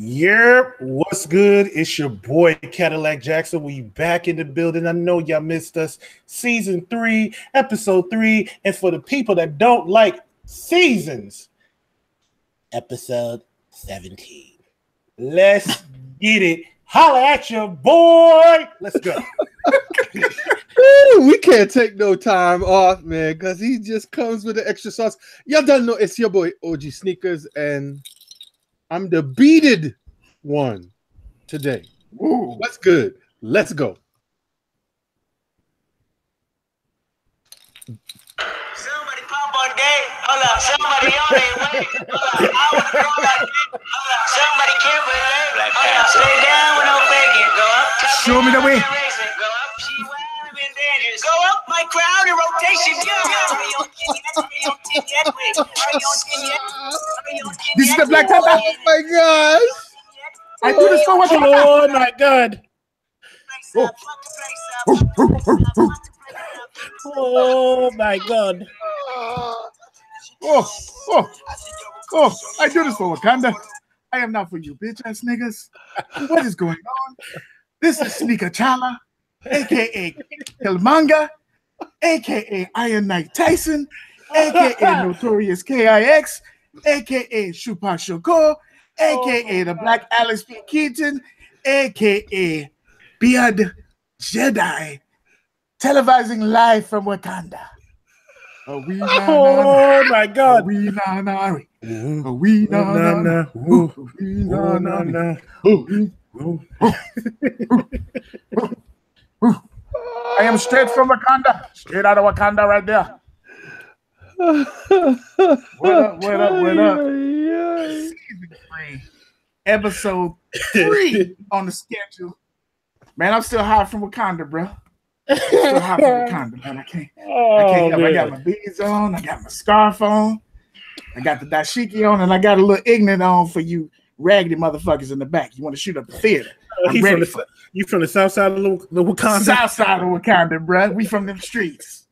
Yep, what's good? It's your boy Kadillac Jackson. We back in the building. I know y'all missed us. Season 3, episode 3. And for the people that don't like seasons, episode 17. Let's get it. Holla at your boy. Let's go. We can't take no time off, man, because he just comes with the extra sauce. Y'all don't know it's your boy OGSneekerz, and I'm the beaded one today. Ooh. What's good? Let's go. Somebody pop on day. Hold up. Somebody on their way. Hold up. I want to go like this. Hold up. Somebody can't relate. Hold up. Stay down with no faking. Go up. Show me the way. Go up. She wild and dangerous. Go up. My crowd in rotation. This is the Black Panther. Oh my gosh. I do this for what? Oh my God. Oh my God. Oh, I do this for Wakanda. I am not for you bitch ass niggas. What is going on? This is Sneaker Chala, aka Killmonger, aka Iron Knight Tyson, aka Notorious KIX, aka Shupa Shoko, aka the Black Alex P. Keaton, aka Beard Jedi, televising live from Wakanda. Oh my God. We na na. I am straight from Wakanda. Straight out of Wakanda right there. What up? Season 3, episode 3 on the schedule. Man, I'm still hot from Wakanda, bro. Still hot from Wakanda, man. I can't help. I got my beads on. I got my scarf on. I got the dashiki on, and I got a little ignorant on for you raggedy motherfuckers in the back. You want to shoot up the theater? You from the south side of the Wakanda? South side of Wakanda, bro. We from them streets.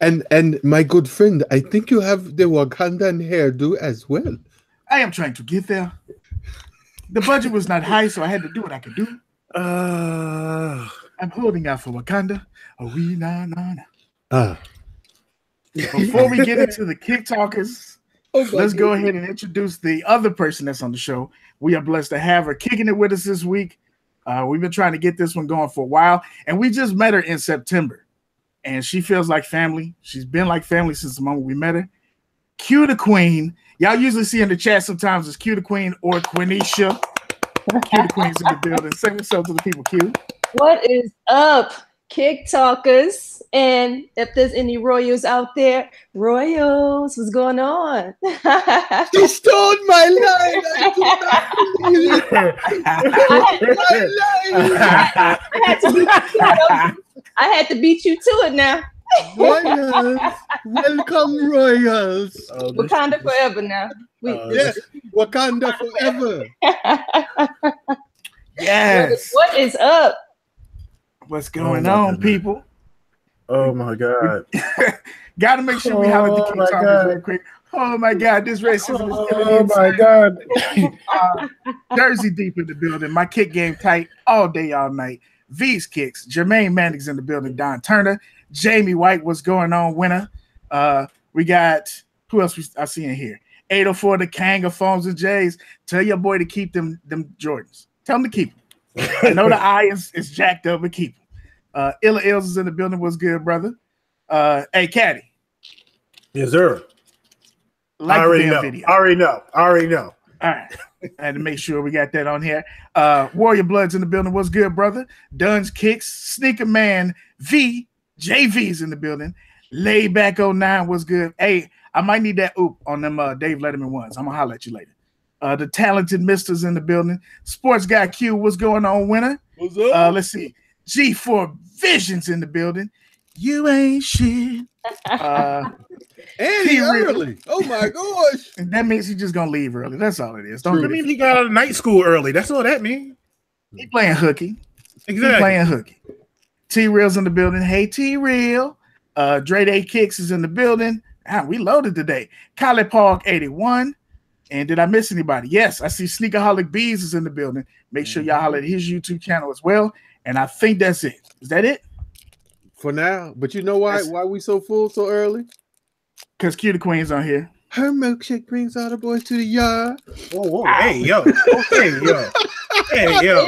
And my good friend, I think you have the Wakandan hairdo as well. I am trying to get there. The budget was not high, so I had to do what I could do. I'm holding out for Wakanda. Before we get into the Kick Talkers, let's go ahead and introduce the other person that's on the show. We are blessed to have her kicking it with us this week. We've been trying to get this one going for a while, and we just met her in September, and she feels like family. She's been like family since the moment we met her. Q the Queen. Y'all usually see in the chat sometimes it's Q the Queen or Quenisha. Q the Queen's in the building. Say what's up to the people, Q. What is up, Kick Talkers? And if there's any Royals out there, Royals, what's going on? She stole my line. I had to beat you to it now. Royals, welcome Royals. Wakanda forever now. Yes, Wakanda forever. Yes. What is up? What's going on, people? Oh my God. Gotta make sure we holler at the Kick Talkers real quick. Oh my God, this racism is killing me. Oh my God. Jersey deep in the building. My kick game tight all day, all night. V's Kicks. Jermaine Manning's in the building. Don Turner. Jamie White, what's going on, winner? We got, who else I see in here? 804, the Kang of Phones and J's. Tell your boy to keep them Jordans. Tell him to keep them. I know the eye is jacked up, but keep them. Illa Ills is in the building. What's good, brother? Hey, Kadi. Yes, sir. Like I already know. video. I already know. All right. I had to make sure we got that on here. Warrior Blood's in the building. What's good, brother? Duns Kicks, Sneaker Man, V, JV's in the building. Layback 09, what's good? Hey, I might need that oop on them Dave Letterman ones. I'm gonna holler at you later. The talented Mister's in the building. Sports Guy Q, what's going on, winner? What's up? Let's see. G4 Visions in the building. You ain't shit. And he early. Oh my gosh. That means he's just gonna leave early. That's all it is. Don't mean he got out of night school early. That's all that means. He playing hooky. Exactly. He playing hooky. T-Real's in the building. Hey, T-Real. Dre Day Kicks is in the building. We loaded today. Kali Park 81. And did I miss anybody? Yes, I see Sneakerholic Bees is in the building. Make sure y'all holler at his YouTube channel as well. And I think that's it. Is that it? For now. But you know why? Why we so full so early? Because Q the Queen's on here. Her milkshake brings all the boys to the yard. Whoa. Hey, yo. Hey, yo. Hey, yo.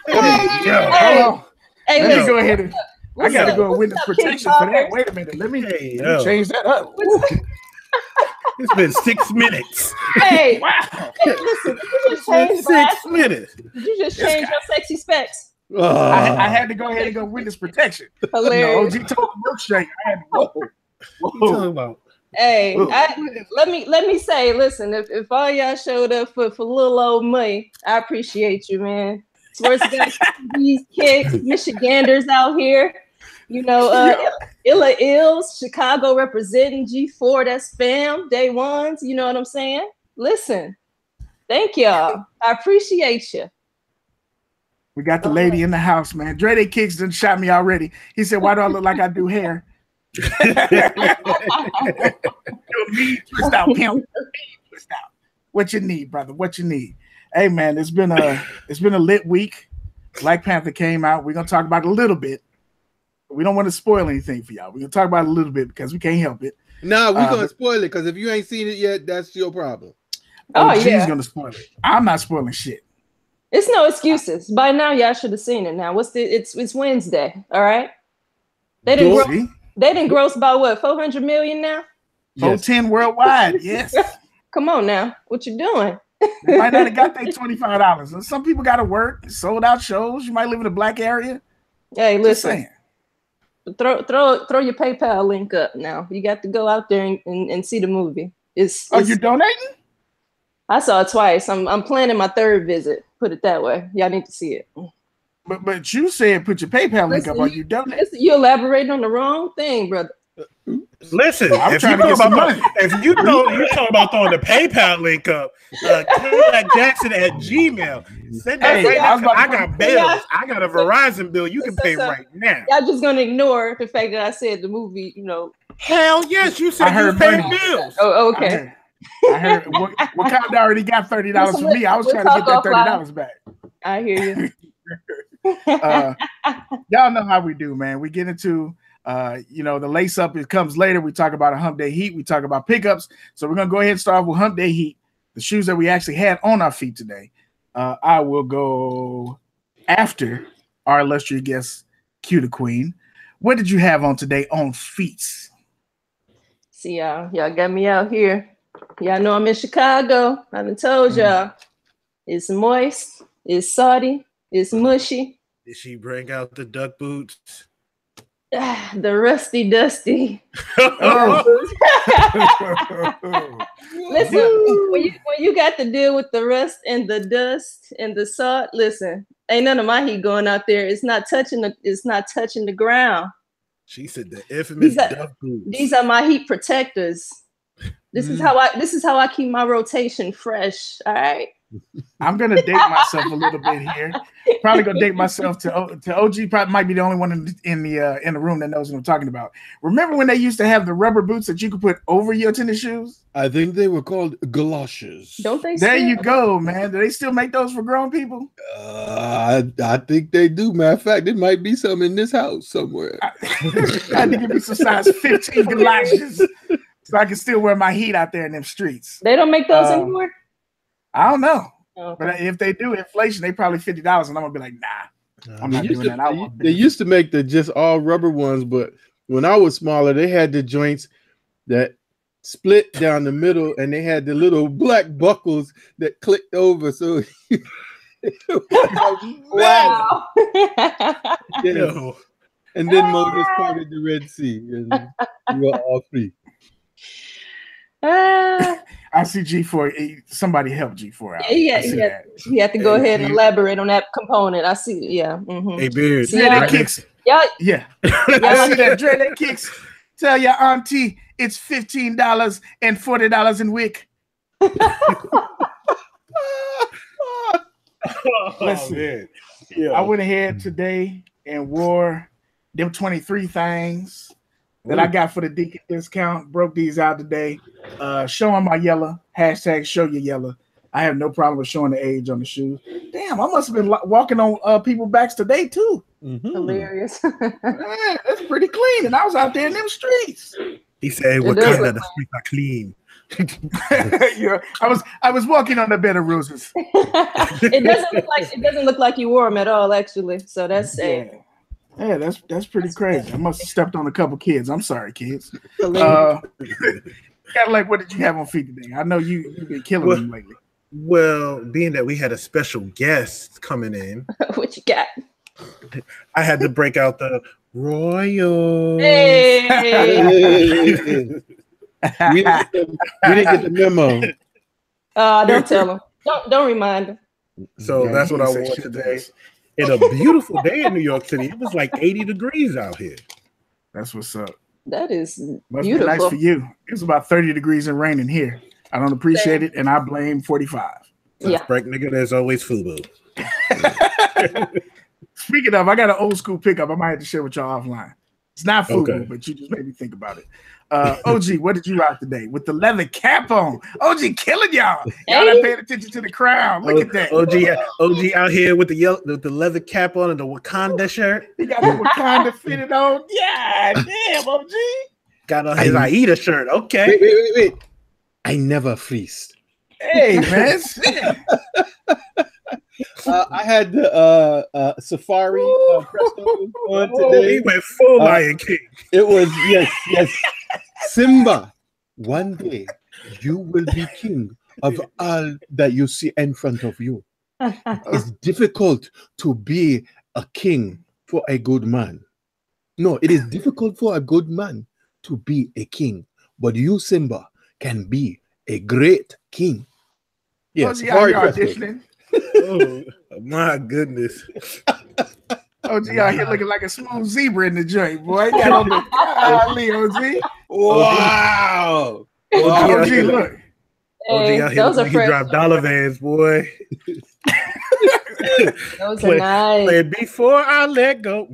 Hey, yo. Hold on. Hey, Let me go ahead and I What's got to up? go and witness What's up, protection King for that. Talker? Wait a minute. Let me yo. change that up. It's been 6 minutes. Hey, Wow. hey, listen, did you just It's been change 6 minutes. Did you just change your sexy specs? I had to go ahead and go witness protection. Hilarious. OG told the milkshake. I had to What you talking about? Hey, Ooh. let me say, listen, if all y'all showed up for little old me, I appreciate you, man. Swear to God, these kicks, Michiganders out here, you know, Illa Ills, Chicago representing G4, that's fam, day ones, you know what I'm saying? Listen, thank y'all. I appreciate you. We got the lady in the house, man. Dribble Kicks done shot me already. He said, "Why do I look like I do hair?" Me, twist out, pimp. Twist out. What you need, brother? What you need? Hey, man, it's been a lit week. Black Panther came out. We're gonna talk about it a little bit. We don't want to spoil anything for y'all. We're gonna talk about it a little bit because we can't help it. Nah, we're gonna spoil it because if you ain't seen it yet, that's your problem. OG's gonna spoil it. I'm not spoiling shit. It's no excuses. By now, y'all should have seen it. Now, it's Wednesday. All right. They didn't gross about what, 400 million now? 410 worldwide. Yes. Come on now, what you doing? They might not have got their $25. Some people got to work, sold out shows. You might live in a black area. Hey, Just listen. saying. Throw your PayPal link up now. You got to go out there and see the movie. You donating? I saw it twice. I'm planning my third visit. Put it that way. Y'all need to see it. But you said put your PayPal link up. Are you donating? You elaborating on the wrong thing, brother. Listen, I'm if trying you to get some money. you're talking about throwing the PayPal link up, Kadillac Jackson at Gmail. Send that right now. I got bills. I got a Verizon bill. You can pay right now. Y'all just gonna ignore the fact that I said the movie. You know. Hell yes, you said you paid bills. Oh, okay. I heard Wakanda already got $30 from me. I was trying to get that $30 back. I hear you. Y'all know how we do, man. We get into the lace up. It comes later. We talk about a hump day heat. We talk about pickups. So we're gonna go ahead and start with hump day heat. The shoes that we actually had on our feet today. I will go after our illustrious guest, Q the Queen. What did you have on today on feet? See y'all got me out here. Y'all know I'm in Chicago. I done told y'all. It's moist. It's salty. It's mushy. Did she bring out the duck boots? The rusty dusty. Listen, when you got to deal with the rust and the dust and the salt, listen, ain't none of my heat going out there. It's not touching the ground. She said the infamous duck boots. These are my heat protectors. This is how I keep my rotation fresh. All right. I'm gonna date myself a little bit here. Probably gonna date myself to OG. Probably might be the only one in the room that knows what I'm talking about. Remember when they used to have the rubber boots that you could put over your tennis shoes? I think they were called galoshes. Don't they? There you go, man. Do they still make those for grown people? I think they do. Matter of fact, there might be some in this house somewhere. I had to give me some size 15 galoshes so I can still wear my heat out there in them streets. They don't make those anymore. I don't know. Okay. But if they do, inflation, they probably $50, and I'm gonna be like, nah, I'm not doing that. They used to make the just all rubber ones, but when I was smaller, they had the joints that split down the middle, and they had the little black buckles that clicked over. So, wow. Yeah. And then Moses parted the Red Sea, and you were all free. I see G4. Somebody help G4 out. Yeah. You have to go ahead and elaborate on that component. I see. Yeah. Mm-hmm. Hey, Beard. Dribble Kicks. Yeah. I see that Dribble Kicks. Tell your auntie it's $15 and $40 in wick. Listen, I went ahead today and wore them 23 things. that I got for the Deacon discount. Broke these out today. Showing my yellow. Hashtag show your yellow. I have no problem with showing the age on the shoes. Damn, I must have been walking on people's backs today too. Hilarious. Man, that's pretty clean. And I was out there in them streets. He said, "Wakanda, the streets are clean." Yeah, I was walking on the bed of roses. It doesn't look like you wore them at all, actually. So that's safe. Yeah, that's pretty crazy. I must have stepped on a couple kids. I'm sorry, kids. Cadillac, what did you have on feet today? I know you've been killing them lately. Well, being that we had a special guest coming in, What you got? I had to break out the Royal. Hey. We didn't get the memo. Don't tell them. Don't remind them. So that's what I wore today. It's a beautiful day in New York City. It was like 80 degrees out here. That's what's up. That is Must beautiful. be nice for you. It was about 30 degrees and raining here. I don't appreciate it, and I blame 45. Yeah. Break, nigga, there's always FUBU. Speaking of, I got an old school pickup. I might have to share with y'all offline. It's not FUBU, but you just made me think about it. OG, what did you rock today? With the leather cap on. OG killing y'all. Y'all not paying attention to the crowd. Look at that. OG out here with the leather cap on and the Wakanda shirt. He got the Wakanda fitted on. Yeah, damn, OG. Got on his Aida shirt. Okay. Wait. I never freezed. Hey, man. I had the Safari Presto on today. He went full Lion King. It was, yes. Simba, one day you will be king of all that you see in front of you. It's difficult to be a king for a good man. No, it is difficult for a good man to be a king. But you, Simba, can be a great king. Yes, Safari auditioning. Oh my goodness. OG out here looking like a smooth zebra in the joint, boy. Got on the OG. Wow. OG, look. Hey, OG out here those are he fresh. dropped dollar vans, boy. Those are nice. Play before I let go.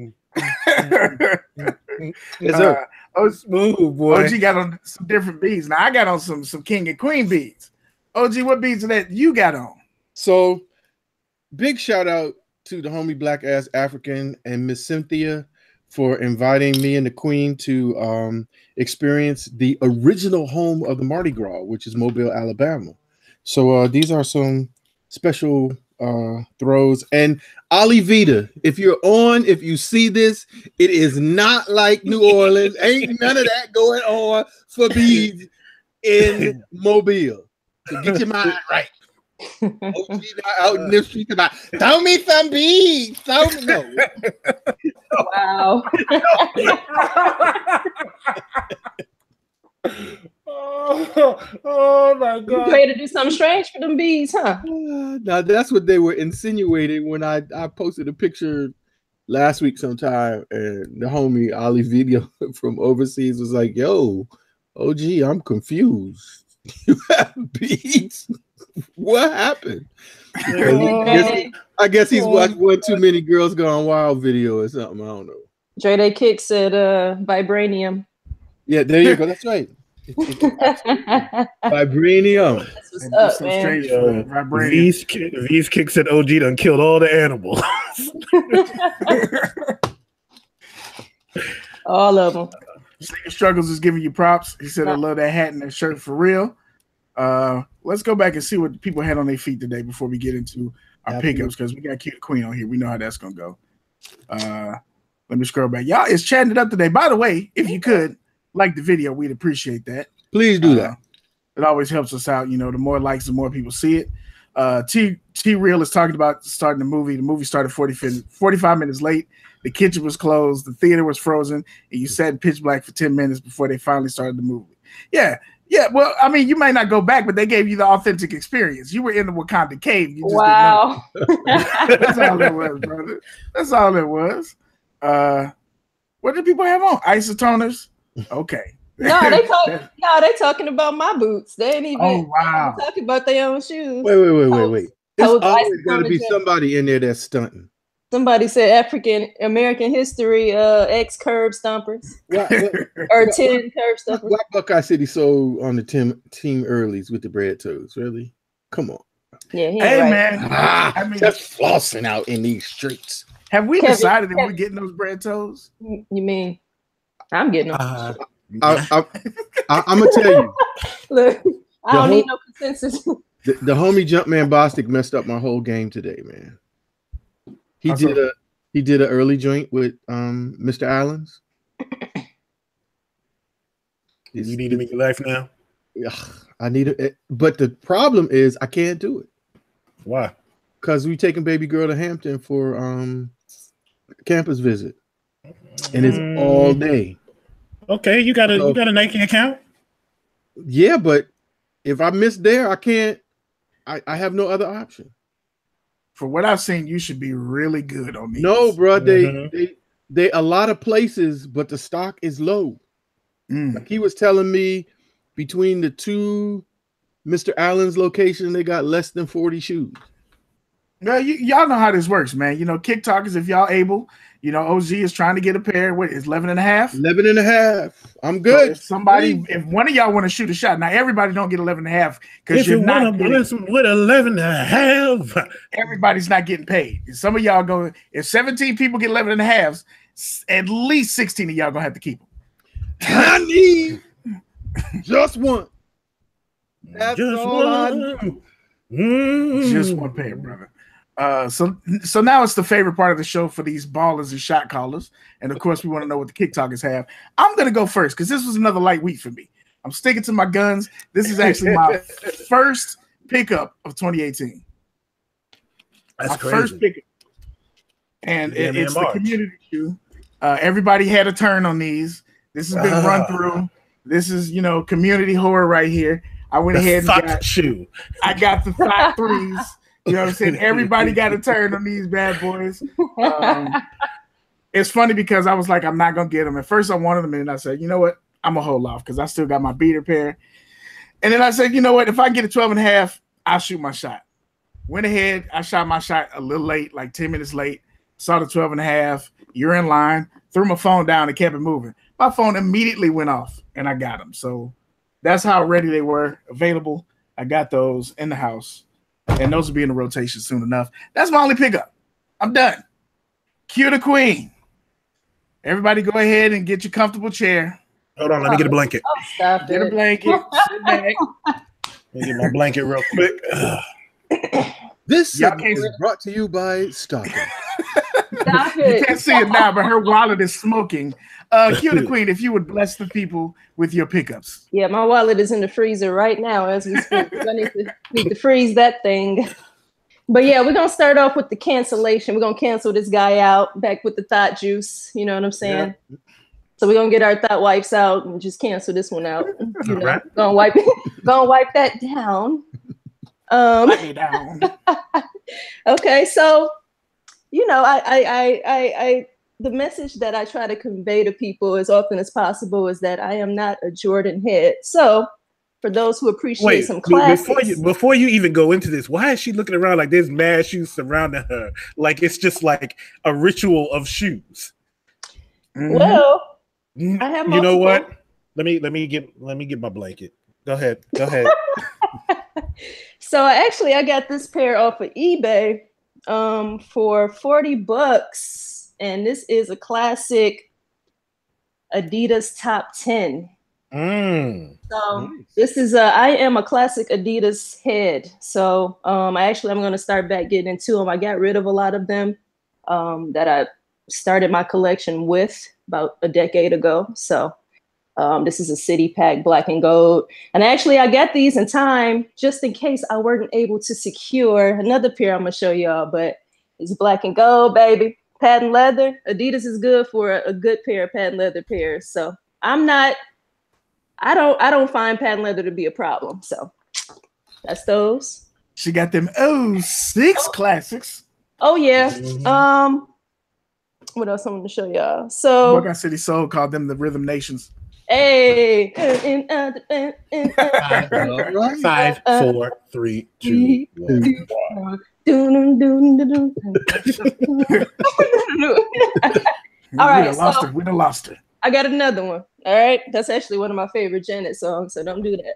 Smooth, boy. OG got on some different beads. Now I got on some king and queen beads. OG, what beads are that you got on? So, big shout out to the homie Black Ass African and Miss Cynthia for inviting me and the Queen to experience the original home of the Mardi Gras, which is Mobile, Alabama. So these are some special throws. And Ali Vita, if you see this, it is not like New Orleans. Ain't none of that going on for beads in Mobile. So get your mind right. OG not out in the street about throw me some beads. No. Wow. oh my God. You ready to do something strange for them bees, huh? Now that's what they were insinuating when I posted a picture last week sometime, and the homie Ali Video from overseas was like, "Yo, OG, I'm confused. You have beads? What happened?" I guess he's watched one too many Girls Gone Wild video or something. I don't know. Dribble Kicks said vibranium. Yeah, there you go. That's right. Vibranium. That's what's up, man. V's Kick said OG done killed all the animals. All of them. Sneaker Struggles is giving you props. He said, "I love that hat and that shirt for real." Let's go back and see what people had on their feet today before we get into our pickups, because we got Kid Queen on here. We know how that's gonna go. Let me scroll back. Y'all is chatting it up today. By the way, if you could like the video, we'd appreciate that. Please do that. It always helps us out. You know, the more likes, the more people see it. T Real is talking about starting the movie. The movie started 45 minutes late. The kitchen was closed. The theater was frozen. And you sat in pitch black for 10 minutes before they finally started the movie. Yeah. Well, I mean, you might not go back, but they gave you the authentic experience. You were in the Wakanda cave. You just wow. didn't know. That's all it was, brother. That's all it was. What did people have on? Isotoners? Okay. No, they talking about my boots. They ain't even talking about their own shoes. Wait. There's always got to be somebody in there that's stunting. Somebody said African American history, ex curb stompers or 10 curb stompers. Why Buckeye City sold on the team earlies with the bread toast? Really? Come on. Yeah, hey right. man, I mean, just flossing out in these streets. have we decided if we're getting those bread toes? You mean I'm getting them? I'm gonna tell you. Look, I don't need no consensus. The homie Jumpman Bostic messed up my whole game today, man. He did an early joint with Mr. Islands. You need to make your life now. I need it, but the problem is I can't do it. Why? Because we taking baby girl to Hampton for campus visit, and it's all day. Okay, you got a Nike account? Yeah, but if I miss there, I can't. I have no other option. For what I've seen, you should be really good on these. No, bro, they a lot of places, but the stock is low. Like he was telling me, between the two Mr. Allen's location, they got less than 40 shoes. Well, y'all know how this works, man. You know, Kick Talkers, if y'all able, you know, OG is trying to get a pair. What is 11 and a half? 11 and a half. I'm good. So if one of y'all want to shoot a shot, now everybody don't get 11 and a half because you're not with 11 and a half. Everybody's not getting paid. Some of y'all go, if 17 people get 11 and a halves, at least 16 of y'all gonna have to keep them. I need just one. That's Just one. Just one pair, brother. So now it's the favorite part of the show for these ballers and shot callers. And of course, we want to know what the Kick Talkers have. I'm going to go first because this was another light week for me. I'm sticking to my guns. This is actually my first pickup of 2018. That's my crazy. First pickup. And it's the community shoe. Everybody had a turn on these. This has been run through. This is, community horror right here. I went ahead and got shoe. I got the 5.3s. You know what I'm saying? Everybody got a turn on these bad boys. It's funny because I was like, I'm not going to get them. At first, I wanted them, and I said, you know what? I'm going to hold off because I still got my beater pair. And then I said, you know what? If I get a 12 and a half, I'll shoot my shot. Went ahead. I shot my shot a little late, like 10 minutes late. Saw the 12 and a half. You're in line. Threw my phone down and kept it moving. My phone immediately went off, and I got them. So that's how ready they were, available. I got those in the house. And those will be in the rotation soon enough. That's my only pickup. I'm done. Cue the queen. Everybody go ahead and get your comfortable chair. Hold on, let me get a blanket. Oh, stop Get a blanket. Sit back. Let me get my blanket real quick. This segment is brought to you by Stocking. Stop it. You can't see it now, but her wallet is smoking. Cue the queen, if you would bless the people with your pickups. Yeah, my wallet is in the freezer right now as we speak. I need to freeze that thing. But yeah, we're going to start off with the cancellation. We're going to cancel this guy out back with the thought juice. You know what I'm saying? Yeah. So we're going to get our thought wipes out and just cancel this one out. Right. Gonna wipe that down. Wipe it down. Okay, so I the message that I try to convey to people as often as possible is that I am not a Jordan head. So for those who appreciate some classics. Before you even go into this, why is she looking around like there's mad shoes surrounding her? Like it's just like a ritual of shoes. Well, I have multiple. You know what? Let me get my blanket. Go ahead. So I got this pair off of eBay for $40. And this is a classic Adidas top 10. So this is I am a classic Adidas head. So I'm going to start back getting into them. I got rid of a lot of them that I started my collection with about a decade ago. So this is a City Pack black and gold. And actually I got these in time just in case I weren't able to secure another pair I'm going to show y'all, but it's black and gold, baby. Patent leather. Adidas is good for a good pair of patent leather pairs. So I don't find patent leather to be a problem. So that's those. She got them 06 classics. Oh yeah. What else I want to show y'all? So Buckeye City Soul called them the Rhythm Nations. Hey. 5, 4, 3, 2, 1. All right, We done lost her. I got another one. All right, that's actually one of my favorite Janet songs, so don't do that.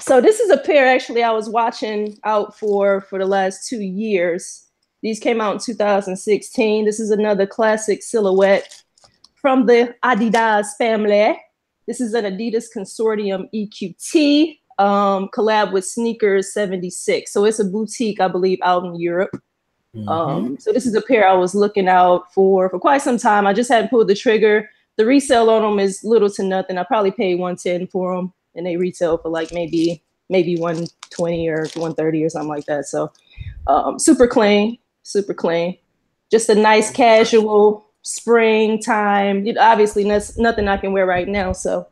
So this is a pair actually I was watching out for the last 2 years. These came out in 2016. This is another classic silhouette from the Adidas family. This is an Adidas Consortium EQT collab with Sneekers 76. So it's a boutique, I believe, out in Europe. So this is a pair I was looking out for quite some time. I just hadn't pulled the trigger. The resale on them is little to nothing. I probably paid $110 for them, and they retail for like maybe $120 or $130 or something like that. So super clean. Just a nice casual springtime. Obviously, that's nothing I can wear right now. So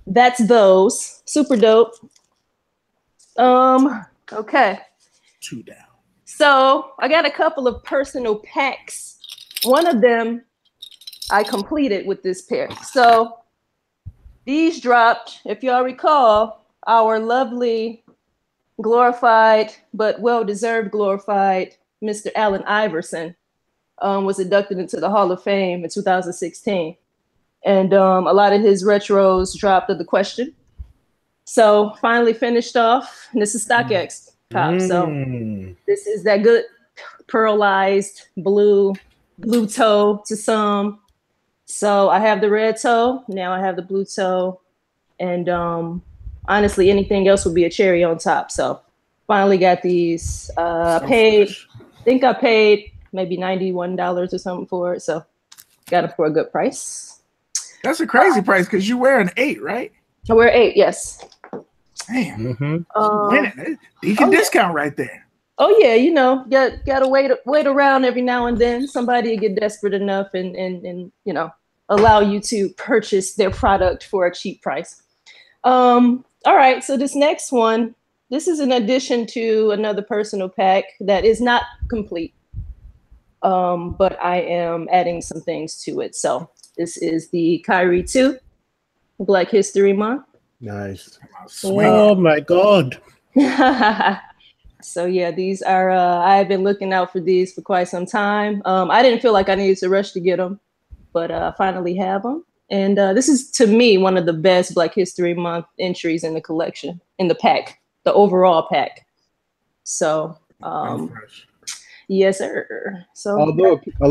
that's those. Super dope. Okay. 2 down. So I got a couple of personal packs. One of them I completed with this pair. So these dropped, if y'all recall, our lovely glorified, but well-deserved glorified Mr. Allen Iverson was inducted into the Hall of Fame in 2016. And a lot of his retros dropped of the question. So finally finished off, and this is StockX top. So this is that good pearlized blue toe to some. So I have the red toe, now I have the blue toe, and honestly, anything else would be a cherry on top. So finally got these. I think I paid maybe $91 or something for it. So got it for a good price. That's a crazy price because you wear an 8, right? I wear 8, yes. Damn. Winning. You can discount right there. Oh yeah, gotta wait around every now and then. Somebody will get desperate enough and allow you to purchase their product for a cheap price. All right, so this next one, this is in addition to another personal pack that is not complete, but I am adding some things to it. So this is the Kyrie 2, Black History Month. Nice. Oh my God. So yeah, these are, I've been looking out for these for quite some time. I didn't feel like I needed to rush to get them, but I finally have them. And this is, to me, one of the best Black History Month entries in the collection, in the pack, the overall pack. So, yes, sir. So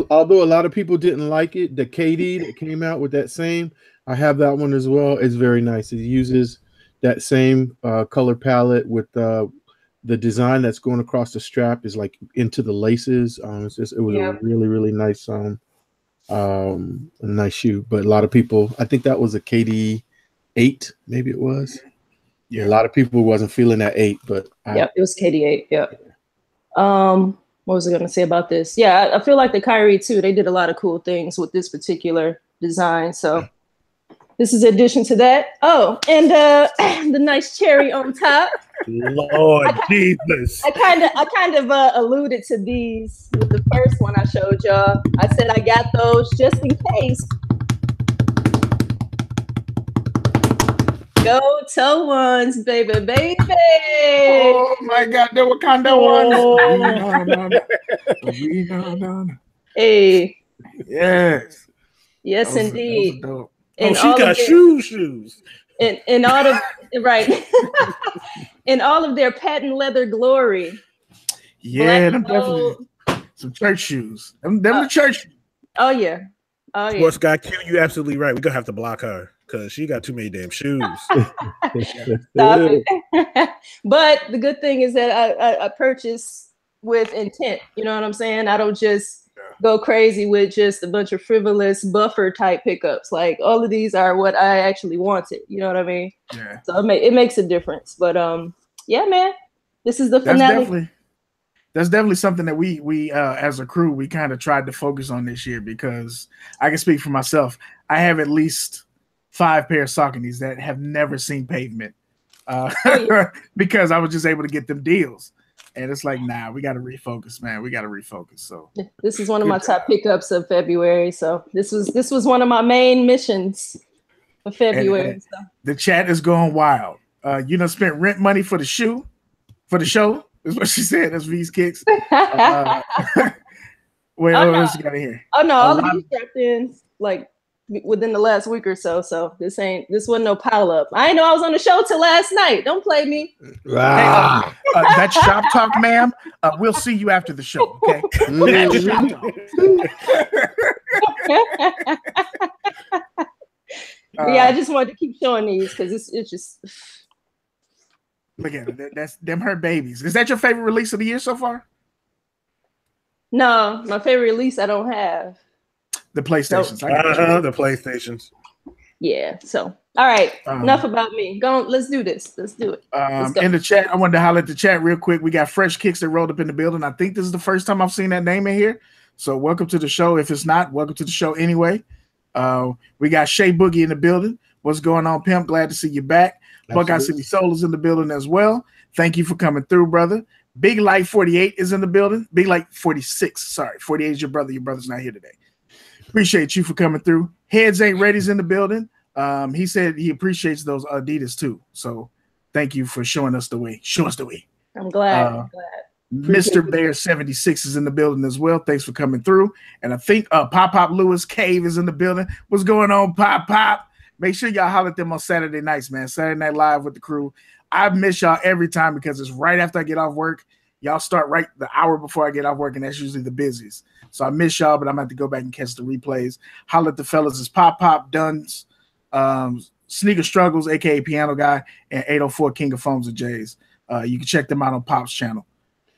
although a lot of people didn't like it, the Kadi that came out with that same, I have that one as well. It's very nice. It uses that same color palette with the design that's going across the strap is like into the laces. It was a really, really nice a nice shoe. But a lot of people, I think that was a Kadi 8, maybe it was. Yeah, a lot of people wasn't feeling that 8, but it was Kadi 8. Yeah. What was I gonna say about this? Yeah, I feel like the Kyrie 2, they did a lot of cool things with this particular design. So this is addition to that. Oh, and the nice cherry on top. Lord Jesus. I kind of alluded to these with the first one I showed y'all. I said I got those just in case. Go toe ones, baby. Oh my God, the Wakanda one. Hey. Yes. Yes, those indeed. And she got shoes. In all of right. In all of their patent leather glory. Yeah, them definitely some church shoes. Them the church. Oh yeah. Sports guy Q, you absolutely right. We're gonna have to block her because she got too many damn shoes. Stop it. But the good thing is that I purchase with intent. You know what I'm saying? I don't just go crazy with just a bunch of frivolous buffer type pickups. Like all of these are what I actually wanted. You know what I mean? Yeah. So it makes a difference. But yeah, man, this is the finale. That's definitely something that we as a crew, we kind of tried to focus on this year because I can speak for myself. I have at least 5 pair of Sauconys that have never seen pavement because I was just able to get them deals. And it's like, nah, we got to refocus, man. We got to refocus. So this is one of my top pickups of February. So this was one of my main missions for February. And the chat is going wild. You done spent rent money for the show, is what she said. That's V's Kicks. Wait, what else you got in here? Oh no, all of these dropped in like within the last week or so. So this wasn't no pile up. I didn't know I was on the show till last night. Don't play me. Hey, that's shop talk, ma'am. We'll see you after the show. Okay. That's shop talk. Yeah, I just wanted to keep showing these because it's just. Look at it. That's them her babies. Is that your favorite release of the year so far? No, my favorite release I don't have. The PlayStations. The PlayStations. Yeah. So, all right. Enough about me. Let's do this. Let's do it. In the chat, I wanted to highlight the chat real quick. We got Fresh Kicks that rolled up in the building. I think this is the first time I've seen that name in here. So welcome to the show. If it's not, welcome to the show anyway. We got Shay Boogie in the building. What's going on, Pimp? Glad to see you back. Buckeye City Soul is in the building as well. Thank you for coming through, brother. Big Light 48 is in the building. Big Light 46. Sorry, 48 is your brother. Your brother's not here today. Appreciate you for coming through. Heads Ain't Ready's in the building. He said he appreciates those Adidas too. So thank you for showing us the way. Show us the way. I'm glad. Mr. Bear 76 is in the building as well. Thanks for coming through. And I think Pop Lewis Cave is in the building. What's going on, Pop? Make sure y'all holler at them on Saturday nights, man. Saturday Night Live with the crew. I miss y'all every time because it's right after I get off work. Y'all start right the hour before I get off work, and that's usually the busiest. So I miss y'all, but I'm going to have to go back and catch the replays. Holler at the fellas. It's Pop, Duns, Sneaker Struggles, a.k.a. Piano Guy, and 804 King of Phones and J's. You can check them out on Pop's channel.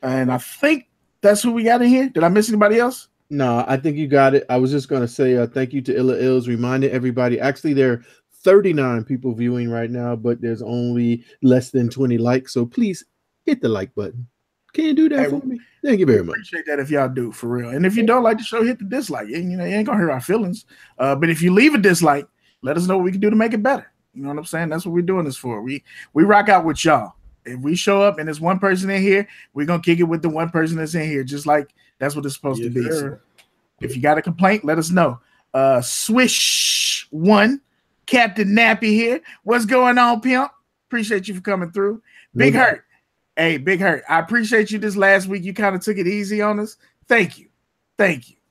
And I think that's who we got in here. Did I miss anybody else? No, I think you got it. I was just going to say thank you to Illa Ills. Reminded everybody. Actually, there are 39 people viewing right now, but there's only less than 20 likes. So please hit the like button. Can you do that for me? Thank you very much. Appreciate that if y'all do, for real. And if you don't like the show, hit the dislike. You know, you ain't going to hurt our feelings. But if you leave a dislike, let us know what we can do to make it better. You know what I'm saying? That's what we're doing this for. We rock out with y'all. If we show up and there's one person in here, we're going to kick it with the one person that's in here, just like that's what it's supposed to be. So if you got a complaint, let us know. Swish one, Captain Nappy here. What's going on, Pimp? Appreciate you for coming through. Big Hurt. Hey, Big Hurt. I appreciate you this last week. You kind of took it easy on us. Thank you.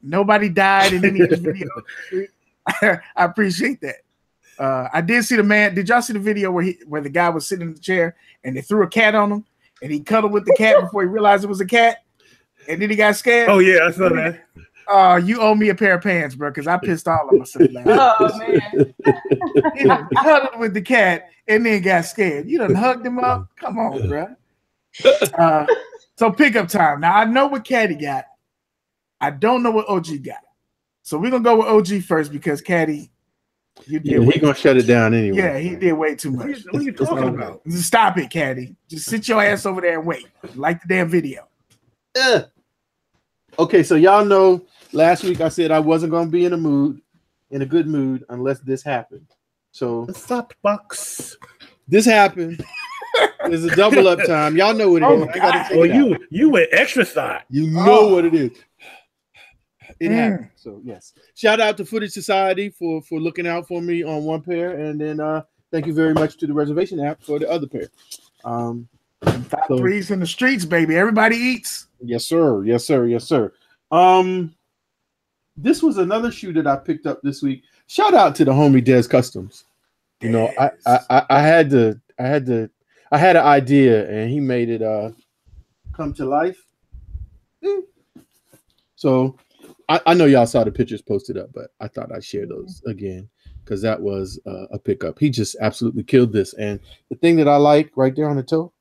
Nobody died in any of this video. I appreciate that. I did see the man. Did y'all see the video where the guy was sitting in the chair and they threw a cat on him and he cuddled with the cat before he realized it was a cat and then he got scared? Oh yeah, I saw that. Oh, you owe me a pair of pants, bro, because I pissed all of myself last night. Oh man. He done cuddled with the cat and then got scared. You done hugged him up. Come on, bro. So pickup time. Now I know what Kadi got. I don't know what OG got. So we're gonna go with OG first because Kadi. He's gonna shut it down anyway. Yeah, he did way too much. What are you talking about? Stop it, Kadi. Just sit your ass over there and wait. Like the damn video. Okay, so y'all know last week I said I wasn't gonna be in a good mood unless this happened. So Thought box. this happened. There's a double up time. Y'all know what it is. I gotta take it out. You went extra thought. You know what it is. It happened. So yes, shout out to Footage Society for looking out for me on one pair, and then thank you very much to the reservation app for the other pair. Top threes in the streets, baby. Everybody eats. Yes, sir. This was another shoe that I picked up this week. Shout out to the homie Des Customs. You know, I had an idea and he made it come to life. So I know y'all saw the pictures posted up, but I thought I'd share those again because that was a pickup. He just absolutely killed this. And the thing that I like right there on the toe,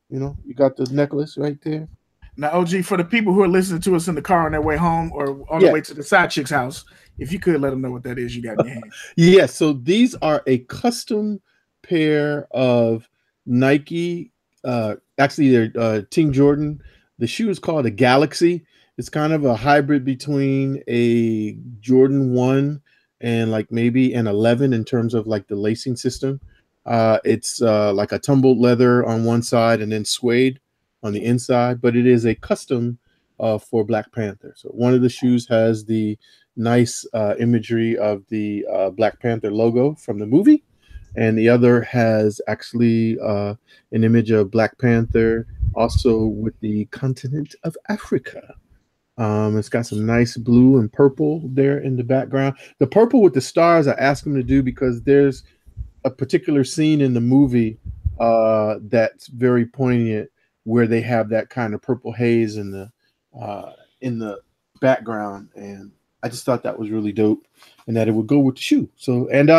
you know, you got the necklace right there. Now, OG, for the people who are listening to us in the car on their way home or on their way to the side chick's house, if you could let them know what that is you got in your hand. Yes, so these are a custom pair of Nike, actually they're Team Jordan. The shoe is called a Galaxy. It's kind of a hybrid between a Jordan 1 and like maybe an 11 in terms of like the lacing system. It's like a tumbled leather on one side and then suede on the inside, but it is a custom for Black Panther. So one of the shoes has the nice imagery of the Black Panther logo from the movie, and the other has actually an image of Black Panther also with the continent of Africa. It's got some nice blue and purple there in the background. The purple with the stars I asked him to do because there's a particular scene in the movie that's very poignant where they have that kind of purple haze in the background, and I just thought that was really dope and that it would go with the shoe. So, and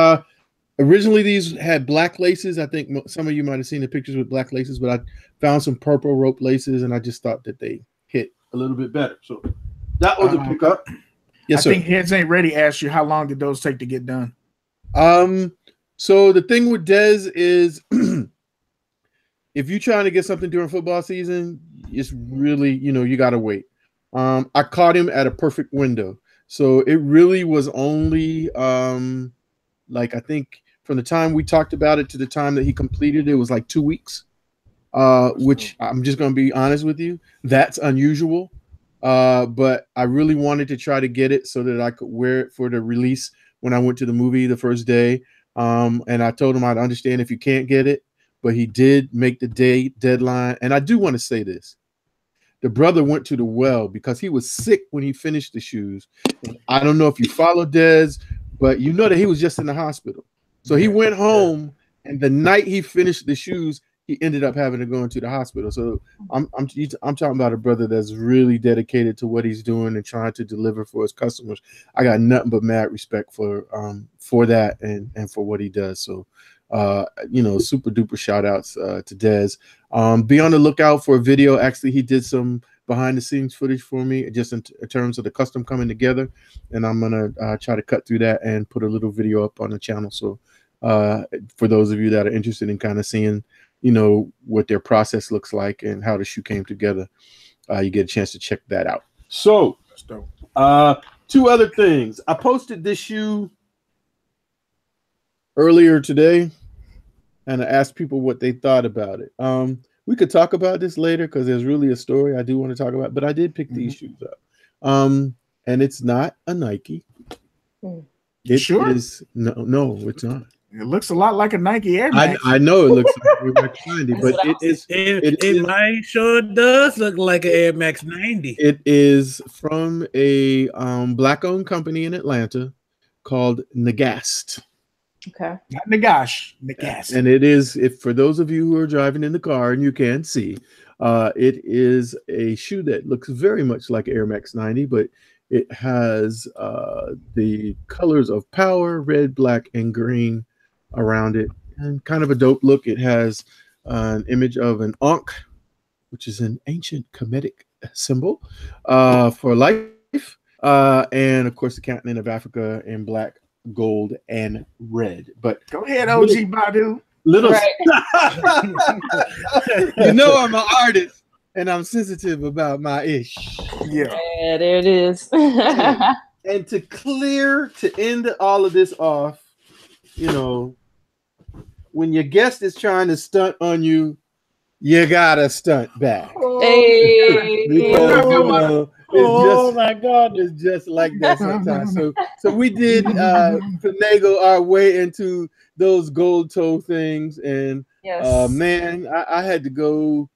originally these had black laces. I think some of you might have seen the pictures with black laces, but I found some purple rope laces, and I just thought that they hit a little bit better. So that was a pickup. Yes, sir. I think Heads Ain't Ready asked you how long did those take to get done? So the thing with Dez is if you're trying to get something during football season, it's really, you got to wait. I caught him at a perfect window. So it really was only I think from the time we talked about it to the time that he completed it was like 2 weeks, which I'm just going to be honest with you. That's unusual. But I really wanted to try to get it so that I could wear it for the release when I went to the movie the first day. And I told him I'd understand if you can't get it, but he did make the deadline. And I do want to say this. The brother went to the well because he was sick when he finished the shoes. And I don't know if you follow Dez, but you know that he was just in the hospital. So he went home, and the night he finished the shoes, he ended up having to go into the hospital. So I'm talking about a brother that's really dedicated to what he's doing and trying to deliver for his customers. I got nothing but mad respect for that and for what he does. So super duper shout outs to Dez. Be on the lookout for a video. Actually, he did some behind the scenes footage for me just in terms of the custom coming together. And I'm going to try to cut through that and put a little video up on the channel. So for those of you that are interested in kind of seeing, what their process looks like and how the shoe came together, you get a chance to check that out. So two other things. I posted this shoe earlier today, and I asked people what they thought about it. We could talk about this later because there's really a story I do want to talk about, but I did pick these shoes up. And it's not a Nike. It sure? is no, it's not. It looks a lot like a Nike Air Max. I know it looks like Air Max 90, but it sure does look like an Air Max 90. It is from a black-owned company in Atlanta called Nagast. Okay. Not Nagash, Nagast. And it is, for those of you who are driving in the car and you can see, it is a shoe that looks very much like Air Max 90, but it has the colors of power, red, black, and green around it, and kind of a dope look. It has an image of an Ankh, which is an ancient Kemetic symbol for life, and of course the continent of Africa in black, gold, and red. But go ahead, OG Badu. Right. I'm an artist and I'm sensitive about my ish. Yeah, there it is. And to end all of this off, when your guest is trying to stunt on you, you gotta stunt back. Hey. Because, my God, it's just like that sometimes. So we did finagle our way into those gold toe things, and man, I had to go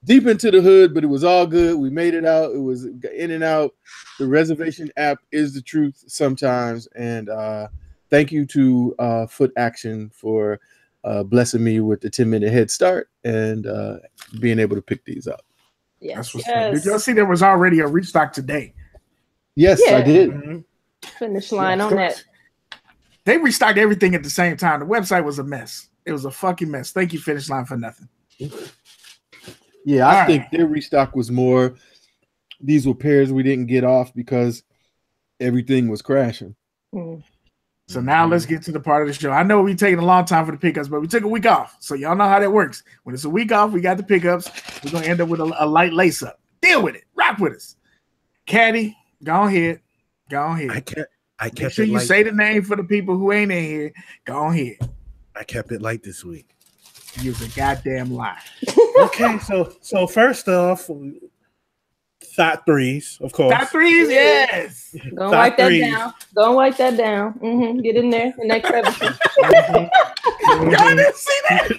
deep into the hood, but it was all good. We made it out. It was in and out. The reservation app is the truth sometimes, and thank you to Foot Action for blessing me with the 10-minute head start and being able to pick these up. Yes. Did y'all see there was already a restock today? Yes, I did. Mm-hmm. Finish line on that. They restocked everything at the same time. The website was a mess. It was a fucking mess. Thank you, Finish Line, for nothing. Yeah, I think their restock was more. These were pairs we didn't get off because everything was crashing. So now let's get to the part of the show. I know we're taking a long time for the pickups, but we took a week off. So y'all know how that works. When it's a week off, we got the pickups. We're going to end up with a light lace up. Deal with it. Rock with us. Kadi, go ahead. I kept Make sure it you light. say the name for the people who ain't in here. Go ahead. I kept it light this week. He was a goddamn lie. Okay, so first off, thought threes, of course. Thought threes, yes. Go and wipe that down. Go and wipe that down. Get in there. The next episode. Y'all didn't see that.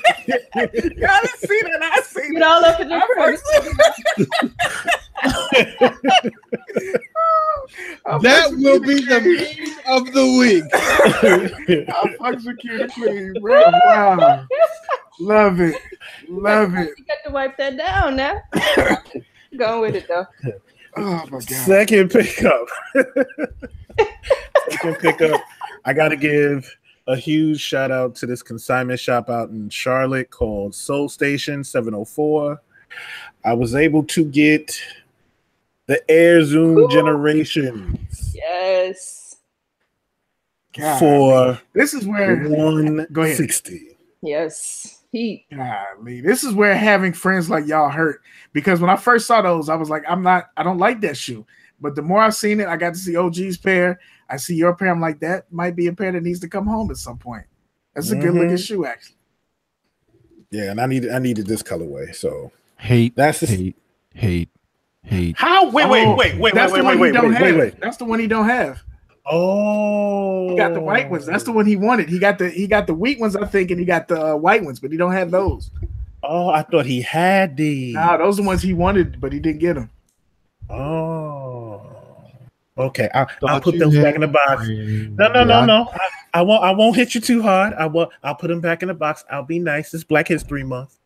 Y'all didn't see that. I seen Get all up in the That will be the meme of the week. I fucks with Cutie Queen, bro. Wow. Love it. Love it. You got to wipe that down now. Go with it though. Oh my god. Second pickup. I gotta give a huge shout out to this consignment shop out in Charlotte called Soul Station 704. I was able to get the Air Zoom Generations. Yes. God. For This is where 160. Yes. Heat. Golly, this is where having friends like y'all hurt, because when I first saw those, I was like, I don't like that shoe. But the more I've seen it, I got to see OG's pair. I see your pair. I'm like, that might be a pair that needs to come home at some point. That's a good looking shoe, actually. Yeah, and I needed this colorway. So Hate. How? Wait. That's the one he don't have. That's the one he don't have. Oh, He got the white ones. That's the one he wanted. He got the wheat ones, I think, and he got the white ones, but he don't have those. Oh, I thought he had these. Nah, those are the ones he wanted, but he didn't get them. Oh, okay. I'll put those back in the box. No. I won't hit you too hard. I'll put them back in the box. I'll be nice. It's Black History Month.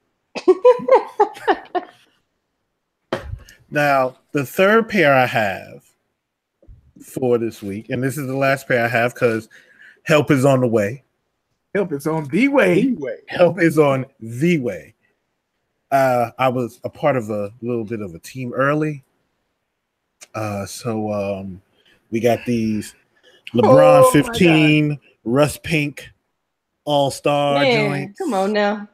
Now, the third pair I have for this week, and this is the last pair I have because help is on the way. Help is on the way. Help is on the way. I was a part of a little bit of a team early. So we got these LeBron 15 rust pink all-star joints. Come on now.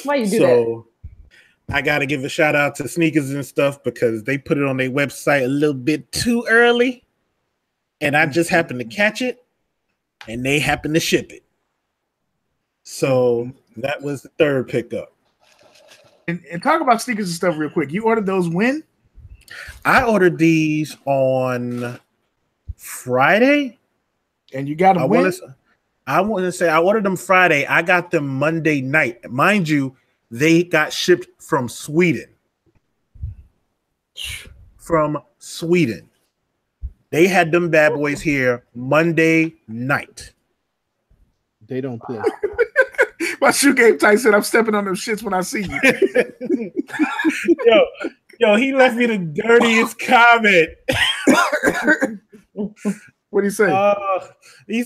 Why you do that? I got to give a shout out to SNeekerz and stuff because they put it on their website a little bit too early. And I just happened to catch it and they happened to ship it. So that was the third pickup. And talk about sneakers and stuff real quick. You ordered those when? I ordered these on Friday. And you got them when? I want to say I ordered them Friday. I got them Monday night. Mind you, they got shipped from Sweden. They had them bad boys here Monday night. They don't play. My shoe game tight said I'm stepping on them shits when I see you. Yo, he left me the dirtiest comment. What'd he say? He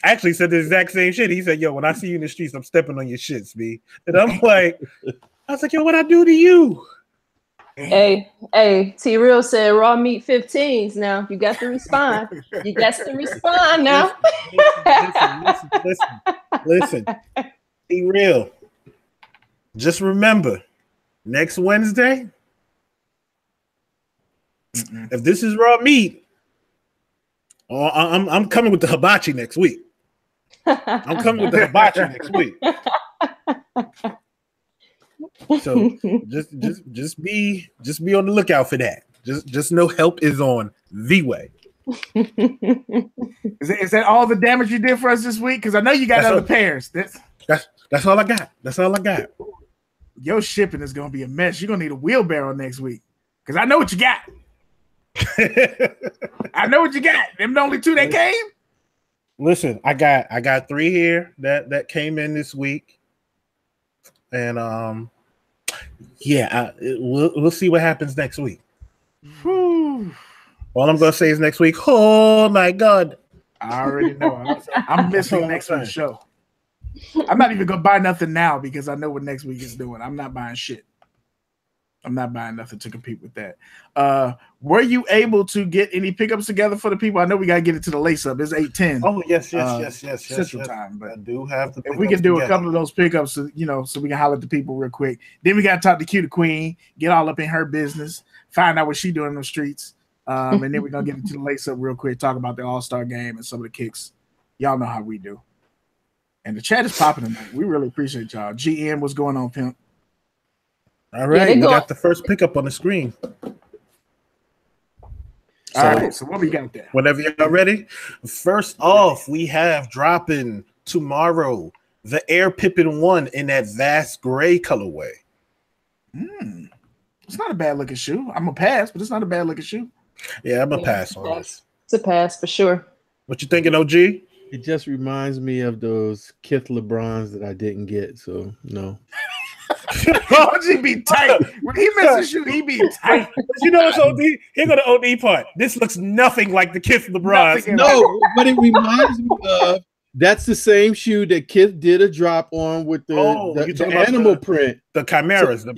actually said the exact same shit. He said, yo, when I see you in the streets, I'm stepping on your shits, B. And I'm like, I was like, yo, what I do to you? Hey, T-Real said raw meat 15s now. You got to respond. You got to respond now. Listen. T-Real. Just remember, next Wednesday, if this is raw meat, I'm coming with the hibachi next week. So just be on the lookout for that. Just know help is on the way. Is that all the damage you did for us this week? Because I know you got other pairs. That's all I got. Your shipping is gonna be a mess. You're gonna need a wheelbarrow next week. Because I know what you got. I know what you got. Them the only two that came. Listen, I got 3 here that came in this week, and we'll see what happens next week. Whew. All I'm gonna say is next week. Oh my God! I already know. I'm missing next week's show. I'm not even gonna buy nothing now because I know what next week is doing. I'm not buying shit. I'm not buying nothing to compete with that. Were you able to get any pickups together for the people? I know we gotta get it to the lace up. It's 8:10. Oh yes. Central time. But I do have the. If we can do a couple of those pickups, so we can holler at the people real quick. Then we gotta talk to Cutie Queen, get all up in her business, find out what she doing in the streets, and then we're gonna get into the lace up real quick. Talk about the All-Star game and some of the kicks. Y'all know how we do. And the chat is popping tonight. We really appreciate y'all. GM, what's going on, pimp? All right, we got the first pickup on the screen. All right, so what we got there? Whenever y'all ready. First off, we have dropping tomorrow the Air Pippin 1 in that vast gray colorway. It's not a bad looking shoe. I'm a pass, but it's not a bad looking shoe. Yeah, I'm a pass on this. It's a pass for sure. What you thinking, OG? It just reminds me of those Kith LeBrons that I didn't get, so no. OG be tight. When he misses a shoe, he be tight. You know what's OD? Here go the OD part. This looks nothing like the Kith LeBron. No, but it reminds me of that's the same shoe that Kith did a drop on with the animal print. The chimeras. So,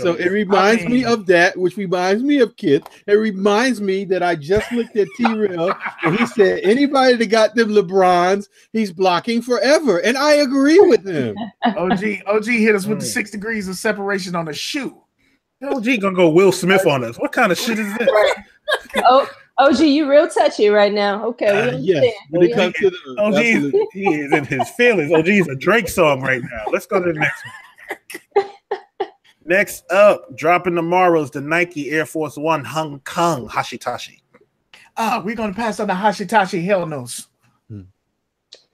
so it reminds me of that, which reminds me of Kith. It reminds me that I just looked at T-Rail and he said, anybody that got them LeBrons, he's blocking forever. And I agree with him. OG hit us with the 6 degrees of separation on the shoe. OG gonna go Will Smith on us. What kind of shit is this? Oh, OG, you real touchy right now. Okay, we understand. Yes, when it comes to the OG, he is in his feelings. OG is a Drake song right now. Let's go to the next one. Next up, dropping tomorrow is the Nike Air Force One Hong Kong Hashitashi. We're gonna pass on the Hashitashi. Hell no's.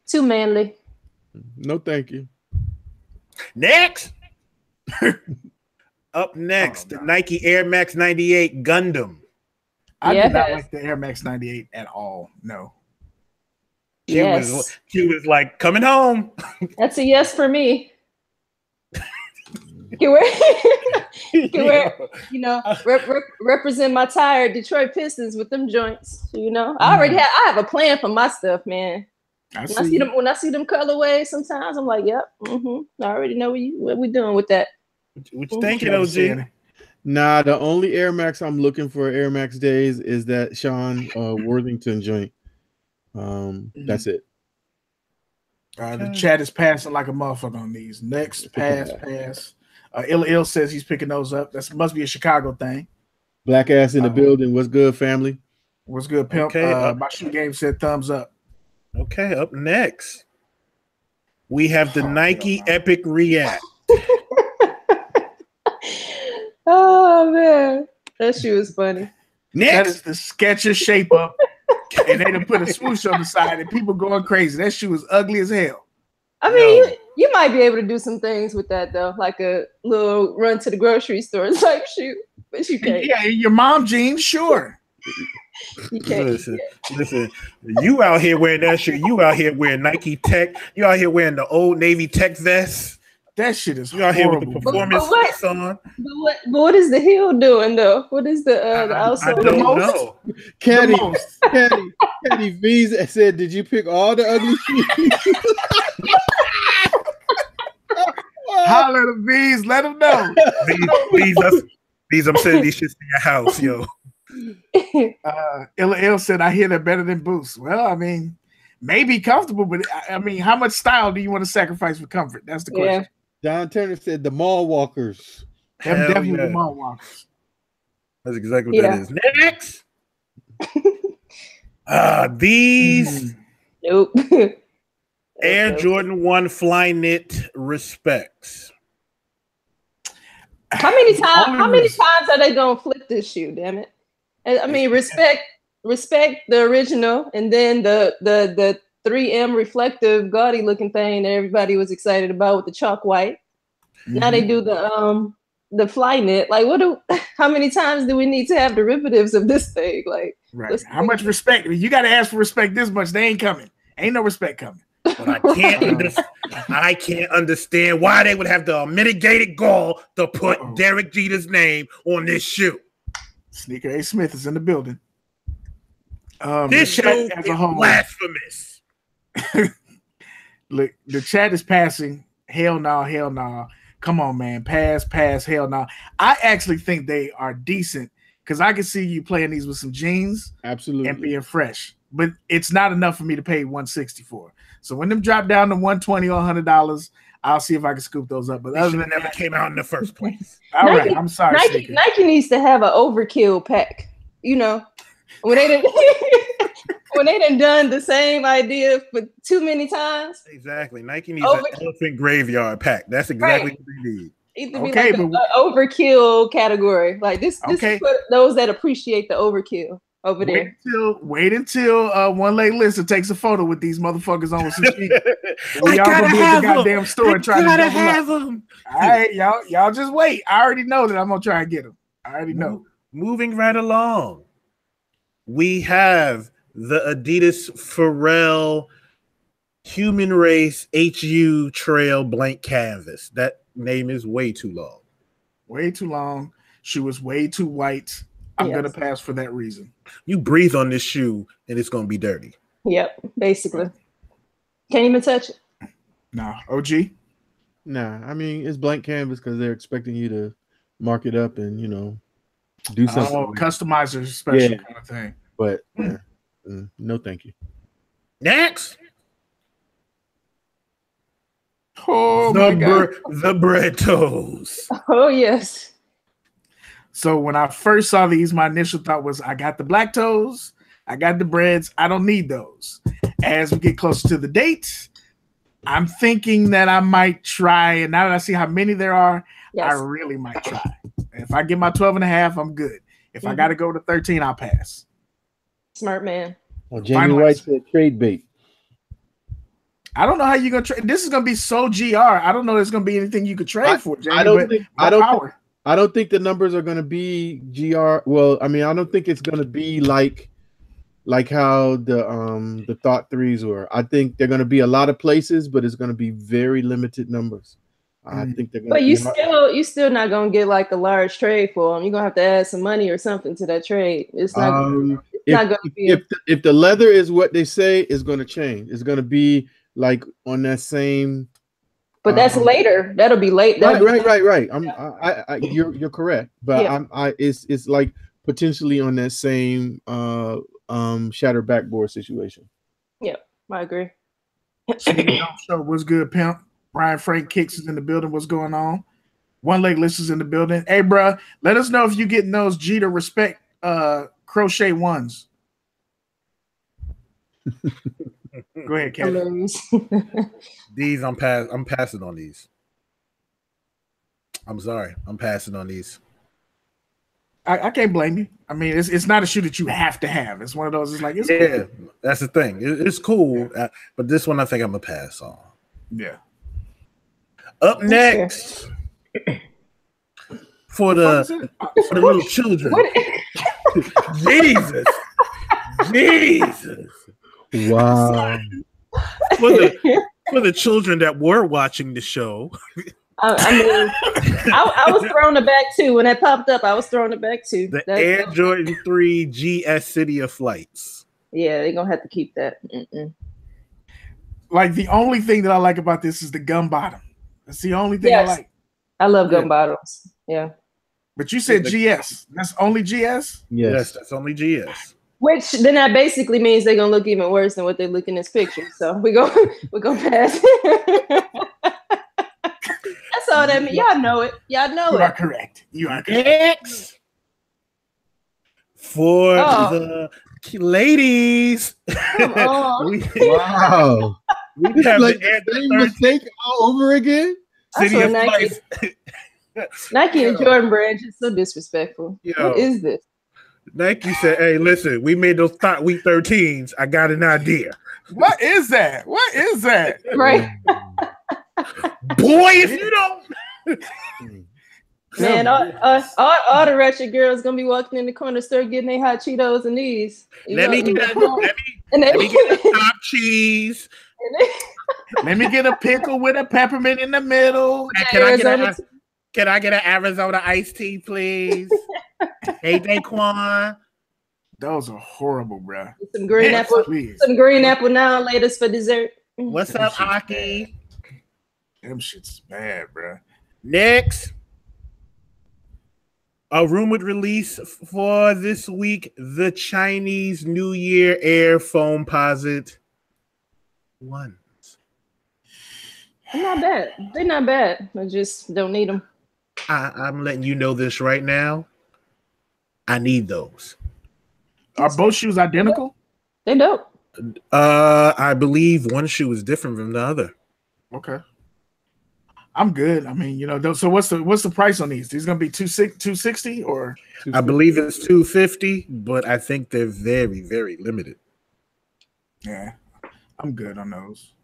Too manly. No, thank you. Next. Up next, the Nike Air Max 98 Gundam. I did not like the Air Max 98 at all. No. She was like coming home. That's a yes for me. Can wear, represent my tired Detroit Pistons with them joints. I have a plan for my stuff, man. When I see them colorways, sometimes I'm like, yep, I already know what we doing with that. What you thinking, OG? Nah, the only Air Max I'm looking for Air Max days is that Sean Worthington joint. That's it. The chat is passing like a motherfucker on these. Next, pass. Ill says he's picking those up. That must be a Chicago thing. Black ass in the building. What's good, family? What's good, pimp? Okay, my shoe game said thumbs up. Okay, up next, we have the Nike Epic React. Oh man, that shoe is funny. Next, that is the Skechers shape up, and they done put a swoosh on the side, and people going crazy. That shoe is ugly as hell. I mean, you might be able to do some things with that though, like a little run to the grocery store type shoe, but you can't. Yeah, your mom jeans, sure. You can't. Listen, you out here wearing that shit. You out here wearing Nike Tech. You out here wearing the Old Navy Tech vest. That shit is you out here with the performance on. But what is the heel doing though? What is the outsole? I don't know. Caddy V's said, "Did you pick all the ugly shoes?" Holler at the V's, let them know. These, I'm sending these shits to your house, yo. Ill said, "I hear that better than Boost." Well, I mean, maybe comfortable, but I mean, how much style do you want to sacrifice for comfort? That's the question. Don Turner said the mall walkers. Them definitely the mall walkers. That's exactly what that is. Next, these nope. Air Jordan 1 Flyknit Respects. How many times are they gonna flip this shoe? Damn it! I mean, respect the original, and then the 3M reflective gaudy looking thing that everybody was excited about with the chalk white. Now they do the Flyknit. Like, how many times do we need to have derivatives of this thing? Like, right? How much respect? I mean, you got to ask for respect this much. They ain't coming. Ain't no respect coming. But I can't understand why they would have the mitigated gall to put Derek Jeter's name on this shoe. Sneaker A. Smith is in the building. This shoe is blasphemous. Look, the chat is passing. Hell no. Come on, man. Pass, hell no. I actually think they are decent because I can see you playing these with some jeans. Absolutely. And being fresh. But it's not enough for me to pay $160 for. So when them drop down to $120 or $100, I'll see if I can scoop those up. But other than never came out in the first place. All Nike, right, I'm sorry. Nike needs to have an overkill pack. When they when they done the same idea for too many times. Exactly. Nike needs an elephant graveyard pack. That's exactly what they need. It could be like an overkill category. Like this put those that appreciate the overkill over there. Wait until One Leg Lister takes a photo with these motherfuckers on with some shit. We all gonna be at the goddamn store and try to have them. All right, y'all just wait. I already know that I'm gonna try and get them. I already know. Moving right along, we have the Adidas Pharrell Human Race HU Trail Blank Canvas. That name is way too long. Way too long. She was way too white. I'm gonna pass for that reason. You breathe on this shoe and it's gonna be dirty. Yep, basically. Can't even touch it. Nah, OG. Nah, I mean it's blank canvas because they're expecting you to mark it up and do something. Oh, customizer special kind of thing. But no, thank you. Next. Oh the bread toes. Oh yes. So when I first saw these, my initial thought was, I got the black toes, I got the breads, I don't need those. As we get closer to the date, I'm thinking that I might try, and now that I see how many there are, I really might try. If I get my 12.5, I'm good. If I got to go to 13, I'll pass. Smart man. Well, Jamie White said trade bait. I don't know how you're gonna trade. This is gonna be so GR. I don't know there's gonna be anything you could trade for. Jamie, I don't think the numbers are gonna be GR. Well, I mean, I don't think it's gonna be like how the Thought 3s were. I think they're gonna be a lot of places, but it's gonna be very limited numbers. I think they're gonna. But you still not gonna get like a large trade for them. You're gonna have to add some money or something to that trade. It's not. Not gonna be. If the leather is what they say, it's gonna change. It's gonna be like on that same. But that's later. That'll be late. Right. You're correct. But it's like potentially on that same shattered backboard situation. Yeah, I agree. So what's good, pimp? Brian Frank Kicks is in the building. What's going on? One Leg Lister's in the building. Hey, bro, let us know if you getting those Jeter respect crochet ones. Go ahead, Kevin. These I'm passing on these. I'm sorry, I'm passing on these. I can't blame you. I mean, it's not a shoe that you have to have. It's one of those. It's like cool. That's the thing. It's cool, but this one I think I'm gonna pass on. Yeah. Up next for the little children. Jesus. Wow. For the children that were watching the show. I mean, I was throwing it back too. When that popped up, I was throwing it back too. The Air Jordan 3 GS City of Flights. Yeah, they're going to have to keep that. Like, the only thing that I like about this is the gum bottom. That's the only thing I like. I love gum bottoms. Yeah. But you said GS. That's only GS? Yes, that's only GS. Which then that basically means they're gonna look even worse than what they look in this picture. So we're gonna pass. That's all that means. Y'all know it. You are correct. You are correct. Next for the ladies. Wow. We have like the same mistake all over again. City of Flights. Nike and Jordan brand is so disrespectful. What is this? Nike said, "Hey, listen, we made those Thought Week 13s. I got an idea." What is that? Right. Boy, if you don't. Man, all the ratchet girls gonna be walking in the corner store getting their hot Cheetos and these. Let me get a top cheese. Let me get a pickle with a peppermint in the middle. Can I get an Arizona iced tea, please? Hey, Daquan. Those are horrible, bro. Some green apple. Please. Some green apple now latest for dessert. What's up, Aki? Them shit's bad, bro. Next, a rumored release for this week: the Chinese New Year Air Foamposite ones. They're not bad. They're not bad. I just don't need them. I'm letting you know this right now. I need those. Are both shoes identical? They dope. I believe one shoe is different from the other. Okay. I'm good. I mean, so what's the price on these? These gonna be 260 or? I believe it's 250, but I think they're very, very limited. Yeah, I'm good on those.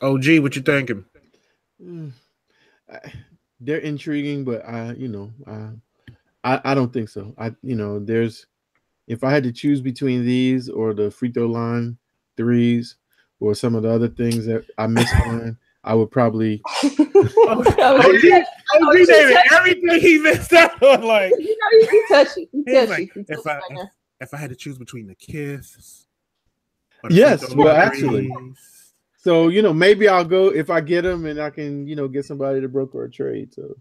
OG, what you thinking? They're intriguing, but I don't think so. If I had to choose between these or the free throw line threes or some of the other things that I missed on, I would probably. Everything he missed out on, like he's touchy. If I had to choose between the Kiss, yes, well, actually. So maybe I'll go if I get them and I can get somebody to broker a trade. So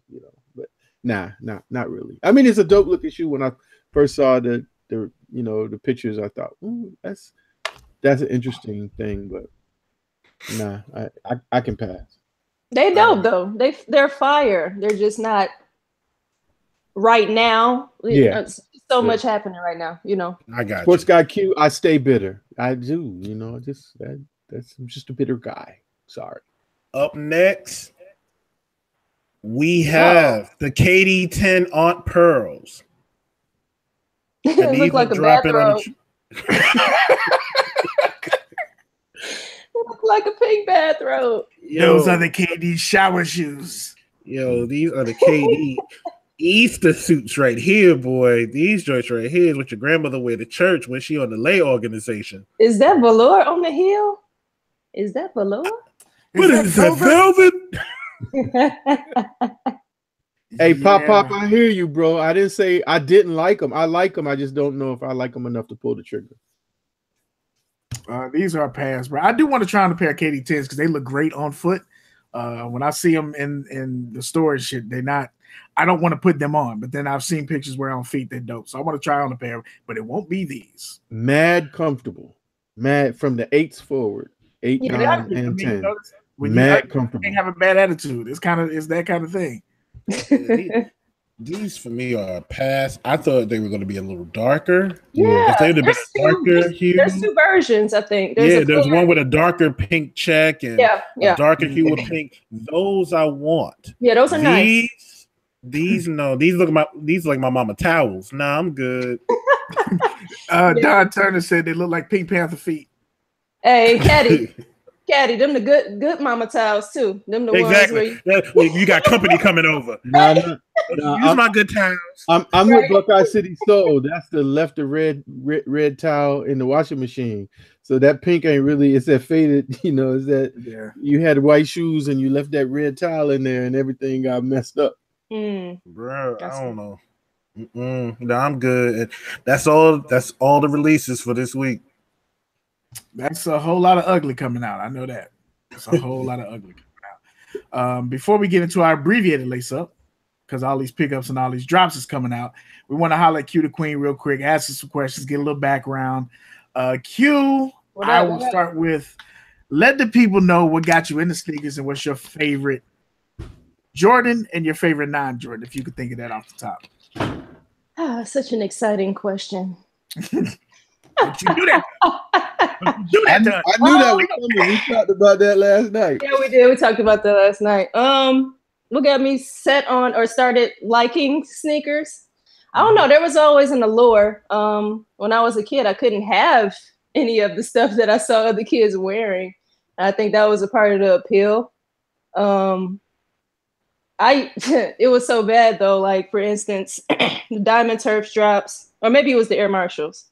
but not really. I mean, it's a dope looking shoe. When I first saw the pictures, I thought, ooh, that's an interesting thing. But I can pass. They dope though. They're fire. They're just not right now. Yeah, so much happening right now. I got Sports guy Q. I stay bitter. I do. I'm just a bitter guy. Sorry. Up next, we have the Kadi 10 Aunt Pearls. It looked like a bathrobe. It looked like a pink bathrobe. Those are the Kadi shower shoes. Yo, these are the Kadi Easter suits right here, boy. These joints right here is what your grandmother wear to church when she on the lay organization. Is that velour on the heel? Is that velour? What is that, velvet? Hey, Pop, I hear you, bro. I didn't say I didn't like them. I like them. I just don't know if I like them enough to pull the trigger. These are a pass, bro. I do want to try on a pair of Kadi 10s because they look great on foot. When I see them in the store and shit, they're not. I don't want to put them on, but then I've seen pictures where on feet they're dope. So I want to try on a pair, but it won't be these. Mad comfortable. Mad from the 8s forward. 8, 9, and 10. Mad comfortable. Can't have a bad attitude. It's that kind of thing. These for me are a pass. I thought they were going to be a little darker. Yeah, if they would have been darker hue. There's two versions, I think. There's one with a darker pink check and a darker hue of pink. Those I want. Yeah, those are nice. These look like my mama towels. Nah, I'm good. Don Turner said they look like Pink Panther feet. Hey, Kadi, them the good mama towels too. Them the ones where you got company coming over. Use my good towels. I'm with Buckeye City Soul. That's the left of red towel in the washing machine. So that pink ain't really. It's that faded. It's that you had white shoes and you left that red towel in there and everything got messed up. Bro, I don't know. No, I'm good. That's all the releases for this week. That's a whole lot of ugly coming out. I know that. It's a whole lot of ugly coming out. Before we get into our abbreviated lace up, because all these pickups and all these drops is coming out, we want to holler at Q the Queen real quick, ask us some questions, get a little background. Q, I will start with, let the people know what got you into sneakers and what's your favorite Jordan and your favorite non-Jordan, if you could think of that off the top. Such an exciting question. Don't you do that. I knew that was coming. We talked about that last night. Yeah, we did. We talked about that last night. What got me set on or started liking sneakers? I don't know. There was always an allure. When I was a kid, I couldn't have any of the stuff that I saw other kids wearing. I think that was a part of the appeal. It was so bad though. Like for instance, the Diamond Turf drops, or maybe it was the Air Marshalls.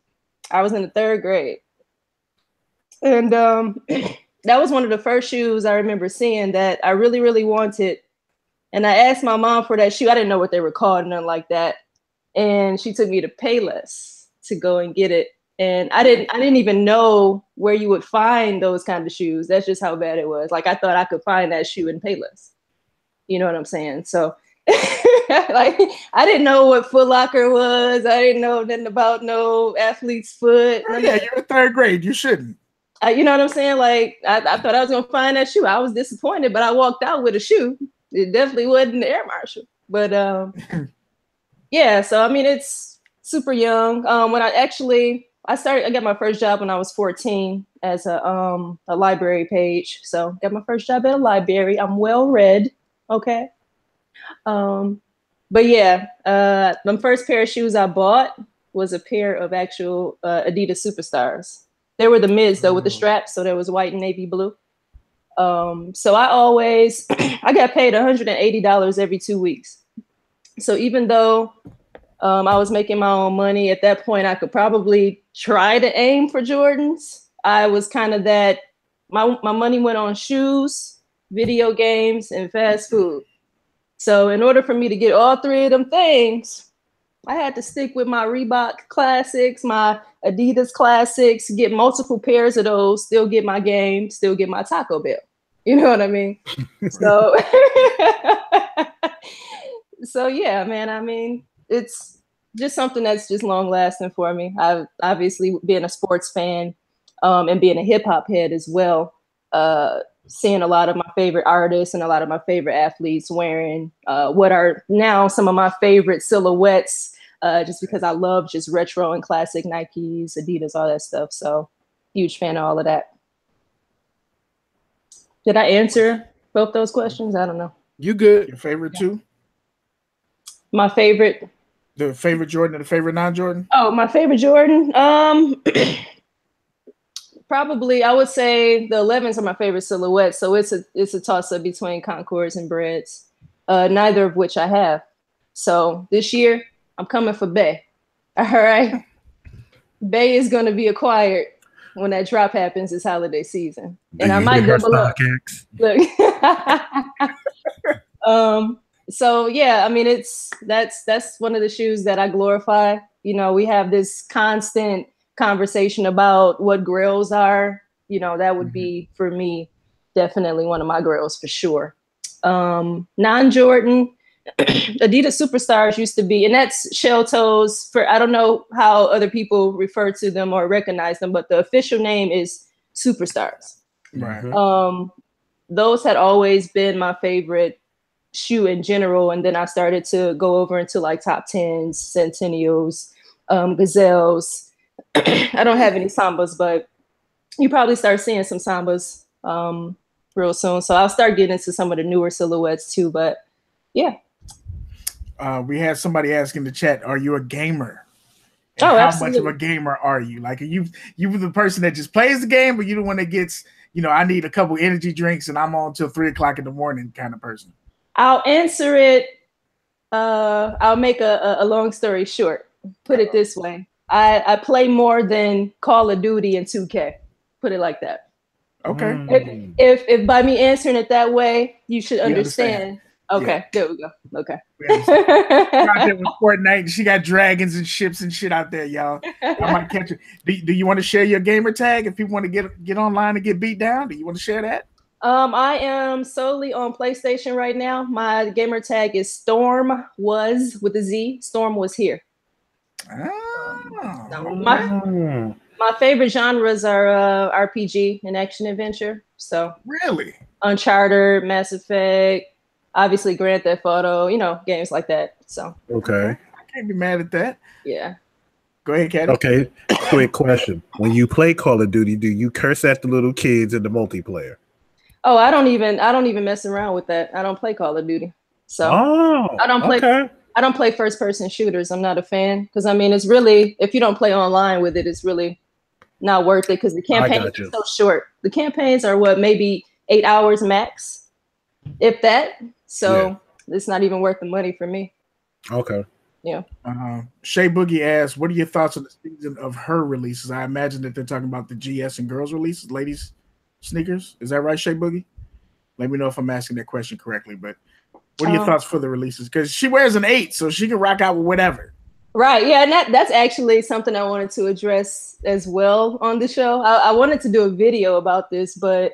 I was in the 3rd grade. And that was one of the first shoes I remember seeing that I really, really wanted. And I asked my mom for that shoe. I didn't know what they were called, nothing like that. And she took me to Payless to go and get it. And I didn't even know where you would find those kind of shoes. That's just how bad it was. Like I thought I could find that shoe in Payless. You know what I'm saying? So like I didn't know what Foot Locker was. I didn't know nothing about no athlete's foot. Oh, yeah, you're in 3rd grade. You shouldn't. You know what I'm saying? Like I thought I was gonna find that shoe. I was disappointed, but I walked out with a shoe. It definitely wasn't the Air Marshall. But yeah, so I mean it's super young. When I actually I got my first job when I was 14 as a library page. So got my first job at a library. I'm well read. Okay. But yeah, the first pair of shoes I bought was a pair of actual Adidas Superstars. They were the mids though with the straps. So there was white and navy blue. So I always, I got paid $180 every 2 weeks. So even though I was making my own money at that point, I could probably try to aim for Jordans. I was kind of that, my money went on shoes, video games, and fast food. So in order for me to get all three of them things, I had to stick with my Reebok classics, my Adidas classics, get multiple pairs of those, still get my game, still get my Taco Bell. You know what I mean? So, so yeah, man, I mean, it's just something that's just long lasting for me. I've obviously being a sports fan and being a hip hop head as well, seeing a lot of my favorite artists and a lot of my favorite athletes wearing what are now some of my favorite silhouettes, just because I love just retro and classic Nikes, Adidas, all that stuff. So huge fan of all of that. Did I answer both those questions? I don't know. You good? Your favorite too? My favorite. The favorite Jordan and the favorite non-Jordan? Oh, my favorite Jordan. Probably I would say the 11s are my favorite silhouette. So it's a toss-up between Concords and Breads, neither of which I have. So this year I'm coming for Bay. All right. Bay is going to be acquired when that drop happens this holiday season. And I might double up. Look. So yeah, I mean, that's one of the shoes that I glorify. You know, we have this constant conversation about what grails are. You know, that would be for me definitely one of my grails for sure. Non-Jordan, Adidas Superstars used to be, and that's shell toes for, I don't know how other people refer to them or recognize them, but the official name is Superstars. Right. Those had always been my favorite shoe in general. And then I started to go over into like top 10s, Centennials, Gazelles. I don't have any Sambas, but you probably start seeing some Sambas real soon. So I'll start getting into some of the newer silhouettes too, but yeah. We had somebody ask in the chat, are you a gamer? And how absolutely. much of a gamer are you? Like, are you the person that just plays the game, or you the one that gets, you know, I need a couple energy drinks and I'm on till 3 o'clock in the morning kind of person? I'll answer it. I'll make a long story short. Put it this way. I play more than Call of Duty and 2K. Put it like that. Okay. If by me answering it that way, you should understand. Okay, there we go. Okay. Out there with Fortnite, she got dragons and ships and shit out there, y'all. I might catch it. Do you want to share your gamer tag if people want to get online and get beat down? Do you want to share that? I am solely on PlayStation right now. My gamer tag is Storm was with a Z. Storm was here. My favorite genres are RPG and action adventure. So really, Uncharted, Mass Effect, obviously Grand Theft Auto, you know, games like that. So okay, I can't be mad at that. Yeah. Go ahead, Kadi. Okay, quick question: when you play Call of Duty, do you curse at the little kids in the multiplayer? Oh, I don't even mess around with that. I don't play Call of Duty, so I don't play. Okay. I don't play first person shooters. I'm not a fan because I mean, it's really, if you don't play online with it, it's really not worth it because the campaigns are so short. The campaigns are what, maybe 8 hours max, if that. So it's not even worth the money for me. Okay. Yeah. Shay Boogie asks, what are your thoughts on the season of her releases? I imagine that they're talking about the GS and girls releases, ladies sneakers. Is that right, Shay Boogie? Let me know if I'm asking that question correctly, but what are your thoughts for the releases? Because she wears an 8, so she can rock out with whatever. Right. Yeah. And that's actually something I wanted to address as well on the show. I wanted to do a video about this, but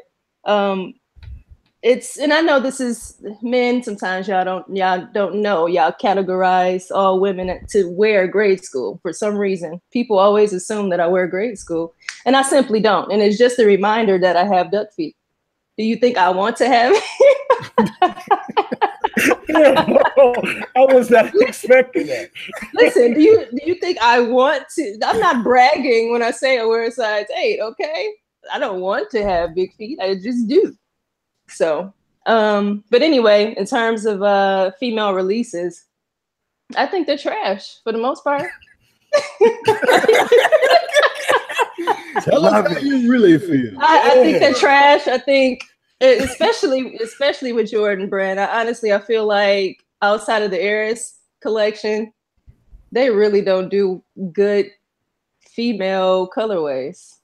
it's, and I know this is men. Sometimes y'all don't know. Y'all categorize all women to wear grade school for some reason. People always assume that I wear grade school, and I simply don't. And it's just a reminder that I have duck feet. Do you think I want to have? I was not expecting that. Listen, do you think I want to? I'm not bragging when I say I wear a size 8, okay? I don't want to have big feet. I just do. So, but anyway, in terms of female releases, I think they're trash for the most part. Tell us how you really feel. I think they're trash. I think, especially with Jordan Brand. I feel like outside of the Eris collection, they really don't do good female colorways.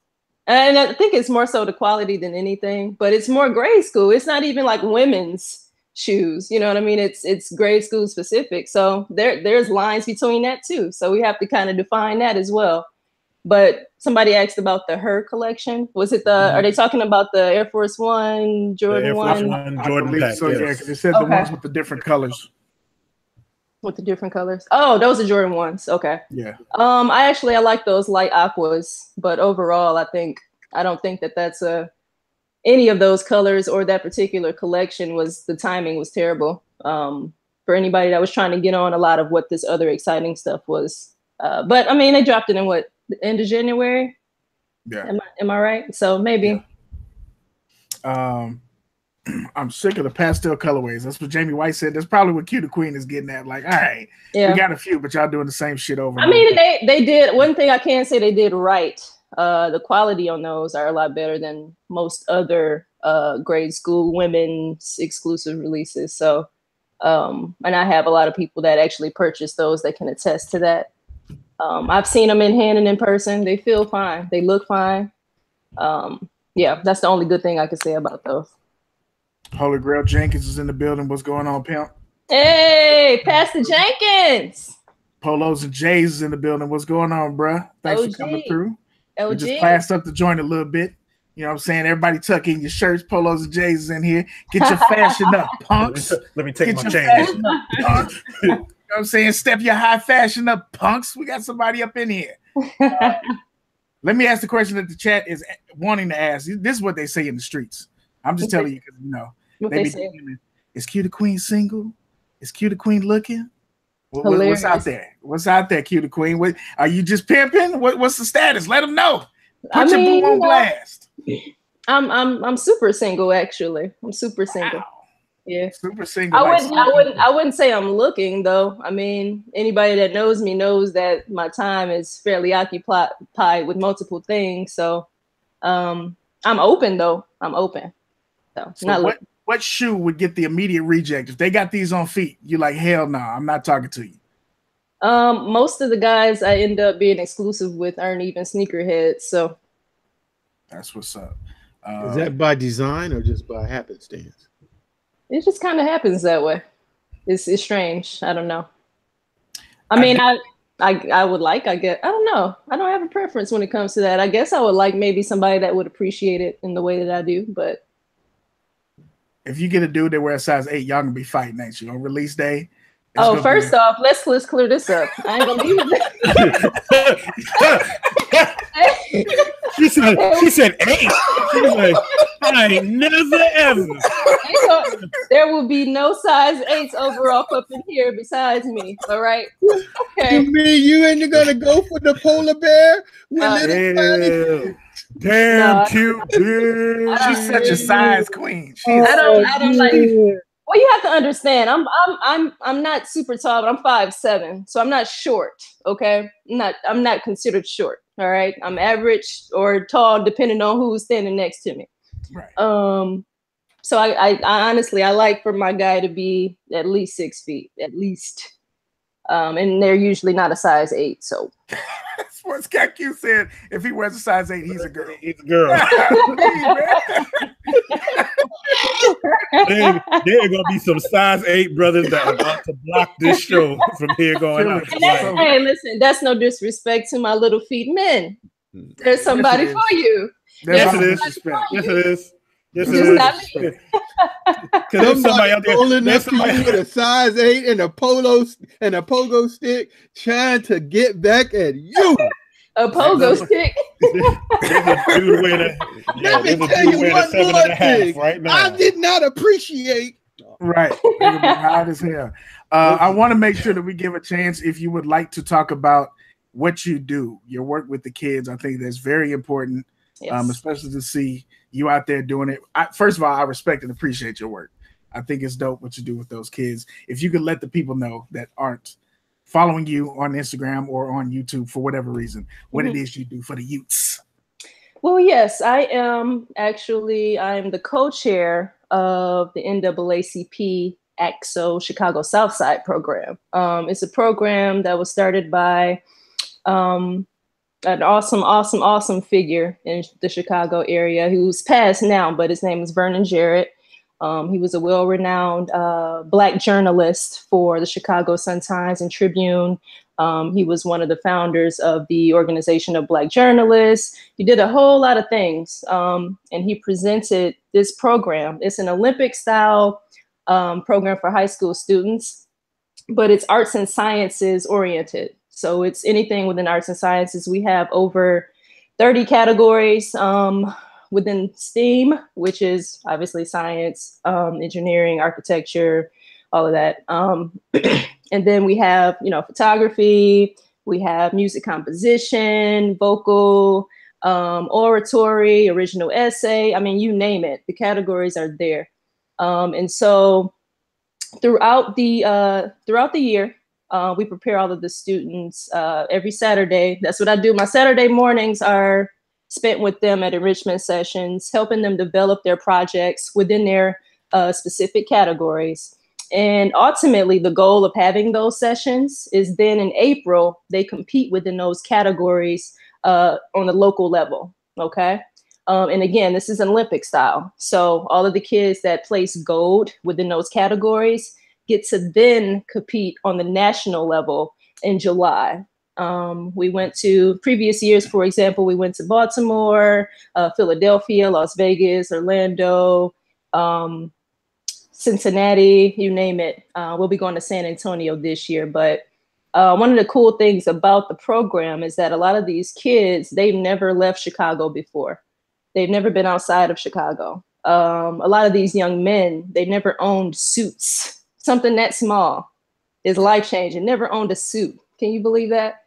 And I think it's more so the quality than anything, but it's more grade school. It's not even like women's shoes. You know what I mean? It's grade school specific. So there's lines between that too. So we have to kind of define that as well. But somebody asked about the Her collection. Was it are they talking about the Air Force One, Jordan One? Jordan pack, so, yeah, because it said the ones with the different colors. With the different colors. Oh, those are Jordan ones. Okay. Yeah. I like those light aquas, but overall, I don't think that that's any of those colors or that particular collection the timing was terrible. For anybody that was trying to get on a lot of what this other exciting stuff was. But I mean, they dropped it in the end of January. Yeah. Am I right? So maybe. Yeah. I'm sick of the pastel colorways. That's what Jamie White said. That's probably what Q the Queen is getting at. Like, all right, we got a few, but y'all doing the same shit over. I mean, they did one thing I can say they did right. The quality on those are a lot better than most other grade school women's exclusive releases. So, and I have a lot of people that actually purchase those that can attest to that. I've seen them in hand and in person. They feel fine. They look fine. Yeah, that's the only good thing I can say about those. Holy Grail Jenkins is in the building. What's going on, pimp? Hey, Pastor Jenkins. Polos and Jays is in the building. What's going on, bruh? Thanks for coming through. We just classed up the joint a little bit. You know what I'm saying? Everybody tuck in your shirts. Polos and Jays is in here. Get your fashion up, punks. Let me take my chain. You know what I'm saying? Step your high fashion up, punks. We got somebody up in here. Let me ask the question that the chat is wanting to ask. This is what they say in the streets. I'm just telling you because, you know, they say. Is Q the Queen single? Is Q the Queen looking? What's out there? What's out there, Q the Queen? Are you just pimping? What's the status? Let them know. Put your boo on blast. I'm super single, actually. I'm super single. Wow. Yeah, super single. I wouldn't say I'm looking though. I mean, anybody that knows me knows that my time is fairly occupied with multiple things. So, I'm open though. I'm open. So not what shoe would get the immediate reject if they got these on feet? You're like, hell no, I'm not talking to you. Most of the guys I end up being exclusive with aren't even sneakerheads. So that's what's up. Is that by design or just by happenstance? It just kind of happens that way. It's strange. I don't know. I mean, I would like, I don't know. I don't have a preference when it comes to that. I guess I would like maybe somebody that would appreciate it in the way that I do, but if you get a dude that wears size 8, y'all gonna be fighting, ain't you? On release day. Oh, first off, let's clear this up. I ain't gonna leave it. She said 8. She was like, I ain't never ever. There will be no size 8s overall up in here besides me. All right. Okay. You mean you ain't gonna go for the polar bear? Damn, cute. She's such a size queen. I don't like. Well, you have to understand. I'm not super tall, but I'm 5'7", so I'm not short. Okay, I'm not considered short. All right, I'm average or tall, depending on who's standing next to me. Right. So I honestly like for my guy to be at least 6 feet, at least. And they're usually not a size 8. So. Sports Cat Q said if he wears a size 8, he's a girl. He's a girl. There are gonna be some size 8 brothers that are about to block this show from here going out. Hey, listen, that's no disrespect to my little feet men. There's somebody for you. Yes, it is. Yes, it is. Yes, it is. Because somebody out there with a size 8 and a pogo stick trying to get back at you. A pogo stick. Let me tell you one more thing. Right now. I did not appreciate Right. They're gonna be hot as hell. I want to make sure that we give a chance if you would like to talk about what you do, your work with the kids. I think that's very important, Yes. especially to see you out there doing it. First of all, I respect and appreciate your work. I think it's dope what you do with those kids. If you could let the people know that aren't following you on Instagram or on YouTube for whatever reason, what it is you do for the youths. Well, yes, I am actually, I'm the co-chair of the NAACP AXO Chicago Southside program. It's a program that was started by an awesome figure in the Chicago area who's passed now, but his name is Vernon Jarrett. He was a well-renowned Black journalist for the Chicago Sun-Times and Tribune. He was one of the founders of the Organization of Black Journalists. He did a whole lot of things, and he presented this program. It's an Olympic-style program for high school students, but it's arts and sciences oriented. So it's anything within arts and sciences. We have over 30 categories within STEAM, which is obviously science, engineering, architecture, all of that. And then we have, photography, we have music composition, vocal, oratory, original essay. I mean, you name it, the categories are there. And so throughout the year, we prepare all of the students every Saturday. That's what I do. My Saturday mornings are spent with them at enrichment sessions, helping them develop their projects within their specific categories. And ultimately, the goal of having those sessions is then in April, they compete within those categories on the local level, okay? And again, this is an Olympic style. So all of the kids that place gold within those categories get to then compete on the national level in July. We went to previous years, for example, we went to Baltimore, Philadelphia, Las Vegas, Orlando, Cincinnati, you name it. We'll be going to San Antonio this year. But one of the cool things about the program is that a lot of these kids, they've never left Chicago before. They've never been outside of Chicago. A lot of these young men, they never owned suits. Something that small is life-changing. Never owned a suit. Can you believe that?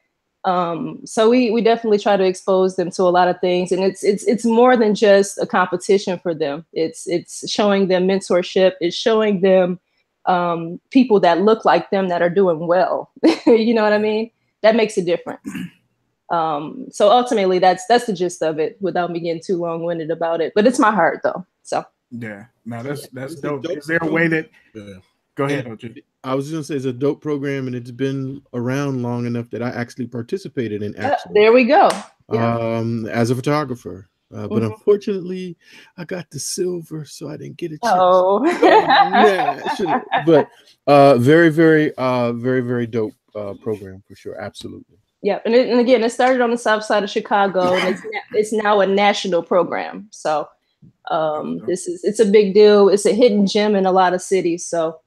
So we definitely try to expose them to a lot of things, and it's more than just a competition for them. It's showing them mentorship. It's showing them people that look like them that are doing well. You know what I mean? That makes a difference. So ultimately, that's the gist of it. Without me getting too long-winded about it, but it's my heart though. So yeah, no, that's dope. Is there a way that? Yeah. Go ahead, OG. I was just gonna say it's a dope program, and it's been around long enough that I actually participated in action. There we go. As a photographer, but unfortunately, I got the silver, so I didn't get a chance. Oh, yeah, but very, very dope program for sure. Absolutely. Yeah, and again, it started on the south side of Chicago, and it's now a national program. So it's a big deal. It's a hidden gem in a lot of cities. So.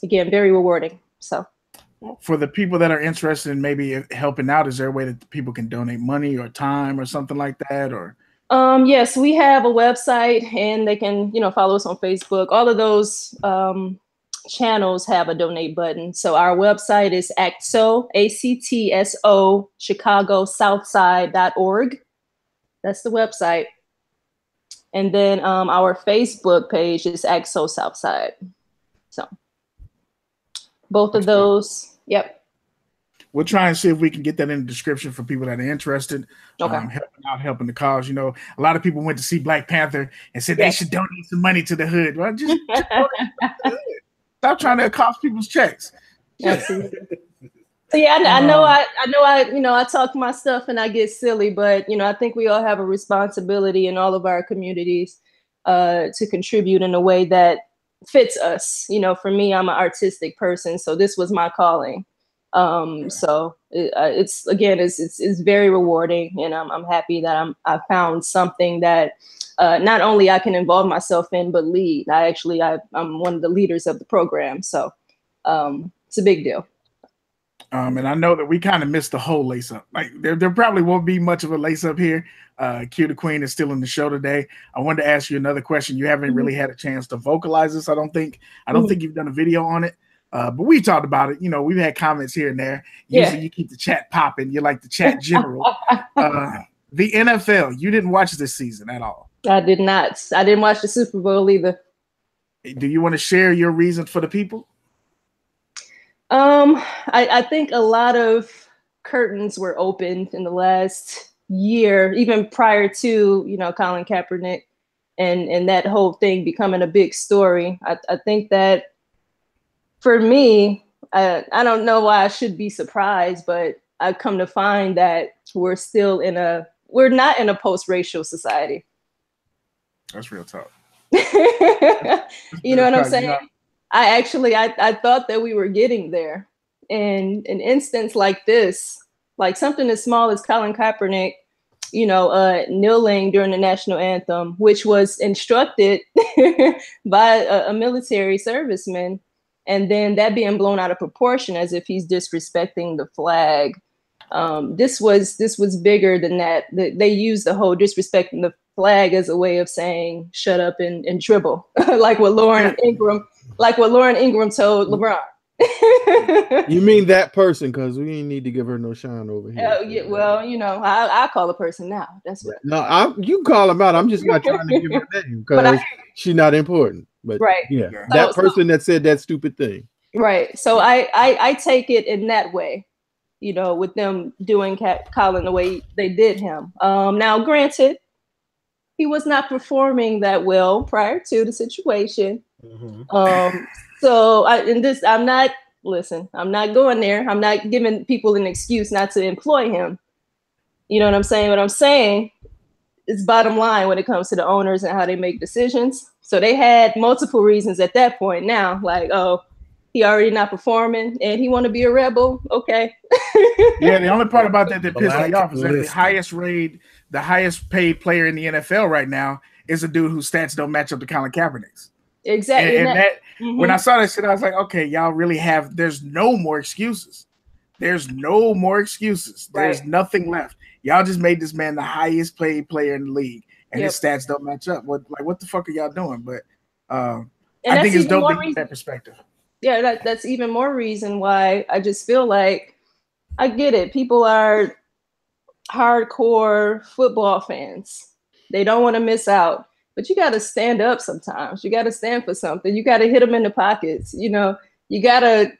Again, very rewarding. So for the people that are interested in maybe helping out, is there a way that people can donate money or time or something like that? Or yes, we have a website, and they can follow us on Facebook. All of those channels have a donate button. So our website is ACTSO, ACTSO, ChicagoSouthside.org. That's the website. And then our Facebook page is AXO Southside. So both of those, yep. We'll try and see if we can get that in the description for people that are interested. Okay. Helping the cause. A lot of people went to see Black Panther and said they should donate some money to the hood. Well, just donate to the hood. Stop trying to cost people's checks. Absolutely. So yeah, I know I talk my stuff and I get silly, but I think we all have a responsibility in all of our communities to contribute in a way that fits us. For me, I'm an artistic person, so this was my calling. So it's very rewarding, and I'm happy that I found something that not only I can involve myself in, but lead. I'm one of the leaders of the program, so it's a big deal. And I know that we kind of missed the whole lace up. Like there probably won't be much of a lace up here. Q the Queen is still in the show today. I wanted to ask you another question. You haven't really had a chance to vocalize this. I don't think you've done a video on it. But we talked about it. You know, we've had comments here and there. Usually you keep the chat popping. You're like the chat general. The NFL, you didn't watch this season at all. I did not. I didn't watch the Super Bowl either. Do you want to share your reason for the people? I think a lot of curtains were opened in the last year, even prior to, you know, Colin Kaepernick and that whole thing becoming a big story. I think that for me, I don't know why I should be surprised, but I've come to find that we're not in a post-racial society. That's real talk. You know what I'm saying? I thought that we were getting there. And an instance like this, like something as small as Colin Kaepernick, you know, kneeling during the national anthem, which was instructed by a military serviceman, and then that being blown out of proportion as if he's disrespecting the flag. This was bigger than that. They used the whole disrespecting the flag as a way of saying shut up and dribble, like what Lauren Ingram told LeBron. You mean that person? Because we ain't need to give her no shine over here. Yeah, well, you know, I call a person now. That's right. No, you call him out. I'm just not trying to give her a name because she's not important. But right, yeah, that person that said that stupid thing. Right. So I take it in that way, you know, with them doing Colin the way they did him. Now, granted, he was not performing that well prior to the situation. So I'm not going there. I'm not giving people an excuse not to employ him. You know what I'm saying? What I'm saying is bottom line when it comes to the owners and how they make decisions. So they had multiple reasons at that point now, like, oh, he already not performing and he want to be a rebel. Okay. Yeah, the only part about that pissed me off is that the highest paid player in the NFL right now is a dude whose stats don't match up to Colin Kaepernick's. Exactly. And when I saw that shit, I was like, okay, y'all really there's no more excuses. There's no more excuses. There's nothing left. Y'all just made this man the highest paid player in the league, and his stats don't match up. What the fuck are y'all doing? But I think it's dope from that perspective. Yeah, that's even more reason why I just feel like I get it. People are hardcore football fans. They don't want to miss out. But you got to stand up sometimes. You got to stand for something. You got to hit them in the pockets. You know, you gotta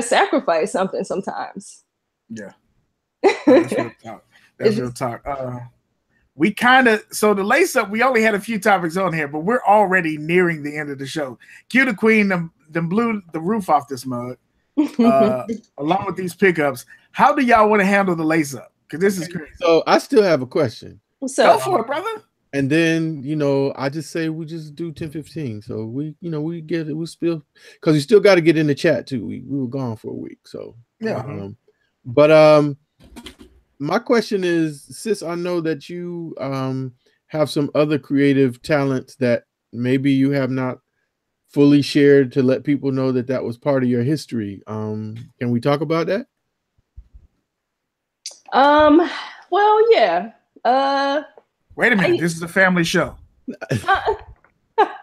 sacrifice something sometimes. Yeah, that's real talk. That's real talk. So the lace up. We only had a few topics on here, but we're already nearing the end of the show. Q the Queen them blew the roof off this mug, along with these pickups. How do y'all want to handle the lace up? Because this is crazy. So I still have a question. So go for it, brother. And then, you know, I just say we just do 10-15. So we get it. We still, because we still got to get in the chat too. We were gone for a week. So yeah. But my question is, sis, I know that you have some other creative talents that maybe you have not fully shared to let people know that was part of your history. Can we talk about that? Well, yeah. Wait a minute. This is a family show.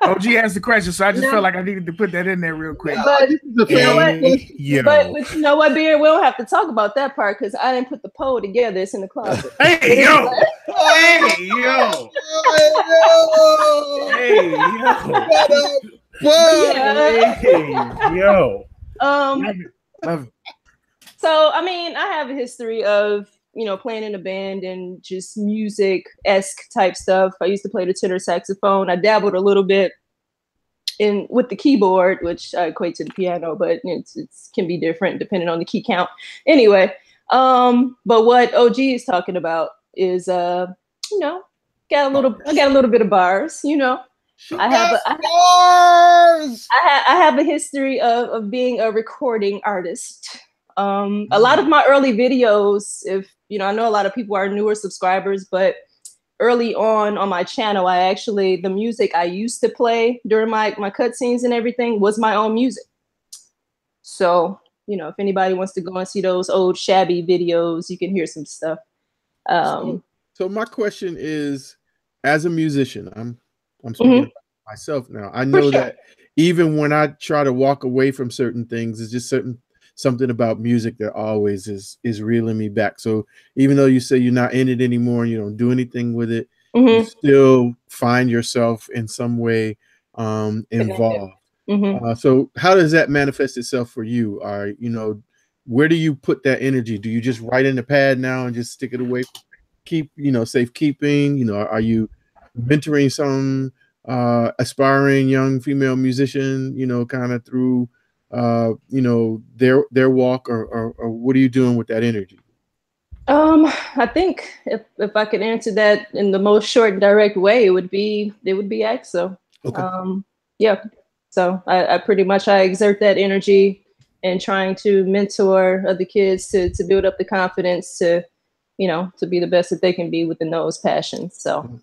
OG asked the question, so I just felt like I needed to put that in there real quick. But you know what, Beard? We don't have to talk about that part because I didn't put the poll together. It's in the closet. Hey, yo! Hey, yo! Hey, yo! Love it. So, I mean, I have a history of, you know, playing in a band and just music-esque type stuff. I used to play the tenor saxophone. I dabbled a little bit with the keyboard, which I equate to the piano, but it can be different depending on the key count. Anyway, but what OG is talking about is, you know, I got a little bit of bars, you know. I have a history of being a recording artist. A lot of my early videos, if you know, I know a lot of people are newer subscribers, but early on my channel, the music I used to play during my cutscenes and everything was my own music. So if anybody wants to go and see those old shabby videos, you can hear some stuff. So my question is, as a musician, I'm speaking about myself now. I know that even when I try to walk away from certain things, it's just something about music that always is reeling me back. So even though you say you're not in it anymore and you don't do anything with it, you still find yourself in some way involved. So how does that manifest itself for you? Where do you put that energy? Do you just write in the pad now and just stick it away? Keep, safekeeping? Are you mentoring some aspiring young female musician, kind of through their walk, or what are you doing with that energy? I think if I could answer that in the most short and direct way, it would be AXO. Okay. Yeah. So I pretty much exert that energy in trying to mentor other kids to build up the confidence to be the best that they can be within those passions. So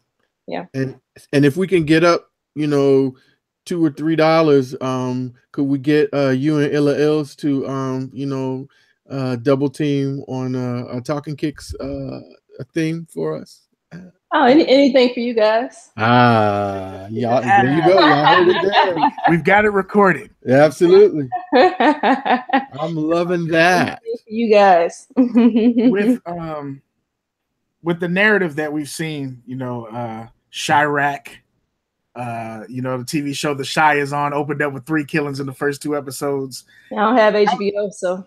yeah. And if we can get up, $2 or $3, could we get you and Illa Ills to double team on a Talkin Kicks a theme for us? Oh, anything for you guys. Y'all, there you go. Y'all heard it there. We've got it recorded. Absolutely. I'm loving that. You guys. With the narrative that we've seen, Chirac, the TV show The Chi is on, opened up with 3 killings in the first 2 episodes. I don't have HBO, so.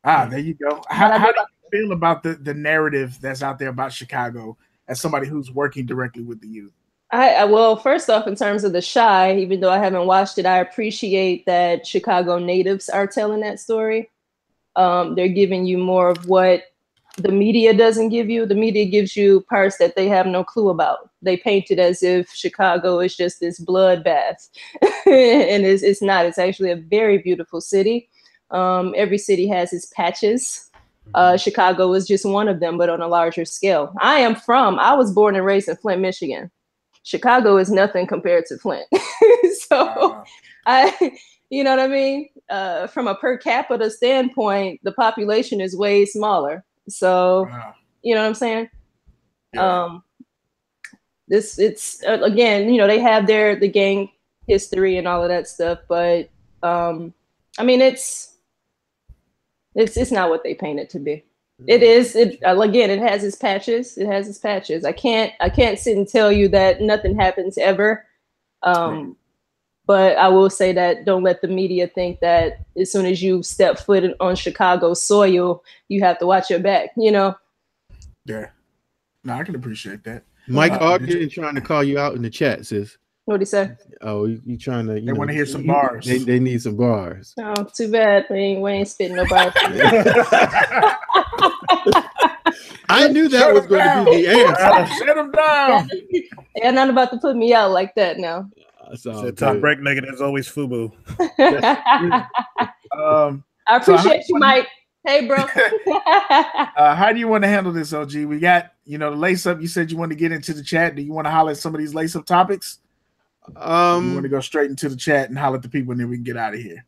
There you go. How do you feel about the narrative that's out there about Chicago as somebody who's working directly with the youth? Well, first off, in terms of The Chi, even though I haven't watched it, I appreciate that Chicago natives are telling that story. They're giving you more of what the media doesn't give you. The media gives you parts that they have no clue about. They paint it as if Chicago is just this bloodbath, and it's not. It's actually a very beautiful city. Every city has its patches. Chicago is just one of them, but on a larger scale. I was born and raised in Flint, Michigan. Chicago is nothing compared to Flint. So you know what I mean? From a per capita standpoint, the population is way smaller. So, you know what I'm saying? Yeah. It's again, they have the gang history and all of that stuff, but it's not what they paint it to be. It is. It has its patches. It has its patches. I can't sit and tell you that nothing happens ever. But I will say that don't let the media think that as soon as you step foot on Chicago soil, you have to watch your back. Yeah. No, I can appreciate that. Mike Ogden trying to call you out in the chat, sis. What'd he say? Oh, you trying to? They want to hear some bars. They need some bars. Oh, too bad. We ain't spitting no bars. I knew that was going to be the answer. Shut him down. They're not about to put me out like that now. Top break nigga, there's always FUBU. I appreciate you, Mike. Hey, bro. How do you want to handle this, OG? We got, the lace up. You said you want to get into the chat. Do you want to holler at some of these lace up topics? You want to go straight into the chat and holler at the people, and then we can get out of here.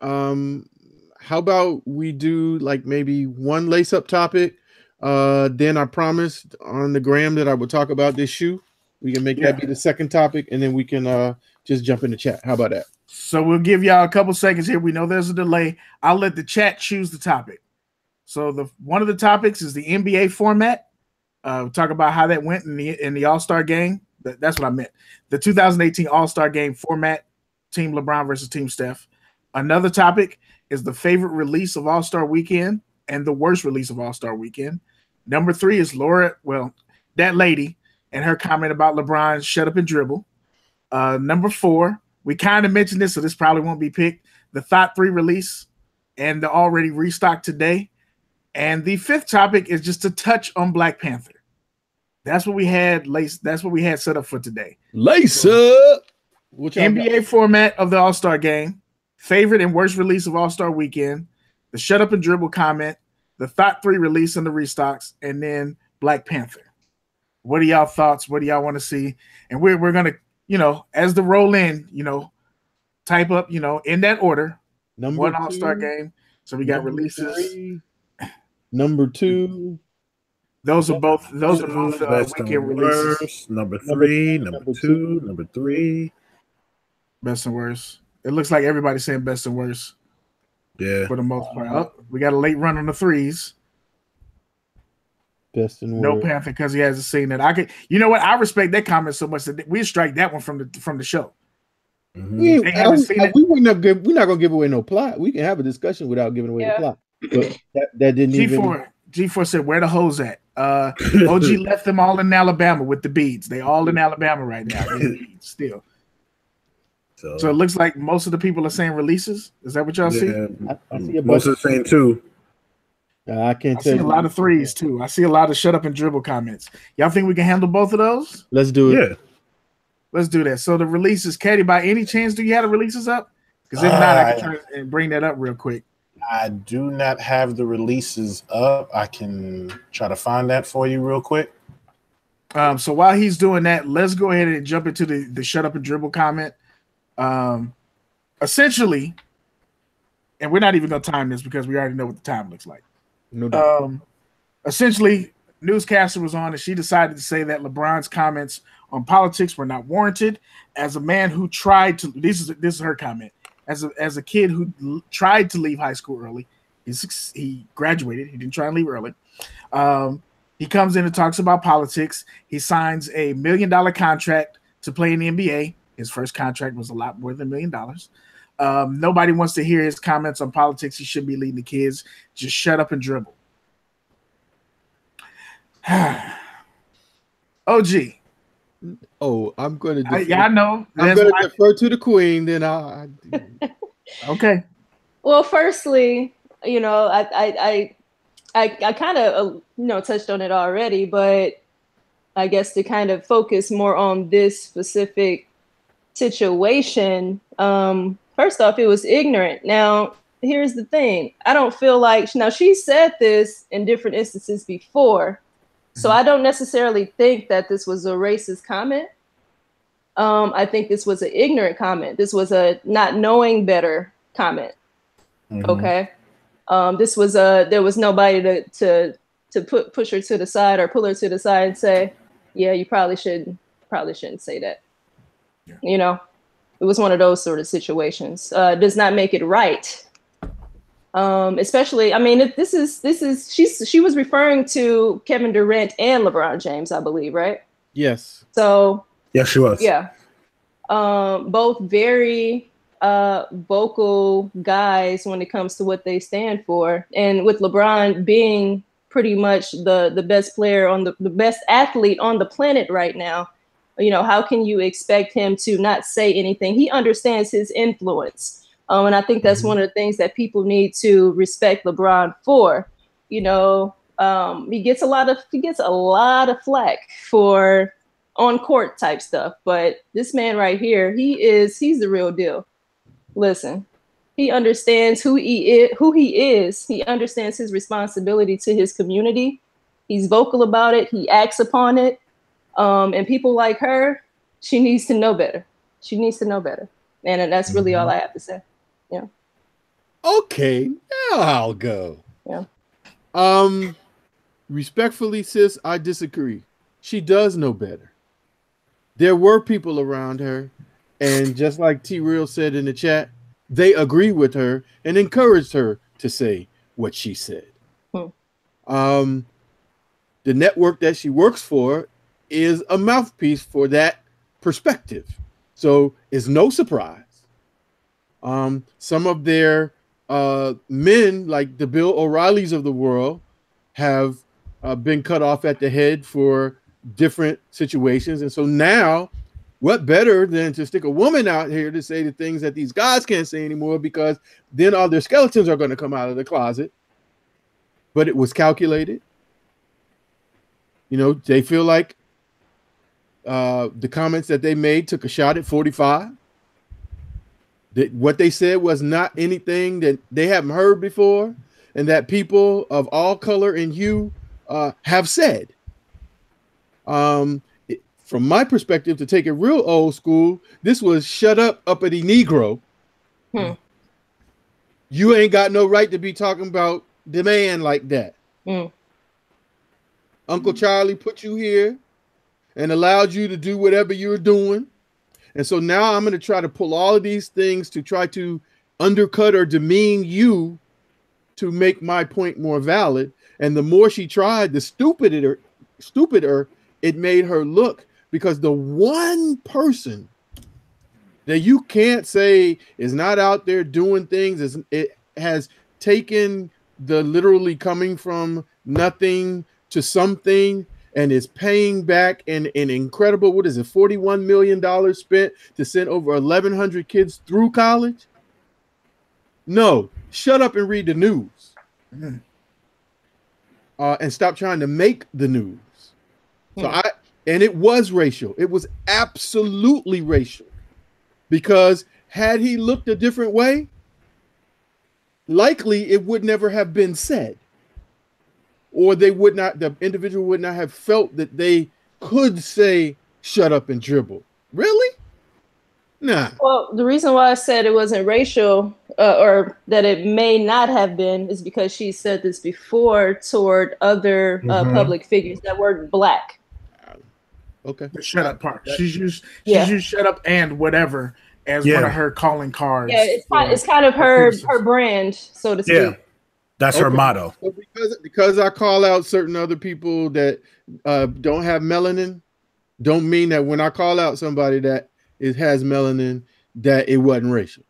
How about we do like maybe one lace up topic? Then I promised on the gram that I would talk about this shoe. We can make that be the second topic, and then we can just jump in the chat. How about that? So we'll give y'all a couple seconds here. We know there's a delay. I'll let the chat choose the topic. So one of the topics is the NBA format. We'll talk about how that went in the All-Star game. That's what I meant. The 2018 All-Star game format, Team LeBron versus Team Steph. Another topic is the favorite release of All-Star Weekend and the worst release of All-Star Weekend. Number 3 is that lady, and her comment about LeBron, shut up and dribble. Number 4, we kind of mentioned this, so this probably won't be picked. The Thought 3 release and the already restocked today. And the 5th topic is just a touch on Black Panther. That's what we had. That's what we had set up for today. Lace up. NBA format of the All-Star game. Favorite and worst release of All-Star Weekend. The shut up and dribble comment. The Thought 3 release and the restocks. And then Black Panther. What are y'all thoughts? What do y'all want to see? And we're going to, as the roll in, type up, in that order. Number 1 2, All-Star game, So we got Number releases. 3, number 2. Those are both Best weekend and releases. worst. Number 3, number 2, number 3. Best and worst. It looks like everybody's saying best and worst Yeah. for the most part. Oh, we got a late run on the 3s. Best and No worst. Panther because he hasn't seen it. I could, you know what? I respect that comment so much that we strike that one from the show. We're not gonna give away no plot. We can have a discussion without giving away the plot. But that didn't even. G4 said, "Where the hoes at?" OG left them all in Alabama with the beads. They all in Alabama right now. Still. So it looks like most of the people are saying releases. Is that what y'all see? I see a most of the saying 2. I can't tell see you. a lot of 3s too. I see a lot of shut up and dribble comments. Y'all think we can handle both of those? Let's do it. Yeah. Let's do that. So the releases, Kadi, by any chance, do you have the releases up? Because if not, I can try and bring that up real quick. I do not have the releases up. I can try to find that for you real quick. So while he's doing that, let's go ahead and jump into the shut up and dribble comment. Essentially, and we're not even going to time this because we already know what the time looks like. No doubt. Essentially, newscaster was on and she decided to say that LeBron's comments on politics were not warranted. As a man who tried to, this is her comment. As a kid who tried to leave high school early, he graduated. He didn't try and leave early. He comes in and talks about politics. He signs a $1 million contract to play in the NBA. His first contract was a lot more than $1 million. Nobody wants to hear his comments on politics. He should be leading the kids. Just shut up and dribble. OG. Oh, I'm going to. I know. I'm going to defer to the queen. Then I. Okay. Well, firstly, you know, I kind of touched on it already, but I guess to kind of focus more on this specific situation. First off, it was ignorant. Now, here's the thing. I don't feel like now she said this in different instances before. So I don't necessarily think that this was a racist comment. I think this was an ignorant comment. This was a not knowing better comment. Okay. This was there was nobody to push her to the side or pull her to the side and say, yeah, you probably shouldn't say that. Yeah. You know, it was one of those sort of situations. Does not make it right. Especially, I mean, she was referring to Kevin Durant and LeBron James, I believe, right? Yes. So yes, she was. Yeah. Both very vocal guys when it comes to what they stand for. And with LeBron being pretty much the best player on the best athlete on the planet right now, you know, how can you expect him to not say anything? He understands his influence. And I think that's one of the things that people need to respect LeBron for. You know, he gets a lot of flack for on court type stuff, but this man right here, he's the real deal. Listen, he understands who he is. He understands his responsibility to his community. He's vocal about it. He acts upon it. And people like her, she needs to know better. She needs to know better. And that's really all I have to say. Yeah. Okay, now I'll go. Yeah. Respectfully, sis, I disagree. She does know better. There were people around her, and just like T-Real said in the chat, they agreed with her and encouraged her to say what she said. The network that she works for is a mouthpiece for that perspective. So it's no surprise. Some of their men, like the Bill O'Reillys of the world, have been cut off at the head for different situations. And so now, what better than to stick a woman out here to say the things that these guys can't say anymore, because then all their skeletons are going to come out of the closet. But it was calculated. You know, they feel like the comments that they made took a shot at 45. What they said was not anything that they haven't heard before, and that people of all color and hue have said. From my perspective, to take it real old school, this was shut up, uppity Negro. You You ain't got no right to be talking about the man like that. Uncle Charlie put you here and allowed you to do whatever you're doing. And so now I'm going to try to pull all of these things to try to undercut or demean you to make my point more valid. And the more she tried, the stupider it made her look, because the one person that you can't say is not out there doing things, it has taken the literally coming from nothing to something and is paying back an incredible, what is it, $41 million spent to send over 1,100 kids through college? No, shut up and read the news. And stop trying to make the news. So and it was racial. It was absolutely racial, because had he looked a different way, likely it would never have been said, or the individual would not have felt that they could say, shut up and dribble. Really? Nah. Well, the reason why I said it wasn't racial, or that it may not have been, is because she said this before toward other public figures that weren't black. Okay. The shut up part. She's used shut up and whatever as one of her calling cards. Yeah, it's kind of her brand, so to speak. Yeah. That's her motto. So because I call out certain other people that don't have melanin, don't mean that when I call out somebody that has melanin, that it wasn't racial.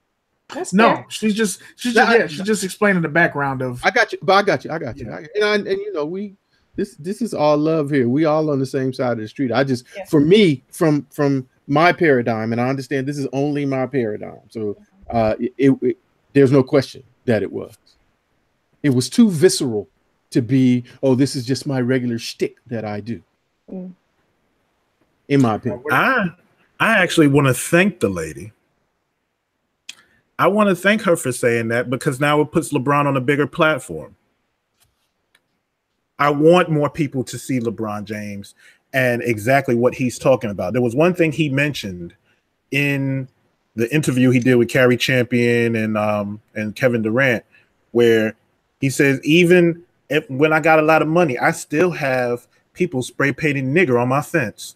No, she's just explaining the background of. I got you. Yeah. And you know, this is all love here. We all on the same side of the street. For me, from my paradigm, and I understand this is only my paradigm, so there's no question that it was too visceral to be, oh, this is just my regular shtick that I do. In my opinion, I actually want to thank the lady. I want to thank her for saying that, because now it puts LeBron on a bigger platform. I want more people to see LeBron James and exactly what he's talking about. There was one thing he mentioned in the interview he did with Carrie Champion and Kevin Durant, where he says, even when I got a lot of money, I still have people spray painting nigger on my fence.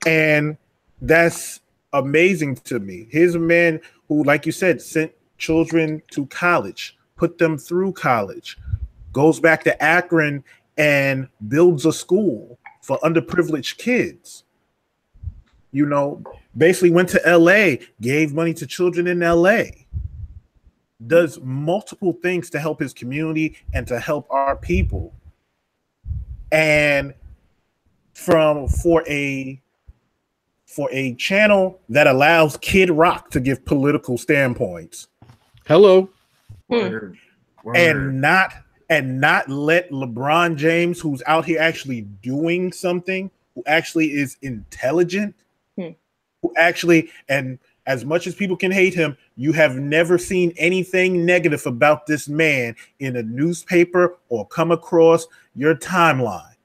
And that's amazing to me. Here's a man who, like you said, sent children to college, put them through college, goes back to Akron and builds a school for underprivileged kids. You know, basically went to LA, gave money to children in LA, does multiple things to help his community and to help our people. And for a channel that allows Kid Rock to give political standpoints. Hello. Word. And not let LeBron James, who's out here actually doing something, who actually is intelligent, who actually, and as much as people can hate him, you have never seen anything negative about this man in a newspaper or come across your timeline.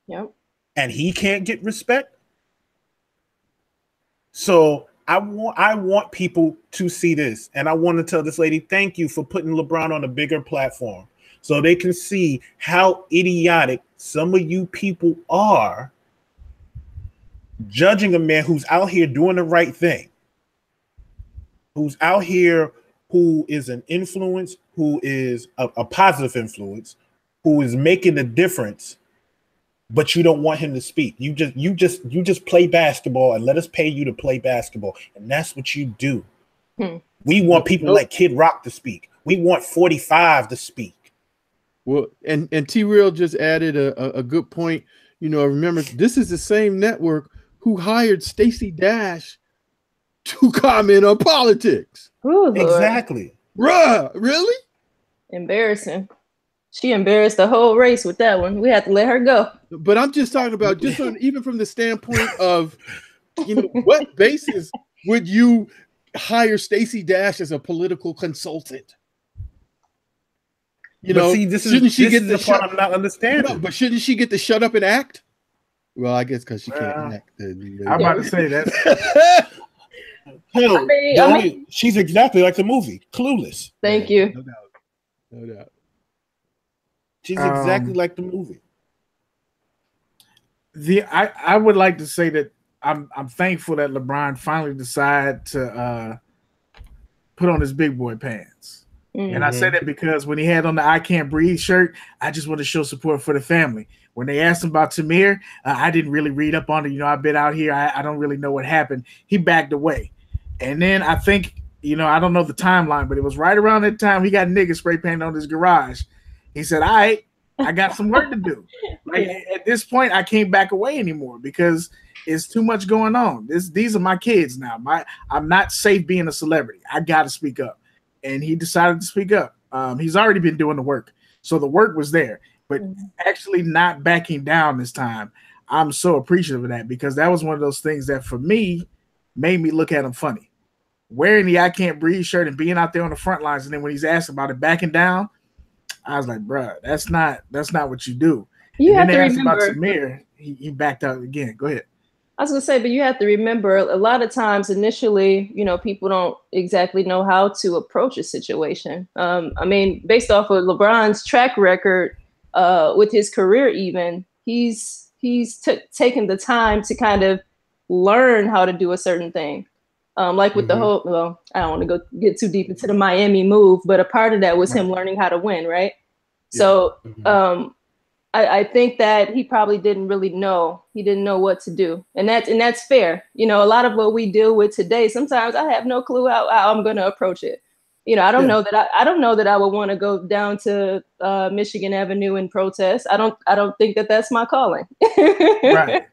Yep. And he can't get respect. So I want people to see this, and I want to tell this lady, thank you for putting LeBron on a bigger platform so they can see how idiotic some of you people are judging a man who's out here doing the right thing, who's out here, who is an influence, who is a positive influence, who is making a difference. But you don't want him to speak. You just play basketball and let us pay you to play basketball. And that's what you do. We want people like Kid Rock to speak. We want 45 to speak. Well, and T-Real just added a good point. You know, remember, this is the same network who hired Stacey Dash to comment on politics. Ooh, exactly. Bruh, really? Embarrassing. She embarrassed the whole race with that one. We had to let her go. But I'm just talking about even from the standpoint of, you know, what basis would you hire Stacey Dash as a political consultant? You know, see, shouldn't she get the part I'm not understanding? No, but shouldn't she get to shut up and act? Well, I guess because she can't act. I'm about to say that. Hell, she's exactly like the movie, Clueless. Thank you. No doubt. No doubt. She's exactly like the movie. I would like to say that I'm thankful that LeBron finally decided to put on his big boy pants. Mm-hmm. And I say that because when he had on the I Can't Breathe shirt, I just want to show support for the family. When they asked him about Tamir, I didn't really read up on it. I've been out here. I don't really know what happened. He backed away. And then I think, I don't know the timeline, but it was right around that time he got niggas spray painted on his garage. He said, all right, I got some work to do. Like at this point, I can't back away anymore because it's too much going on. These are my kids now. I'm not safe being a celebrity. I got to speak up. And he decided to speak up. He's already been doing the work. So the work was there. But actually not backing down this time, I'm so appreciative of that because that was one of those things that for me made me look at him funny. Wearing the I Can't Breathe shirt and being out there on the front lines, and then when he's asked about it backing down, I was like, bruh, that's not what you do. You and have then to they asked remember, about Tamir, he backed out again. Go ahead. I was gonna say, but you have to remember a lot of times initially, people don't exactly know how to approach a situation. I mean, based off of LeBron's track record with his career, even he's taken the time to kind of learn how to do a certain thing. Like with the whole, I don't want to get too deep into the Miami move, but a part of that was him learning how to win, right? Yeah. So I think that he probably didn't really know. He didn't know what to do. And that's fair. A lot of what we deal with today, sometimes I have no clue how I'm going to approach it. I don't know that I would want to go down to Michigan Avenue and protest. I don't think that that's my calling. Right.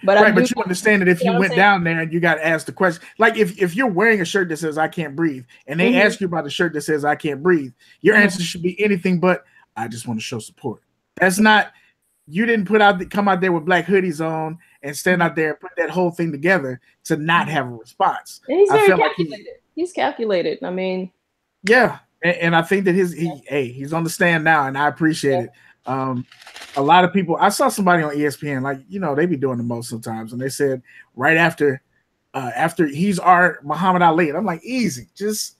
But but you understand that if you went down there and you got asked the question, like if you're wearing a shirt that says I can't breathe and they ask you about a shirt that says I can't breathe, your answer should be anything but I just want to show support. That's not, you didn't come out there with black hoodies on and stand out there and put that whole thing together to not have a response. And he's very calculated. He's calculated. I mean, yeah. And I think that he's on the stand now and I appreciate it. A lot of people, I saw somebody on ESPN, like, they be doing the most sometimes. And they said right after he's our Muhammad Ali. And I'm like, easy, just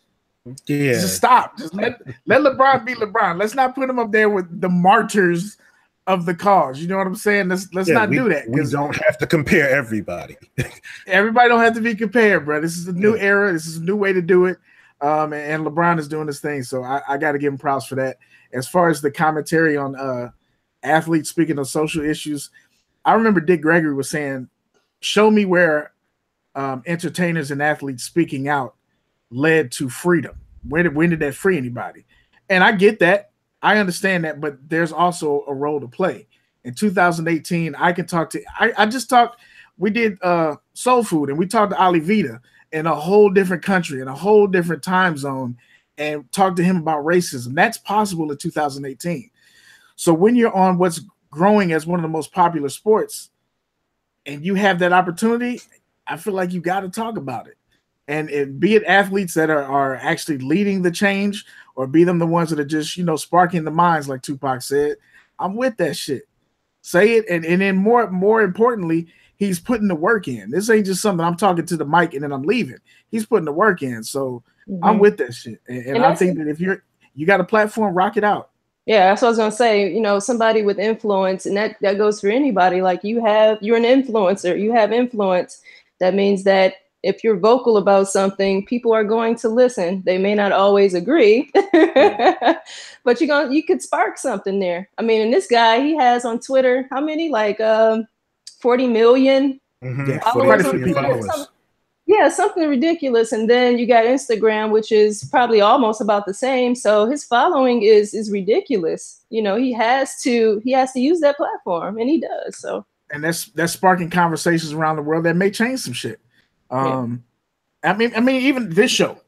stop. Just let LeBron be LeBron. Let's not put him up there with the martyrs of the cause. You know what I'm saying? Let's not do that. We don't have to compare everybody. Everybody don't have to be compared, bro. This is a new era. This is a new way to do it. And LeBron is doing this thing. So I got to give him props for that. As far as the commentary on athletes speaking of social issues, I remember Dick Gregory was saying, show me where entertainers and athletes speaking out led to freedom. When did that free anybody? And I get that. I understand that, but there's also a role to play. In 2018, we did Soul Food and we talked to Ali Vida in a whole different country, in a whole different time zone, and talk to him about racism. That's possible in 2018. So when you're on what's growing as one of the most popular sports and you have that opportunity, I feel like you got to talk about it. And be it athletes that are actually leading the change or be them the ones that are just, sparking the minds, like Tupac said, I'm with that shit. Say it. And then more importantly, he's putting the work in. This ain't just something I'm talking to the mic and then I'm leaving. He's putting the work in. So I'm with that shit. And I think that if you got a platform, rock it out. Yeah, that's what I was gonna say. Somebody with influence, and that goes for anybody. Like you're an influencer, you have influence. That means that if you're vocal about something, people are going to listen. They may not always agree, but you could spark something there. I mean, and this guy, he has on Twitter, how many? Like 40 million followers. Yeah, something ridiculous. And then you got Instagram, which is probably almost about the same. So his following is ridiculous. He has to use that platform, and he does. So, and that's sparking conversations around the world that may change some shit. I mean, even this show,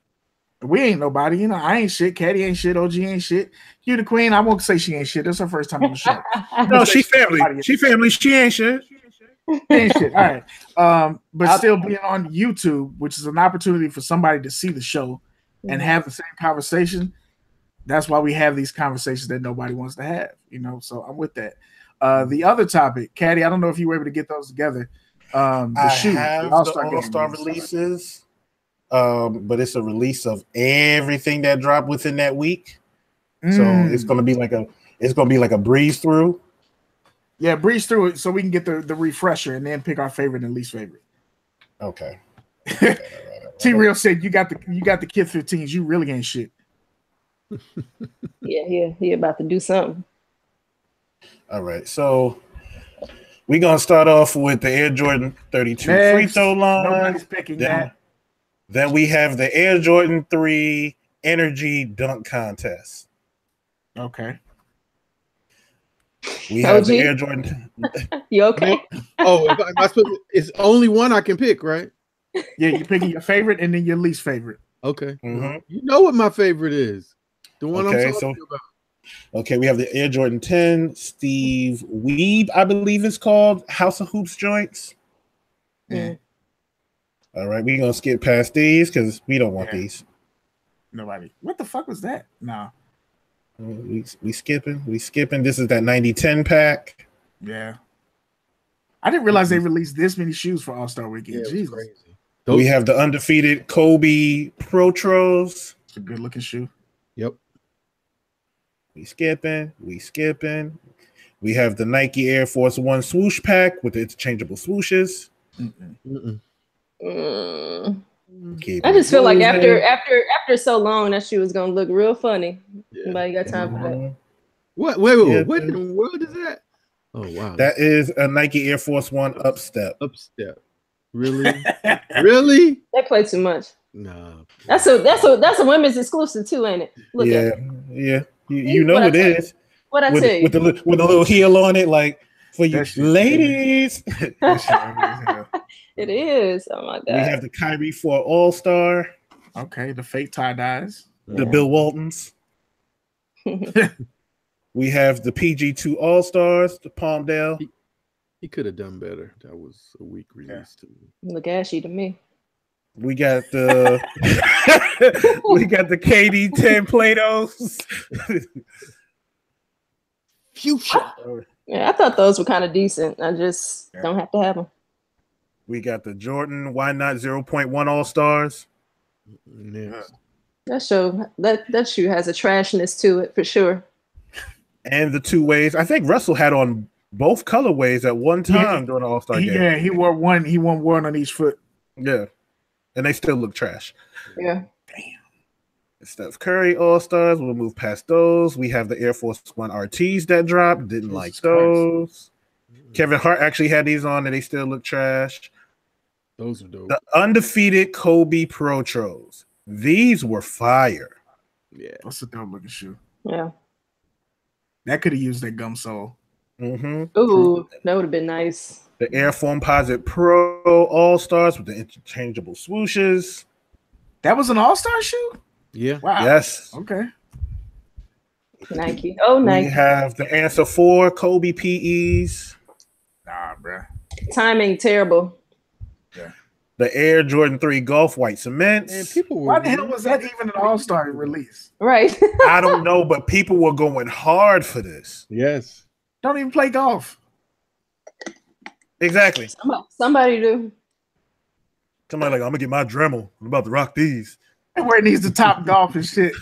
we ain't nobody. I ain't shit. Kadi ain't shit. OG ain't shit. You the queen. I won't say she ain't shit. That's her first time on the show. No, she family. She family. She ain't shit. Ain't shit. All right. But still being on YouTube, which is an opportunity for somebody to see the show and have the same conversation. That's why we have these conversations that nobody wants to have. So I'm with that. The other topic, Kadi, I don't know if you were able to get those together. I have the All-Star releases. but it's a release of everything that dropped within that week. So it's gonna be like a breeze through. Yeah, breeze through it so we can get the refresher and then pick our favorite and least favorite. Okay. T-Real said you got the Kid 15s. You really ain't shit. Yeah, he about to do something. All right, so we're gonna start off with the Air Jordan 32 free throw line. Nobody's picking that. Then we have the Air Jordan 3 Energy Dunk Contest. Okay. We have the Air Jordan. You okay? Oh, am I supposed to, it's only one I can pick, right? Yeah, you're picking your favorite and then your least favorite. Okay. Mm-hmm. You know what my favorite is. The one I'm talking about. Okay, we have the Air Jordan 10 Steve Weeb, I believe it's called, House of Hoops joints. Yeah. All right, we're going to skip past these because we don't want these. Nobody. What the fuck was that? No. We skipping. This is that 90-10 pack. Yeah. I didn't realize they released this many shoes for All-Star Weekend. Yeah, Jesus. crazy. We have the undefeated Kobe Protros. It's a good looking shoe. Yep. We skipping. We have the Nike Air Force One swoosh pack with the interchangeable swooshes. I just feel like after so long, that shoe was gonna look real funny. Yeah. Nobody got time for that. What? Wait. What in the world is that? Oh wow. That is a Nike Air Force One Upstep. Really? Really? They play too much. No. That's a women's exclusive too, ain't it? Look at it. Yeah. You know what it is. What I tell you? With the little heel on it, like for you ladies. It is. Oh my god. We have the Kyrie 4 All-Star. Okay, the fake tie-dyes. The Bill Waltons. We have the PG2 All-Stars, the Palmdale. He could have done better. That was a weak release to me. Look ashy to me. We got the KD 10 Play-Dohs. Fuchsia. Yeah, I thought those were kind of decent. I just don't have to have them. We got the Jordan Why Not 0.1 All-Stars. Next. That shoe has a trashness to it for sure. And the two ways. I think Russell had on both colorways at one time during the All-Star game. Yeah, he wore one. He won one on each foot. Yeah. And they still look trash. Yeah. Damn. Steph Curry All-Stars. We'll move past those. We have the Air Force One RTs that dropped. Didn't like those. Kevin Hart actually had these on and they still look trash. Those are dope. The undefeated Kobe Protros. These were fire. Yeah. That's a dope looking shoe. Yeah. That could have used that gum sole. Mm-hmm. Ooh, that would have been nice. The Air Formposite Pro All-Stars with the interchangeable swooshes. That was an All-Star shoe? Yeah. Wow. Yes. Okay. Nike. Oh, Nike. We have the Answer 4 Kobe PEs. Nah, bruh. Timing terrible. Yeah. The Air Jordan 3 Golf White Cements. And people were Why the hell was that even an All-Star release? Right. I don't know, but people were going hard for this. Yes. Don't even play golf. Exactly. Somebody do. Somebody like, I'm gonna get my Dremel. I'm about to rock these. And where it needs to top golf and shit.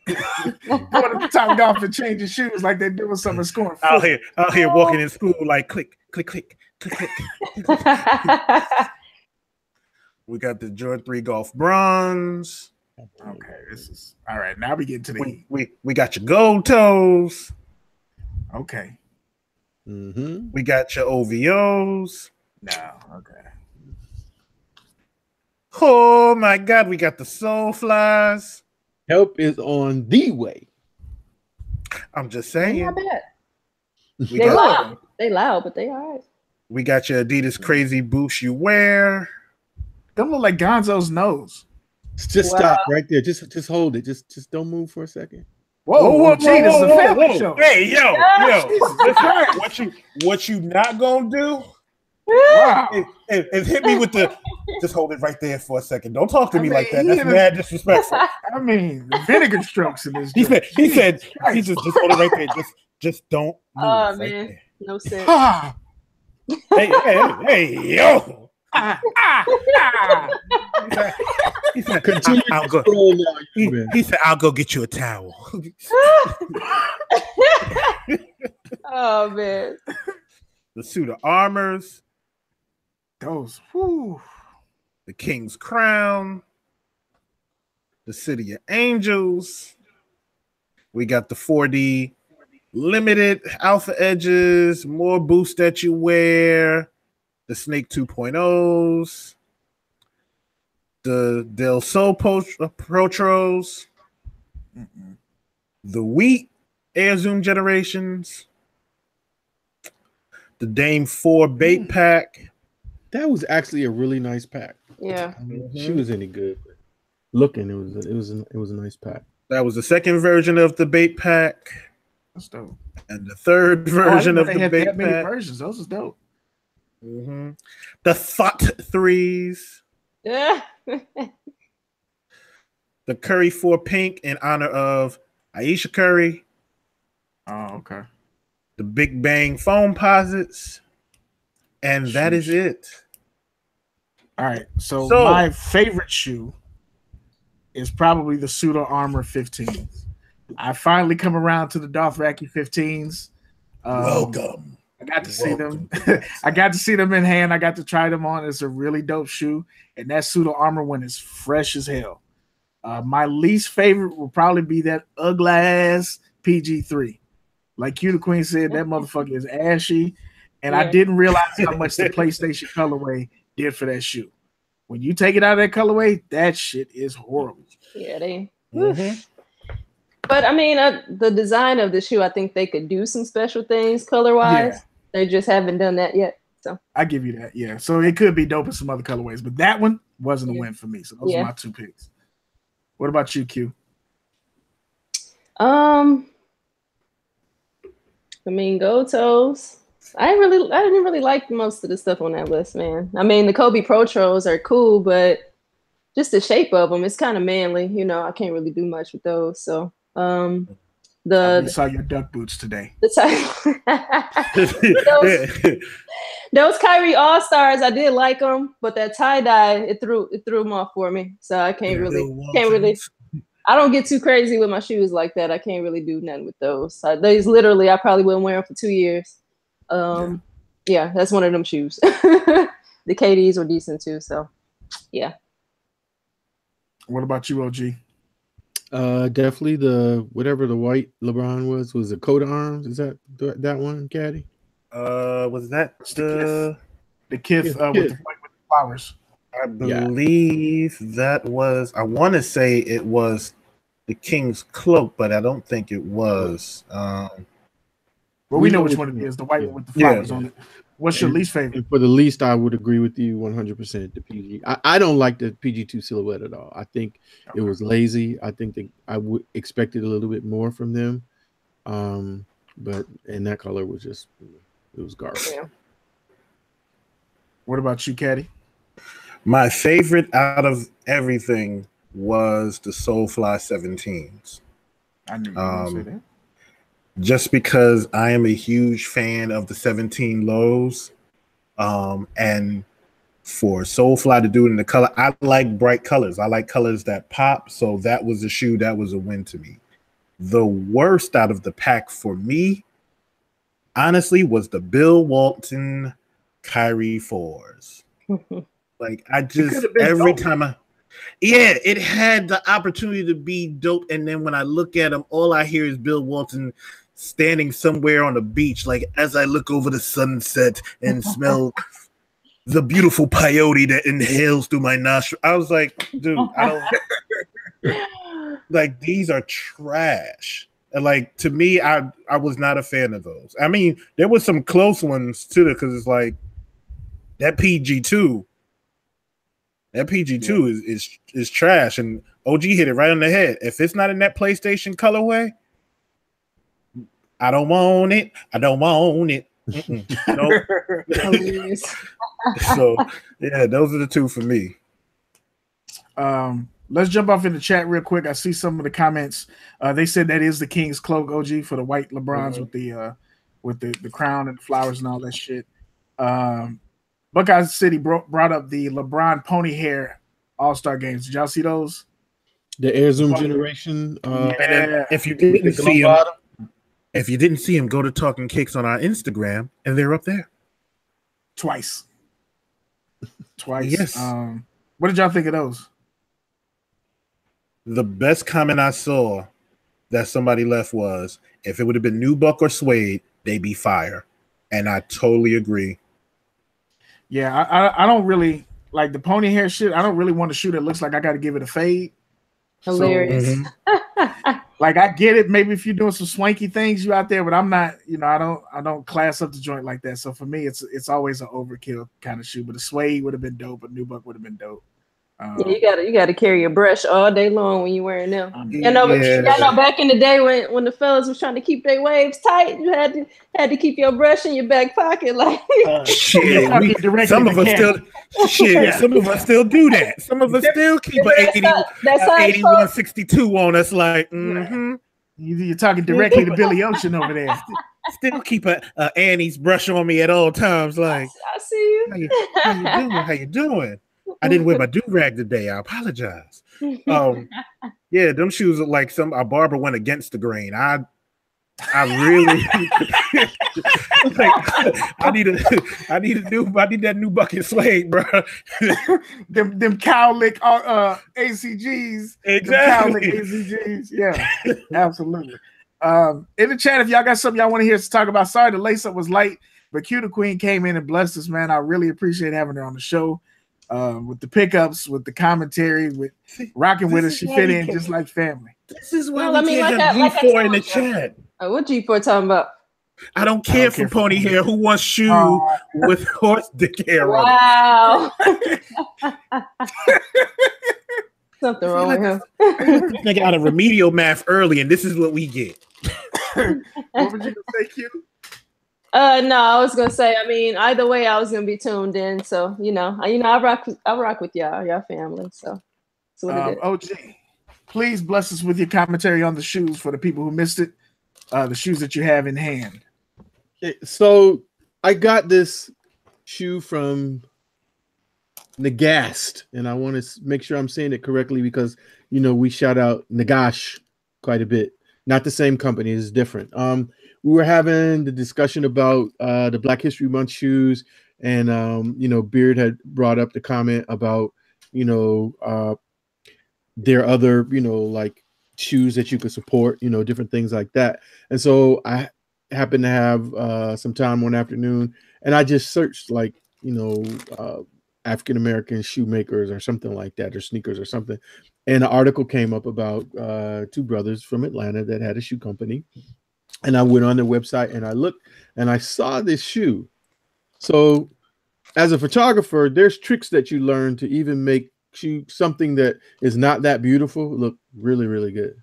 Going to top golf and changing shoes like they're doing something scoring. Out here walking in school like click, click, click, click, click. We got the Jordan 3 Golf Bronze. Okay, this is all right. Now we get to the We got your gold toes. okay. Mm-hmm. We got your OVOs. No, okay. Oh my God, we got the Soul Flies. Help is on the way. I'm just They saying. not bad. We They got, loud. They loud, but they all right. we got your Adidas Crazy Boost You Wear. Them look like Gonzo's nose. Just stop right there. Just hold it. Just don't move for a second. Whoa, gee, this is a family show. Hey, yo. Jesus. What you not gonna do Wow. is hit me with the just hold it right there for a second. Don't talk to me like that. he That's mad disrespectful. I mean, the vinegar strokes in this. He joint. said he Jesus just hold it right there. Just don't move. Oh right man, there. no sense. Ah, Hey, yo. He said, Continue I'll to go. scroll now. He said, "I'll go get you a towel." Oh man. The suit of armors, Those. Whew. the king's crown, the city of angels. We got the 4D limited alpha edges, more boost that you wear, the Snake 2.0s, the Del Sol Protros, the Wheat Air Zoom generations, the Dame 4 bait pack. That was actually a really nice pack. Yeah. She was any good. Looking, it was a nice pack. That was the second version of the bait pack. That's dope. And the third Oh, I version didn't know of they the had bait that many pack. versions. Those is dope. The Thought 3s. Yeah. The Curry 4 pink in honor of Aisha Curry. Oh, okay. The Big Bang foam posits. And that is it. All right. So my favorite shoe is probably the Pseudo Armor 15s. I finally come around to the Dothraki 15s. Welcome. I got to see them. I got to see them in hand. I got to try them on. It's a really dope shoe. And that Pseudo Armor one is fresh as hell. My least favorite will probably be that ugly ass PG3. Like you, the Queen said, that motherfucker is ashy. And I didn't realize how much the PlayStation colorway did for that shoe. When you take it out of that colorway, that shit is horrible. Yeah, But I mean, the design of the shoe, I think they could do some special things color-wise. Yeah. They just haven't done that yet. So I give you that, yeah. So it could be dope in some other colorways, but that one wasn't a win for me. So those are my two picks. What about you, Q? I mean, Go Toes. I didn't really like most of the stuff on that list, man. I mean, the Kobe Pro Trolls are cool, but just the shape of them, it's kind of manly. You know, I can't really do much with those. So, I saw your duck boots today. Those Kyrie All Stars, I did like them, but that tie dye, it threw them off for me. So I can't really. I don't get too crazy with my shoes like that. I can't really do nothing with those. These literally, I probably wouldn't wear them for 2 years. Yeah, that's one of them shoes. The KDs were decent too. So, yeah. What about you, OG? Definitely the whatever the white LeBron was a coat of arms. Is that one, Kadi? Was that the Kith with the flowers? I believe that was. I want to say it was the King's Cloak, but I don't think it was. Well, we know which one it is. The white one with the flowers on it. What's your least favorite? And for the least, I would agree with you 100%. The PG. I don't like the PG2 silhouette at all. I think it was lazy. I think I would expected a little bit more from them. But and that color was just it was garbage. Yeah. What about you, Kadi? My favorite out of everything was the Soulfly 17s. I knew you were going to say that. Just because I am a huge fan of the 17 lows. And for Soulfly to do it in the color, I like bright colors. I like colors that pop. So that was a shoe that was a win to me. The worst out of the pack for me, honestly, was the Bill Walton Kyrie 4s. Like I just every time it had the opportunity to be dope, and then when I look at them, all I hear is Bill Walton standing somewhere on the beach. Like as I look over the sunset and smell the beautiful peyote that inhales through my nostril, I was like, dude, I don't like these are trash. And like to me, I was not a fan of those. I mean, there was some close ones too, because it's like that PG2. That PG2 is trash, and OG hit it right on the head. If it's not in that PlayStation colorway, I don't want it. I don't want it. Nope. So yeah, those are the two for me. Let's jump off in the chat real quick. I see some of the comments. They said that is the King's Cloak, OG, for the white LeBrons with the crown and the flowers and all that shit. Buckeye City brought up the LeBron pony hair All-Star games. Did y'all see those? The Air Zoom generation. And if you didn't see him, go to Talkin Kicks on our Instagram, and they're up there. Twice. Yes. What did y'all think of those? The best comment I saw that somebody left was, if it would have been nubuck or suede, they'd be fire. And I totally agree. Yeah, I don't really like the pony hair shit. I don't really want to shoot it. Looks like I got to give it a fade. Hilarious. Like I get it. Maybe if you're doing some swanky things, you out there, but I'm not. You know, I don't class up the joint like that. So for me, it's always an overkill kind of shoe. But a suede would have been dope. A nubuck would have been dope. Yeah, you gotta carry a brush all day long when you're wearing them. Yeah. Y'all know back in the day when the fellas was trying to keep their waves tight, you had to keep your brush in your back pocket. Like shit, some of us still do that. Some of us still keep an 8162 on us. Like, you're talking directly to Billy Ocean over there. Still keep a Annie's brush on me at all times. Like, I see you. How you doing? I didn't wear my do-rag today. I apologize. Yeah, them shoes are like a barber went against the grain. I really I need that new bucket suede, bro. them cowlick ACGs. Exactly. Cowlick ACGs. Yeah, absolutely. In the chat, if y'all got something y'all want to hear us talk about, sorry the lace up was light, but Q the Queen came in and blessed us, man. I really appreciate having her on the show. With the pickups, with the commentary, with rocking with us, she fit in just like family. This is why we can't have G4 in the chat. What G4 talking about? I don't care for pony hair. Who wants shoe with horse dick hair on? Wow. Something wrong with him. This nigga out of remedial math early, and this is what we get. What would you say, Q? No, I was gonna say. I mean, either way, I was gonna be tuned in. So I rock with y'all family. So that's what it is. OG, please bless us with your commentary on the shoes for the people who missed it. The shoes that you have in hand. Okay, so I got this shoe from Nagast, and I want to make sure I'm saying it correctly because we shout out Nagash quite a bit. Not the same company; it's different. We were having the discussion about the Black History Month shoes, and Beard had brought up the comment about their other like shoes that you could support, different things like that. And so I happened to have some time one afternoon, and I just searched like African American shoemakers or something like that, or sneakers or something, and an article came up about two brothers from Atlanta that had a shoe company. And I went on their website and I looked and I saw this shoe. So as a photographer, there's tricks that you learn to even make something that is not that beautiful look really, really good.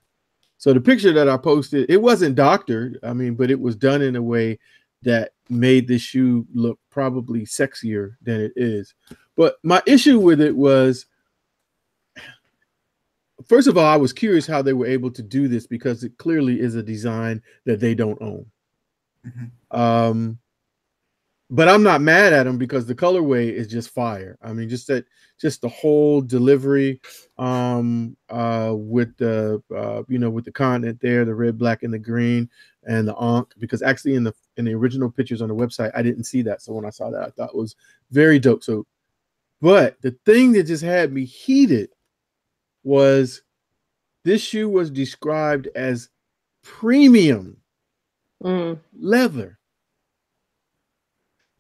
So the picture that I posted, it wasn't doctored, but it was done in a way that made this shoe look probably sexier than it is. But my issue with it was, first of all, I was curious how they were able to do this because it clearly is a design that they don't own. Mm-hmm. But I'm not mad at them because the colorway is just fire. I mean, just the whole delivery with the with the content there, the red, black, and the green, and the ankh. Because actually in the original pictures on the website, I didn't see that. So when I saw that, I thought it was very dope. So, but the thing that just had me heated was this shoe was described as premium leather.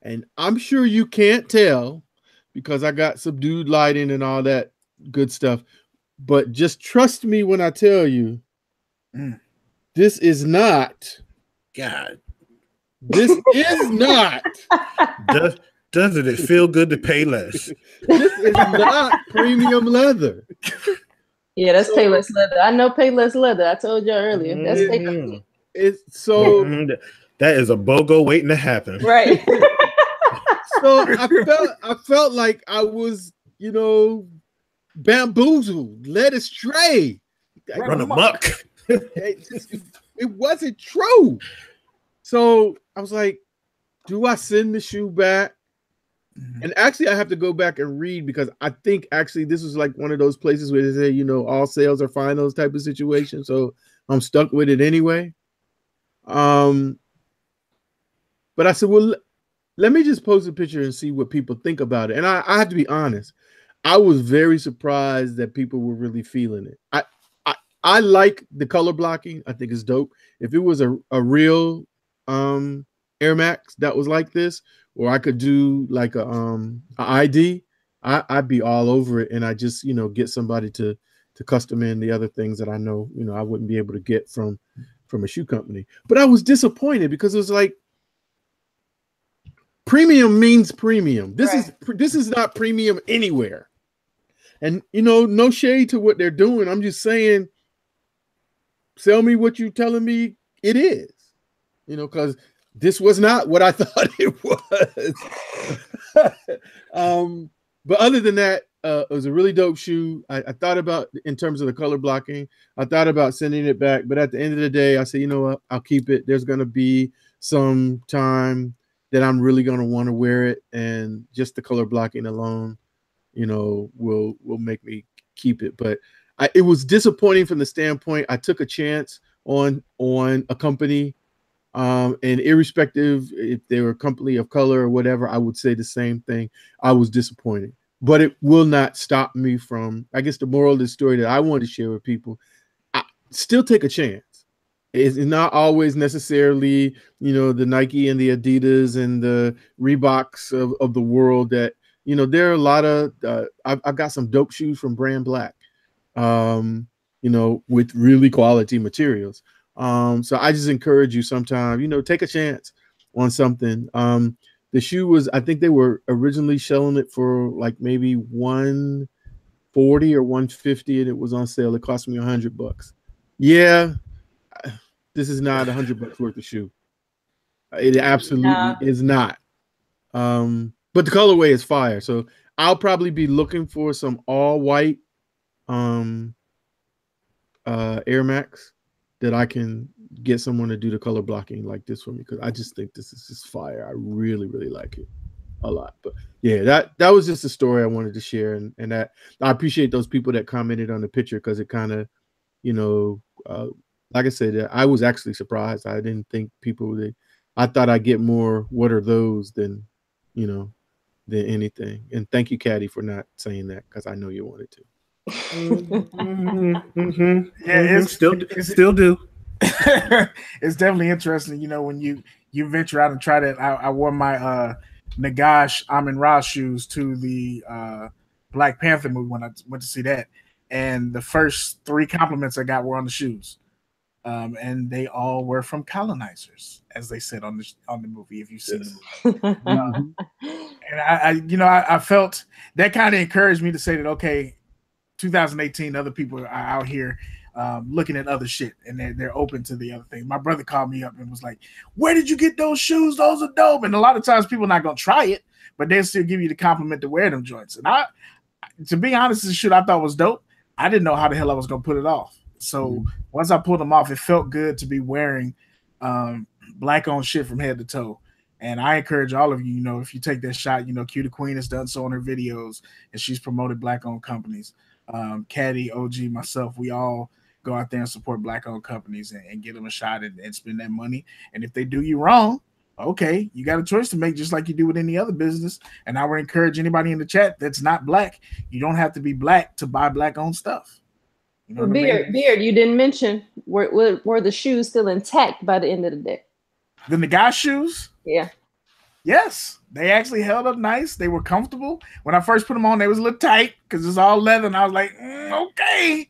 And I'm sure you can't tell because I got subdued lighting and all that good stuff. But just trust me when I tell you, this is not. God. This is not. Doesn't it feel good to pay less? This is not premium leather. Yeah, that's Payless leather. I know Payless leather. I told you earlier. That's Payless. It's so that is a BOGO waiting to happen. Right. So I felt like I was, bamboozled, led astray. Run amok. It wasn't true. So I was like, do I send the shoe back? And actually, I have to go back and read because I think actually this is like one of those places where they say, you know, all sales are finals type of situation. So I'm stuck with it anyway. But I said, well, let me just post a picture and see what people think about it. And I have to be honest. I was very surprised that people were really feeling it. I like the color blocking. I think it's dope. If it was a real Air Max that was like this, or I could do like a ID, I'd be all over it. And I just, you know, get somebody to custom in the other things that I know, you know, I wouldn't be able to get from a shoe company. But I was disappointed because it was like, premium means premium. This is not premium anywhere. And, you know, no shade to what they're doing. I'm just saying, sell me what you're telling me it is, you know, because this was not what I thought it was. But other than that, it was a really dope shoe. I thought about, in terms of the color blocking, I thought about sending it back. But at the end of the day, I said, you know what, I'll keep it. There's going to be some time that I'm really going to want to wear it. And just the color blocking alone, you know, will make me keep it. But it was disappointing from the standpoint I took a chance on a company, and irrespective if they were a company of color or whatever, I would say the same thing. I was disappointed, but it will not stop me from, I guess the moral of the story that I wanted to share with people, I still take a chance. It's not always necessarily, you know, the Nike and the Adidas and the Reeboks of the world that, you know, there are a lot of, I've got some dope shoes from Brand Black, you know, with really quality materials. So I just encourage you sometime, you know, take a chance on something. The shoe was, I think they were originally selling it for like maybe $140 or $150, and it was on sale. It cost me $100. Yeah, this is not $100 worth of shoe. It absolutely is not. But the colorway is fire. So I'll probably be looking for some all white Air Max that I can get someone to do the color blocking like this for me, because I just think this is just fire. I really, really like it a lot. But yeah, that was just a story I wanted to share, and that I appreciate those people that commented on the picture, because it kind of, you know, like I said, I was actually surprised. I didn't think people would. I thought I'd get more "what are those" than, you know, than anything. And thank you, Kadi, for not saying that, because I know you wanted to. Yeah, it's still do. It's definitely interesting, you know, when you venture out and try that. I wore my Nagash Amin-Ra shoes to the Black Panther movie when I went to see that, and the first 3 compliments I got were on the shoes, and they all were from colonizers, as they said on the movie. If you've seen the movie, and I felt that kind of encouraged me to say that, okay, 2018, other people are out here looking at other shit, and they're open to the other things. My brother called me up and was like, "Where did you get those shoes? Those are dope." And a lot of times people are not gonna try it, but they'll still give you the compliment to wear them joints. And to be honest, this shit I thought was dope. I didn't know how the hell I was gonna put it off. So once I pulled them off, it felt good to be wearing black-owned shit from head to toe. And I encourage all of you, you know, if you take that shot, you know, Q the Queen has done so in her videos, and she's promoted black-owned companies. Kadi, OG, myself, we all go out there and support black-owned companies and give them a shot and spend that money. And if they do you wrong, okay, you got a choice to make, just like you do with any other business. And I would encourage anybody in the chat that's not black, you don't have to be black to buy black-owned stuff. You know Beard, you didn't mention, were the shoes still intact by the end of the day? The Nagash shoes? Yeah. Yes, they actually held up nice. They were comfortable. When I first put them on, they was a little tight because it's all leather, and I was like, okay.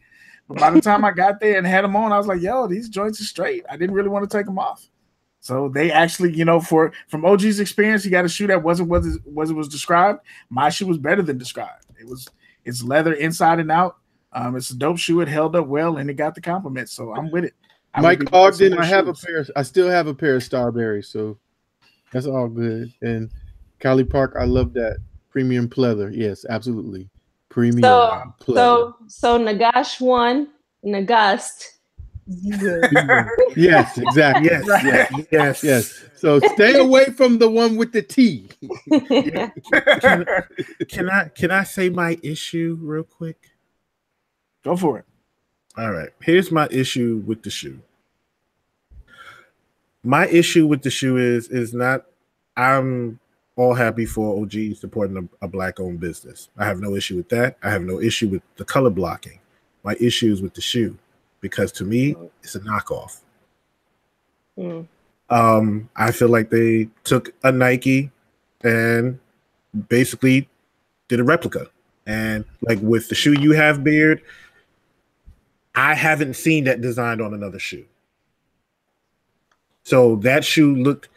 But by the time I got there and had them on, I was like, yo, these joints are straight. I didn't really want to take them off. So they actually, you know, from OG's experience, he got a shoe that wasn't what it was described. My shoe was better than described. It's leather inside and out. It's a dope shoe. It held up well, and it got the compliment. So I'm with it. Mike Ogden, I still have a pair of Starberries, so that's all good. And Kylie Park, I love that premium pleather. Yes, absolutely. Premium pleather. So Nagash won, Nagast, Yes, exactly. Yes. So stay away from the one with the T. Can I say my issue real quick? Go for it. All right. Here's my issue with the shoe. My issue with the shoe is not I'm all happy for OG supporting a black-owned business. I have no issue with that. I have no issue with the color blocking. My issue is with the shoe because to me, it's a knockoff. I feel like they took a Nike and basically did a replica. And like with the shoe you have, Beard, I haven't seen that designed on another shoe. So that shoe looked,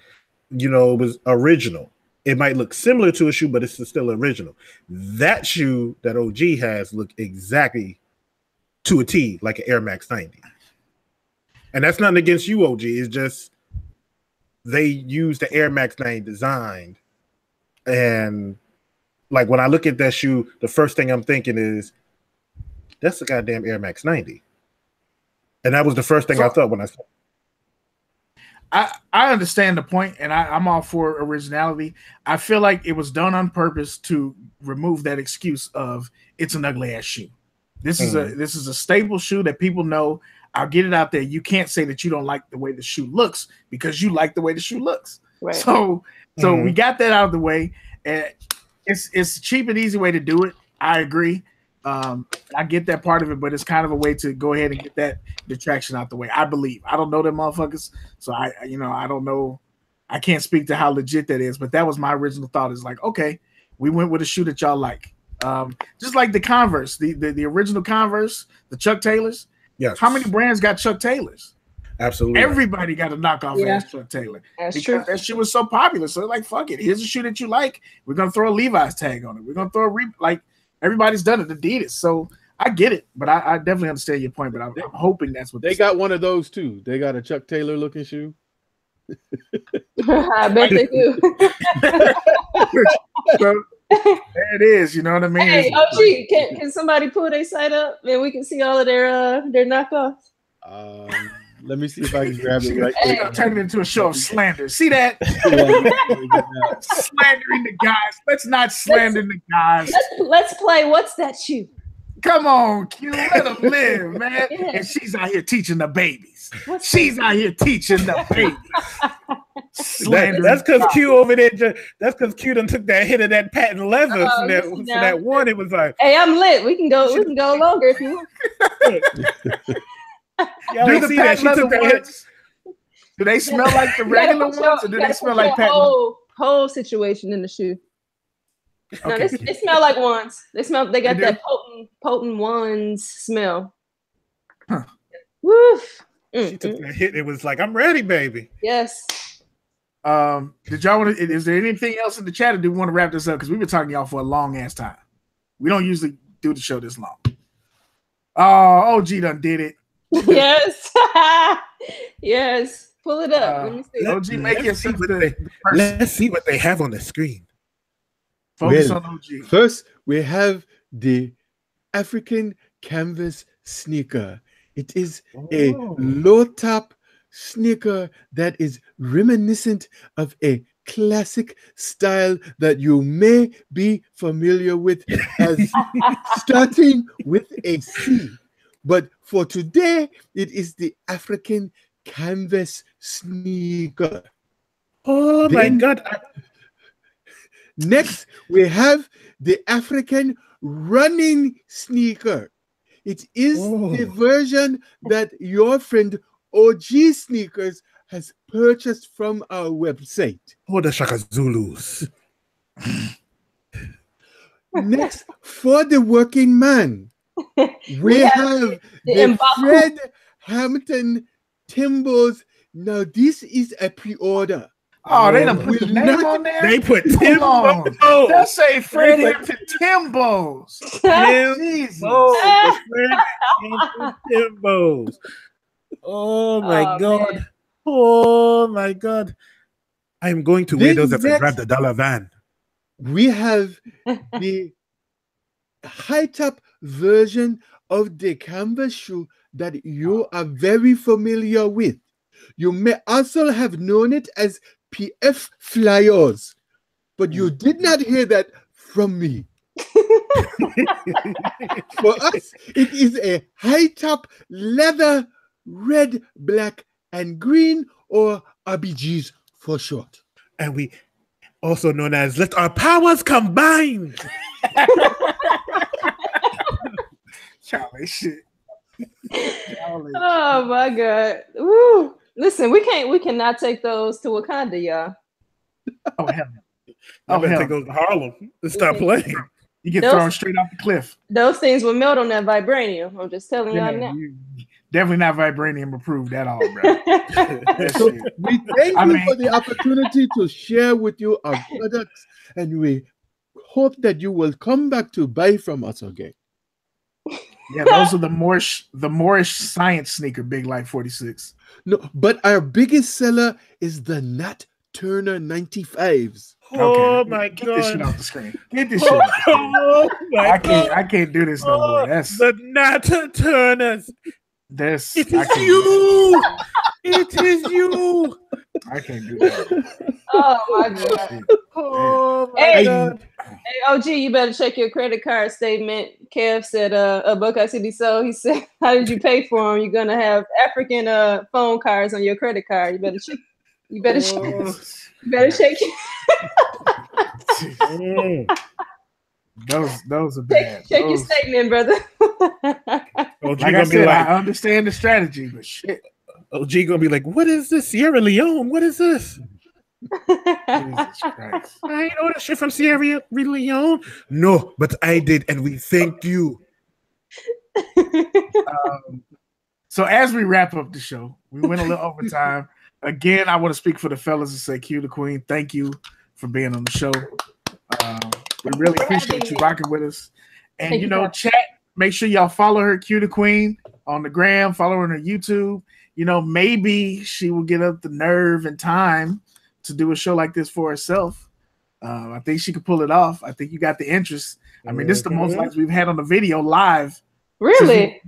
it was original. It might look similar to a shoe, but it's still original. That shoe that OG has looked exactly to a T, like an Air Max 90. And that's nothing against you, OG. It's just they use the Air Max 90 design. And like when I look at that shoe, the first thing I'm thinking is, that's a goddamn Air Max 90. And that was the first thing I thought when I saw it. I understand the point, and I'm all for originality. I feel like it was done on purpose to remove that excuse of it's an ugly ass shoe. This is a staple shoe that people know. I'll get it out there. You can't say that you don't like the way the shoe looks because you like the way the shoe looks. Right. So we got that out of the way, and it's a cheap and easy way to do it. I agree. I get that part of it, but it's kind of a way to go ahead and get that detraction out the way. I believe. I don't know them motherfuckers, so I don't know. I can't speak to how legit that is, but that was my original thought. Is like, okay, we went with a shoe that y'all like, just like the Converse, the original Converse, the Chuck Taylors. Yes. How many brands got Chuck Taylors? Absolutely. Everybody got a knockoff ass Chuck Taylor. That's because true. that shoe was so popular. So like, fuck it. Here's a shoe that you like. We're gonna throw a Levi's tag on it. We're gonna throw everybody's done it. Adidas. So I get it, but I definitely understand your point. But I'm hoping that's what they got. One of those too. They got a Chuck Taylor looking shoe. I bet they do. So, there it is. You know what I mean? Hey, OG, can somebody pull their site up and we can see all of their knockoffs? Let me see if I can grab it right quick. Turn it into a show of slander. See that? Slandering the guys. Let's not slander the guys. Let's play. What's that shoe? Come on, Q. Let them live, man. Yeah. And she's out here teaching the babies. She's out here teaching the babies. That's because Q over there. That's because Q done took that hit of that patent leather for that one. It was like, hey, I'm lit. We can go longer if you want. Do the patent leather ones? Do they smell like the regular ones, or do they smell like patent? Whole situation in the shoe. No, they smell like ones. They got that potent ones smell. Huh. Woof. She took that hit. It was like, I'm ready, baby. Yes. Did y'all want to? Is there anything else in the chat, or do we want to wrap this up? Because we've been talking to y'all for a long ass time. We don't usually do the show this long. Oh, OG done did it. Yes. Yes. Pull it up. Let me see. OG, make yourself let's see what they have on the screen. Focus on OG. First, we have the African canvas sneaker. It is a low-top sneaker that is reminiscent of a classic style that you may be familiar with as starting with a C. But for today, it is the African canvas sneaker. Oh my God. Next, we have the African running sneaker. It is the version that your friend OGSneekerz has purchased from our website. Oh, the Shaka Zulus. Next, for the working man, we have the Fred Hampton Timbos. Now, this is a pre-order. Oh, they done put the name on there? They put Timbos. They'll say Fred Hampton Timbos. Timbos. Oh my God. Man. Oh my God. I am going to wear those if I grab the dollar van. We have the high top version of the canvas shoe that you are very familiar with. You may also have known it as PF flyers, but you did not hear that from me. For us, it is a high-top leather, red, black, and green, or RBGs for short. And we also known as Let Our Powers Combine. Charlie shit. Charlie. Oh my God. Woo. Listen, we cannot take those to Wakanda, y'all. Oh hell no. I Oh better hell take no. those to Harlem and stop playing. You get Those- thrown straight off the cliff. Those things will melt on that vibranium. I'm just telling y'all Yeah, now. you- definitely not vibranium approved at all, bro. That So shit. we thank I you mean- for the opportunity to share with you our products, and we hope that you will come back to buy from us again. Yeah, those are the Moorish science sneaker, Big Light 46. No, but our biggest seller is the Nat Turner 95s. Oh my Get this shit God. off the screen. Get this shit. Off the screen. Oh my God. I can't do this no more. That's The Nata Turners. this. It I is can't do you. It is you. that. I can't do that. Oh my God. Oh my Hey. God. Hey, OG, you better check your credit card statement. Kev said, Buckeye City So he said, how did you pay for them? You're gonna have African phone cards on your credit card. You better check. You better check. You better check. Mm. Those are bad. Check your Those- statement, brother. OG like I gonna be said, like, I understand the strategy, but shit. OG gonna be like, what is this? Sierra Leone? What is this? Jesus Christ. I ain't ordered shit from Sierra Leone. No, but I did, and we thank you. So as we wrap up the show, we went a little overtime. Again, I want to speak for the fellas and say, Q the Queen, thank you for being on the show. We really appreciate you rocking with us. And Thank you you, know, Cap. chat, make sure y'all follow her, Q the Queen, on the gram, follow her on her YouTube. You know, maybe she will get up the nerve and time to do a show like this for herself. I think she could pull it off. I think you got the interest. I mean, this is the most likes we've had on the video live. Really?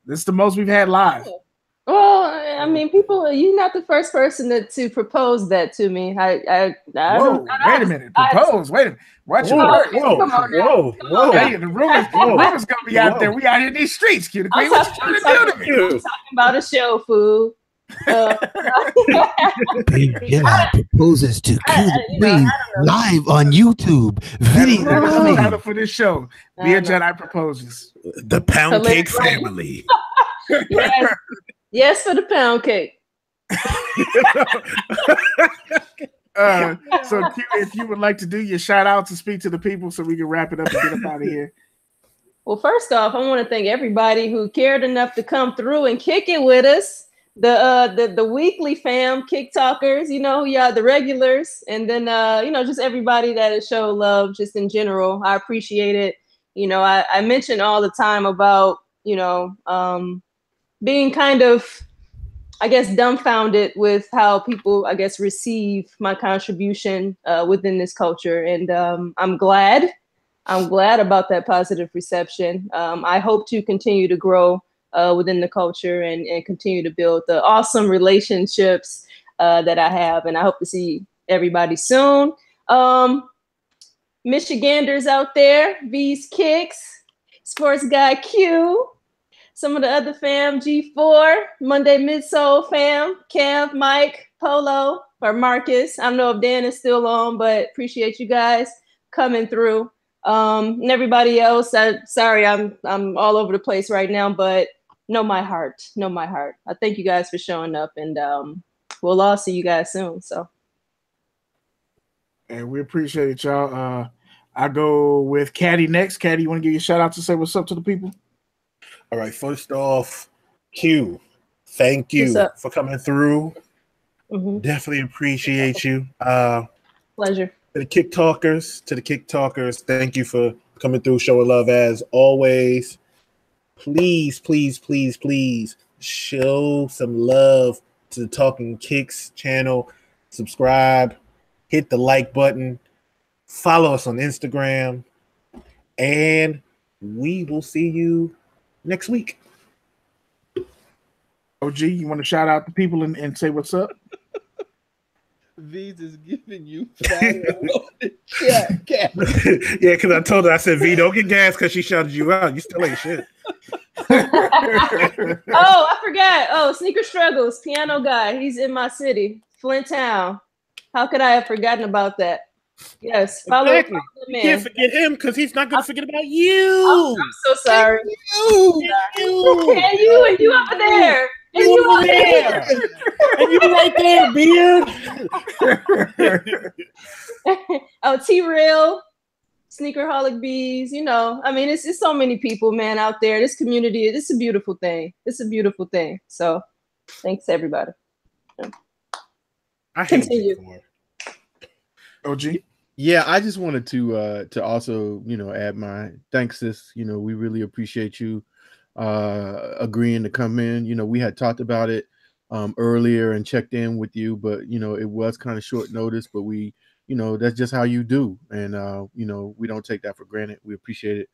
This is the most we've had live. Well, I mean, people, you're not the first person to propose that to me. I Whoa, wait a minute. Propose. Wait a minute. Watch your Whoa, words. Come on now. whoa, Come on whoa. Hey, the rumors gonna be out Whoa. there. We out here in these streets, Q the Queen. I'm What you talking- trying to do to me? You. about a show, fool. Beard Jedi proposes to Q the you know, I Queen don't know. live on YouTube. That Video is the coming. title for this show. I Beard know. Jedi proposes. The Pound Cake family. Yes. Yes, for the pound cake. So Q, if you would like to do your shout out to speak to the people so we can wrap it up and get up out of here. Well, first off, I want to thank everybody who cared enough to come through and kick it with us. The weekly fam, Kick Talkers, you know, yeah, the regulars, and then you know, just everybody that has showed love just in general. I appreciate it. You know, I mention all the time about, you know, being kind of, I guess, dumbfounded with how people, I guess, receive my contribution within this culture. And I'm glad about that positive reception. I hope to continue to grow within the culture and continue to build the awesome relationships that I have. And I hope to see everybody soon. Michiganders out there, V's Kicks, Sports Guy Q, some of the other fam, G4, Monday Midsole fam, Kev, Mike, Polo, or Marcus. I don't know if Dan is still on, but appreciate you guys coming through. And everybody else, sorry, I'm all over the place right now, but know my heart. I thank you guys for showing up, and we'll all see you guys soon. So, And we appreciate it, y'all. I go with Kadi next. Kadi, you want to give your shout out to say what's up to the people? All right, first off, Q, thank you What's up? for coming through. mhm, Definitely appreciate you. pleasure. To the Kick Talkers, thank you for coming through, showing love as always. Please, please, please, please show some love to the Talkin Kicks channel. Subscribe, hit the like button, follow us on Instagram, and we will see you next week. OG, you want to shout out the people and say what's up? V's is giving you fire on the chat. Yeah, because I told her, I said, V, don't get gas because she shouted you out. You still ain't shit. Oh, I forgot. Oh, Sneaker Struggles, piano guy. He's in my city, Flint Town. How could I have forgotten about that? Yes, follow Exactly. him. You can't forget him because he's not going to forget about you. I'm so sorry. You. And you over there. And you over there. And you right there, Beard. Oh, T-Rail, Sneakerholic Bees, you know. I mean, it's so many people, man, out there. This community, it's a beautiful thing. It's a beautiful thing. So thanks, everybody. I hate Continue. you. OG. Yeah, I just wanted to also, you know, add my thanks, sis. You know, we really appreciate you agreeing to come in. You know, we had talked about it earlier and checked in with you, but you know, it was kind of short notice, but we, you know, that's just how you do. And you know, we don't take that for granted. We appreciate it.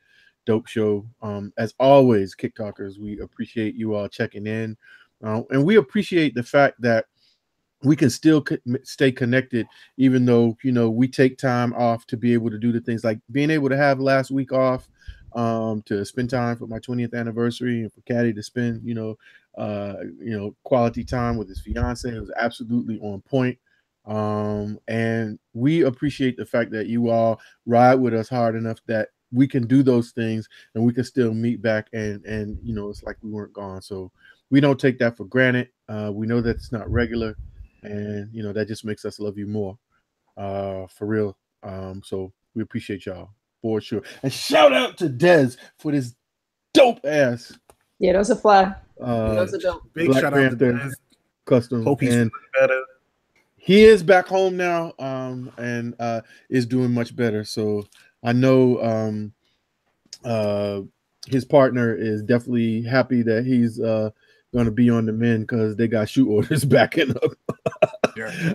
Dope show. As always, Kick Talkers, we appreciate you all checking in. And we appreciate the fact that we can still stay connected, even though, you know, we take time off to be able to do the things like being able to have last week off to spend time for my 20th anniversary and for Kadi to spend, you know, quality time with his fiance. It was absolutely on point. And we appreciate the fact that you all ride with us hard enough that we can do those things and we can still meet back and you know, it's like we weren't gone. So we don't take that for granted. We know that it's not regular. And, you know, that just makes us love you more, for real. So we appreciate y'all for sure. And shout out to Dez for this dope ass. Yeah, those are fly. Those are dope. Big Black shout Panther out to Dez. custom. Hope he's and better. he is back home now, and is doing much better. So I know his partner is definitely happy that he's going to be on the mend because they got shoe orders backing up.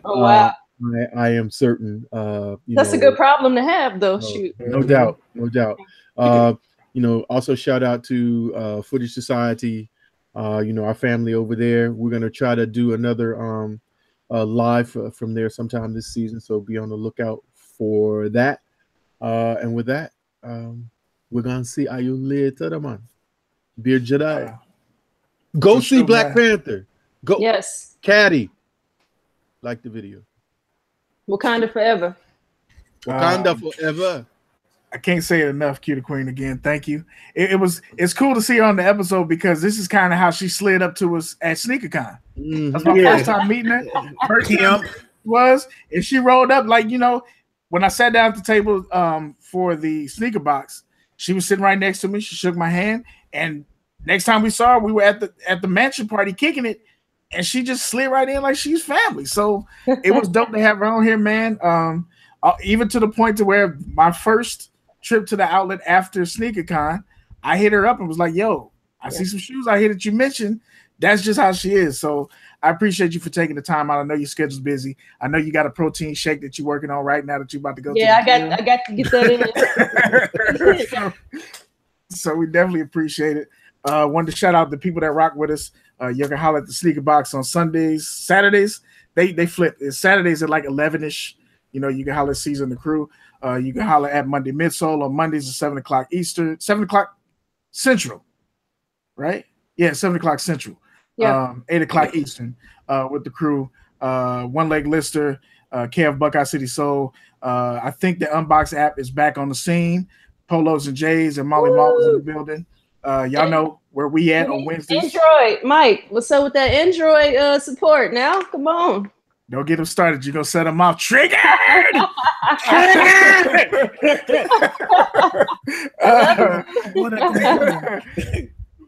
Oh, wow. I am certain. That's a good problem to have, though. Shoot. No doubt. You know, also shout out to Footage Society, you know, our family over there. We're going to try to do another live from there sometime this season. So be on the lookout for that. And with that, we're going to see you later, man. Beard Jedi. Go see Black Panther. Go. Yes. Kadi. Like the video. Wakanda forever. Wakanda forever. I can't say it enough, Q the Queen, again. Thank you. It's cool to see her on the episode because this is kind of how she slid up to us at SneakerCon. That's my first time meeting her. First time was, and she rolled up like, you know, when I sat down at the table for the sneaker box, she was sitting right next to me. She shook my hand, and next time we saw her, we were at the mansion party kicking it, and she just slid right in like she's family. So it was dope to have her on here, man. Even to the point to where my first trip to the outlet after SneakerCon, I hit her up and was like, yo, I see some shoes out here that you mentioned. That's just how she is. So I appreciate you for taking the time out. I know your schedule's busy. I know you got a protein shake that you're working on right now that you're about to go to. I got to get that in. So we definitely appreciate it. Wanted to shout out the people that rock with us. You can holler at the sneaker box on Sundays. Saturdays, they flip. It's Saturdays at like 11-ish. You know, you can holler at Caesar and the crew. You can holler at Monday Midsole on Mondays at 7 o'clock Eastern, 7 o'clock Central, right? Yeah, 7 o'clock Central. Yeah. 8 o'clock Eastern with the crew. One Leg Lister, Kev Buckeye City Soul. I think the Unbox app is back on the scene. Polos and Jays and Molly Mall was in the building. Y'all know where we at on Wednesdays. Android, Mike, what's up with that Android support now? Come on. Don't get them started. You're going to set them off. Triggered!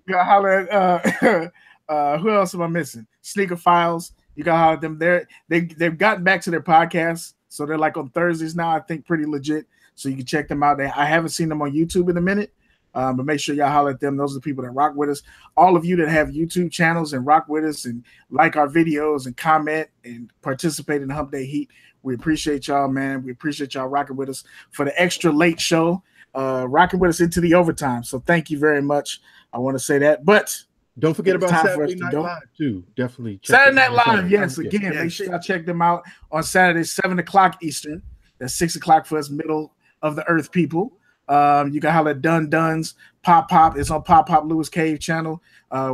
Gotta holler at, who else am I missing? Sneaker Files. You got to holler at them. They've gotten back to their podcast, so they're like on Thursdays now, I think pretty legit. So you can check them out. I haven't seen them on YouTube in a minute. But make sure y'all holler at them. Those are the people that rock with us. All of you that have YouTube channels and rock with us and like our videos and comment and participate in the Hump Day Heat, we appreciate y'all, man. We appreciate y'all rocking with us for the extra late show, rocking with us into the overtime. So thank you very much. I want to say that. But Don't forget It's about time for Saturday us to Night go. Live too. Definitely. check Saturday them Night out. Live, Saturday. yes. Yeah. Again, make sure y'all check them out on Saturday, 7 o'clock Eastern. That's 6 o'clock for us middle of the earth people. You can holler at Dun Duns. Pop is on Pop Lewis Cave channel.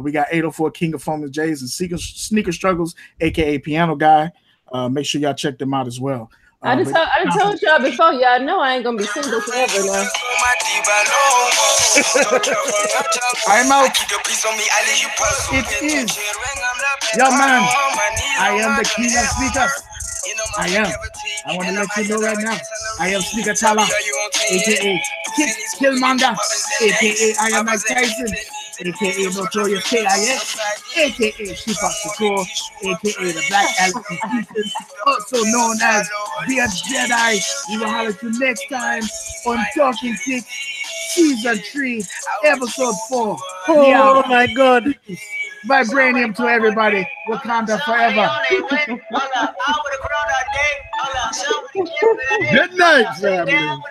We got 804 King of Foam and Jays and Sneaker Struggles, aka Piano Guy. Make sure y'all check them out as well. I done told y'all before, y'all know I ain't gonna be single forever now. I'm out. It is your man. I am the king of sneakers. I am. I want to let you know right now. I am Sneaker Chala, aka Killmonger, aka I am Mike Tyson, aka Notorious KIS, aka Tupac Shakur, aka the Black Alex Houston, also known as Beard Jedi. We will holler at you next time on Talkin Kicks, Season 3, Episode 4. Oh my God. Vibranium to everybody. Wakanda forever. Good night, family.